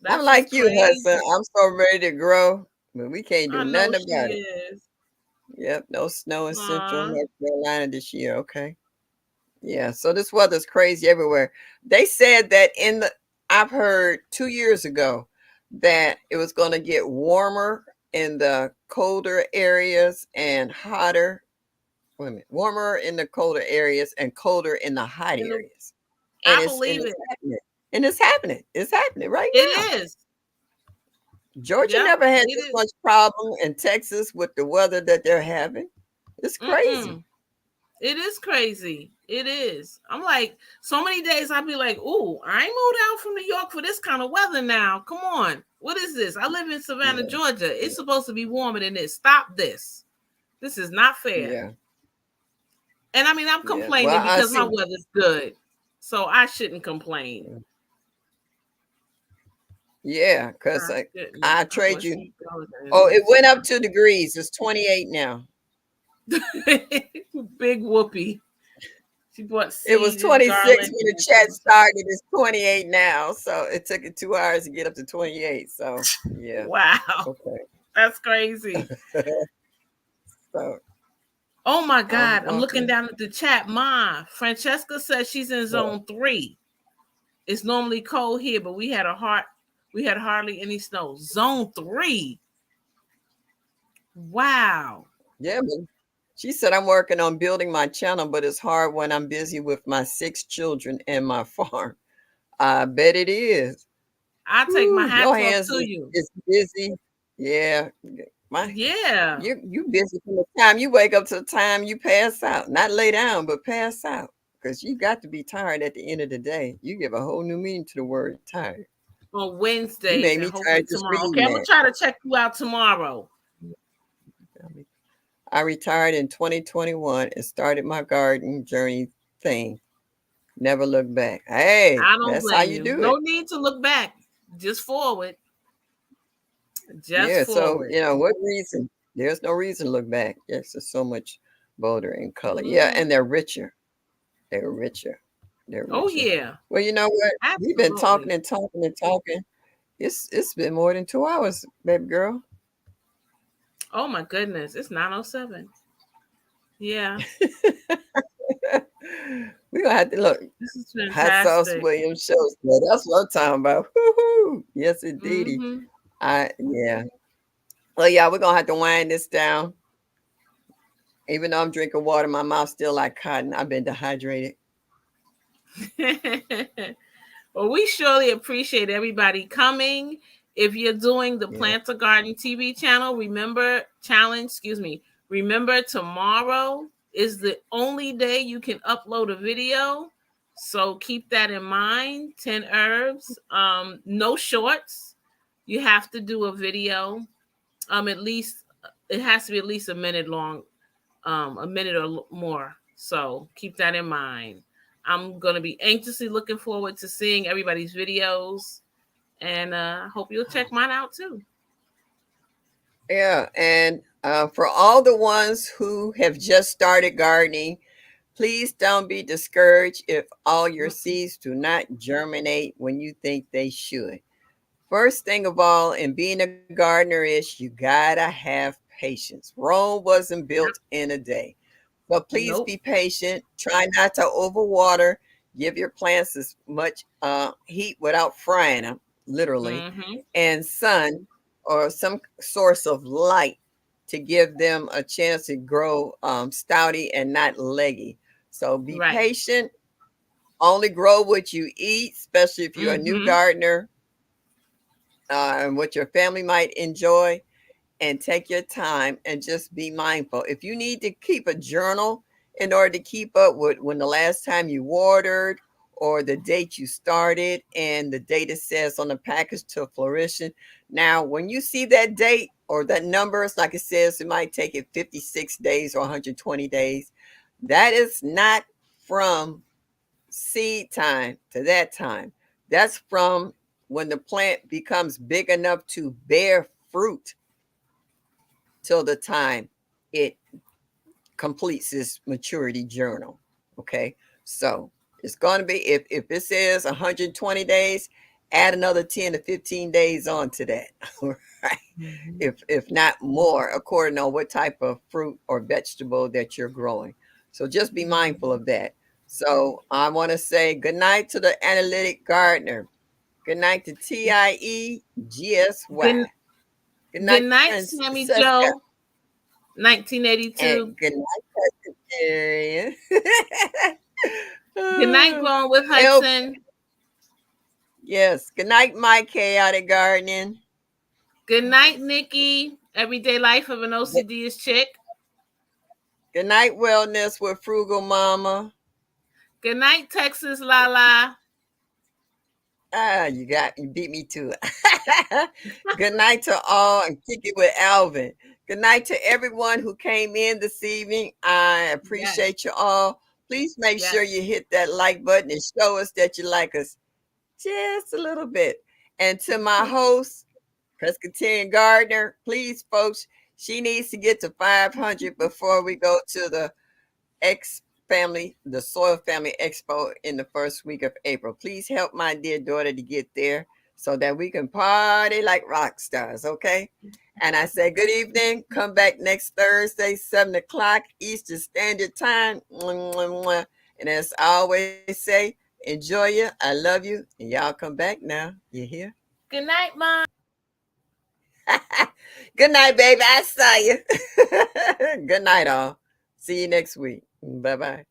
I'm That's like just you, Hudson. crazy. I'm so ready to grow, but we can't do I know nothing she about it. is. Yep, no snow in Central Aw. North Carolina this year. Okay. Yeah, so this weather's crazy everywhere. They said that I've heard 2 years ago that it was going to get warmer in the colder areas and hotter. Wait a minute, warmer in the colder areas and colder in the hot In the- areas. And I it's believe it. happening. And it's happening. It's happening right now. It is. Georgia Yep, never had it this is. much problem in Texas with the weather that they're having. It's crazy. Mm-mm. It is crazy. It is. I'm like, so many days I'll be like, ooh, I ain't moved out from New York for this kind of weather now. Come on. What is this? I live in Savannah, Yeah. Georgia. It's supposed to be warmer than this. Stop this. This is not fair. Yeah. And I mean, I'm Yeah. complaining Well, I because see. my weather's good. So I shouldn't complain. Yeah, because My goodness. I I trade wish you. he'd go there. Oh, it went up 2 degrees. It's 28 now. Big whoopee. She bought It was seeds, 26 garlic, when the and- chat started. It's 28 now. So it took it 2 hours to get up to 28. So yeah. Wow, Okay. that's crazy. So Oh my God, I'm welcome. looking down at the chat. Ma, Francesca says she's in zone 3. It's normally cold here, but we had hardly any snow. Zone 3. Wow. Yeah, but she said I'm working on building my channel, but it's hard when I'm busy with my 6 children and my farm. I bet it is. I take my Whew, hats your off hands to you. is busy. Yeah. Yeah. You busy from the time you wake up to the time you pass out. Not lay down, but pass out. Because you got to be tired at the end of the day. You give a whole new meaning to the word tired. On You Wednesdays made and me hopefully tired just tomorrow. reading Okay, I'm gonna that. try to check you out tomorrow. I retired in 2021 and started my garden journey thing. Never look back. Hey, I don't that's how blame you you. do No it. need to look back. Just forward. Just Yeah, so forward. what reason? There's no reason to look back. Yes, there's so much bolder in color. Yeah, Mhm. and they're richer. They're richer. They're richer. Oh yeah. Well, you know what? We've been talking Absolutely. and talking and talking. It's been more than 2 hours, baby girl. Oh my goodness. It's 9:07. Yeah. We're gonna have to look. This is Hot Sauce fantastic. Williams shows. Well, that's what I'm talking about. Woo-hoo. Yes, indeedy. Mhm. Yeah. Well, yeah, we're gonna have to wind this down. Even though I'm drinking water, my mouth's still like cotton. I've been dehydrated. Well, we surely appreciate everybody coming. If you're doing the Yeah. Plant a Garden TV channel, remember tomorrow is the only day you can upload a video. So keep that in mind. 10 herbs, no shorts. You have to do a video. At least it has to be at least a minute long, a minute or more. So keep that in mind. I'm going to be anxiously looking forward to seeing everybody's videos, and hope you'll check mine out too. Yeah, and for all the ones who have just started gardening, Please don't be discouraged if all your seeds do not germinate when you think they should. First thing of all, in being a gardener is you gotta have patience. Rome wasn't built in a day. But please Nope. be patient. Try not to overwater. Give your plants as much heat without frying them, literally, Mm-hmm. and sun or some source of light to give them a chance to grow stouty and not leggy. So be Right. patient. Only grow what you eat, especially if you're a new Mm-hmm. gardener and what your family might enjoy. And take your time and just be mindful. If you need to keep a journal in order to keep up with when the last time you watered or the date you started and the date it says on the package to flourishing. Now, when you see that date or that numbers, like it says, it might take it 56 days or 120 days. That is not from seed time to that time. That's from when the plant becomes big enough to bear fruit till the time it completes its maturity journal. Okay. So it's going to be, if it says 120 days, add another 10 to 15 days on to that. Right. Mm-hmm. If not more, according to what type of fruit or vegetable that you're growing. So just be mindful of that. So I want to say good night to the analytic gardener. Good night to TIEGSY. Good, Good good night, night, Sammy Francesca. Joe, 1982. And good night, Presbyterian. Good night, Growing with Help. Hudson. Yes. Good night, Mike Chaotic Gardening. Good night, Nikki. Everyday Life of an OCD chick. Good night, Wellness with Frugal Mama. Good night, Texas Lala. You beat me to it. Good night to all and kick it with Alvin. Good night to everyone who came in this evening. I appreciate you all. Please make sure you hit that like button and show us that you like us just a little bit. And to my host, Presbyterian Gardner, please, folks, she needs to get to 500 before we go to the the Soil Family Expo in the first week of April. Please help my dear daughter to get there so that we can party like rock stars, okay? And I say good evening. Come back next Thursday, 7 o'clock Eastern Standard Time. And as I always say, enjoy you. I love you. And y'all come back now. You hear? Good night, Mom. Good night, baby. I saw you. Good night, all. See you next week. Bye-bye.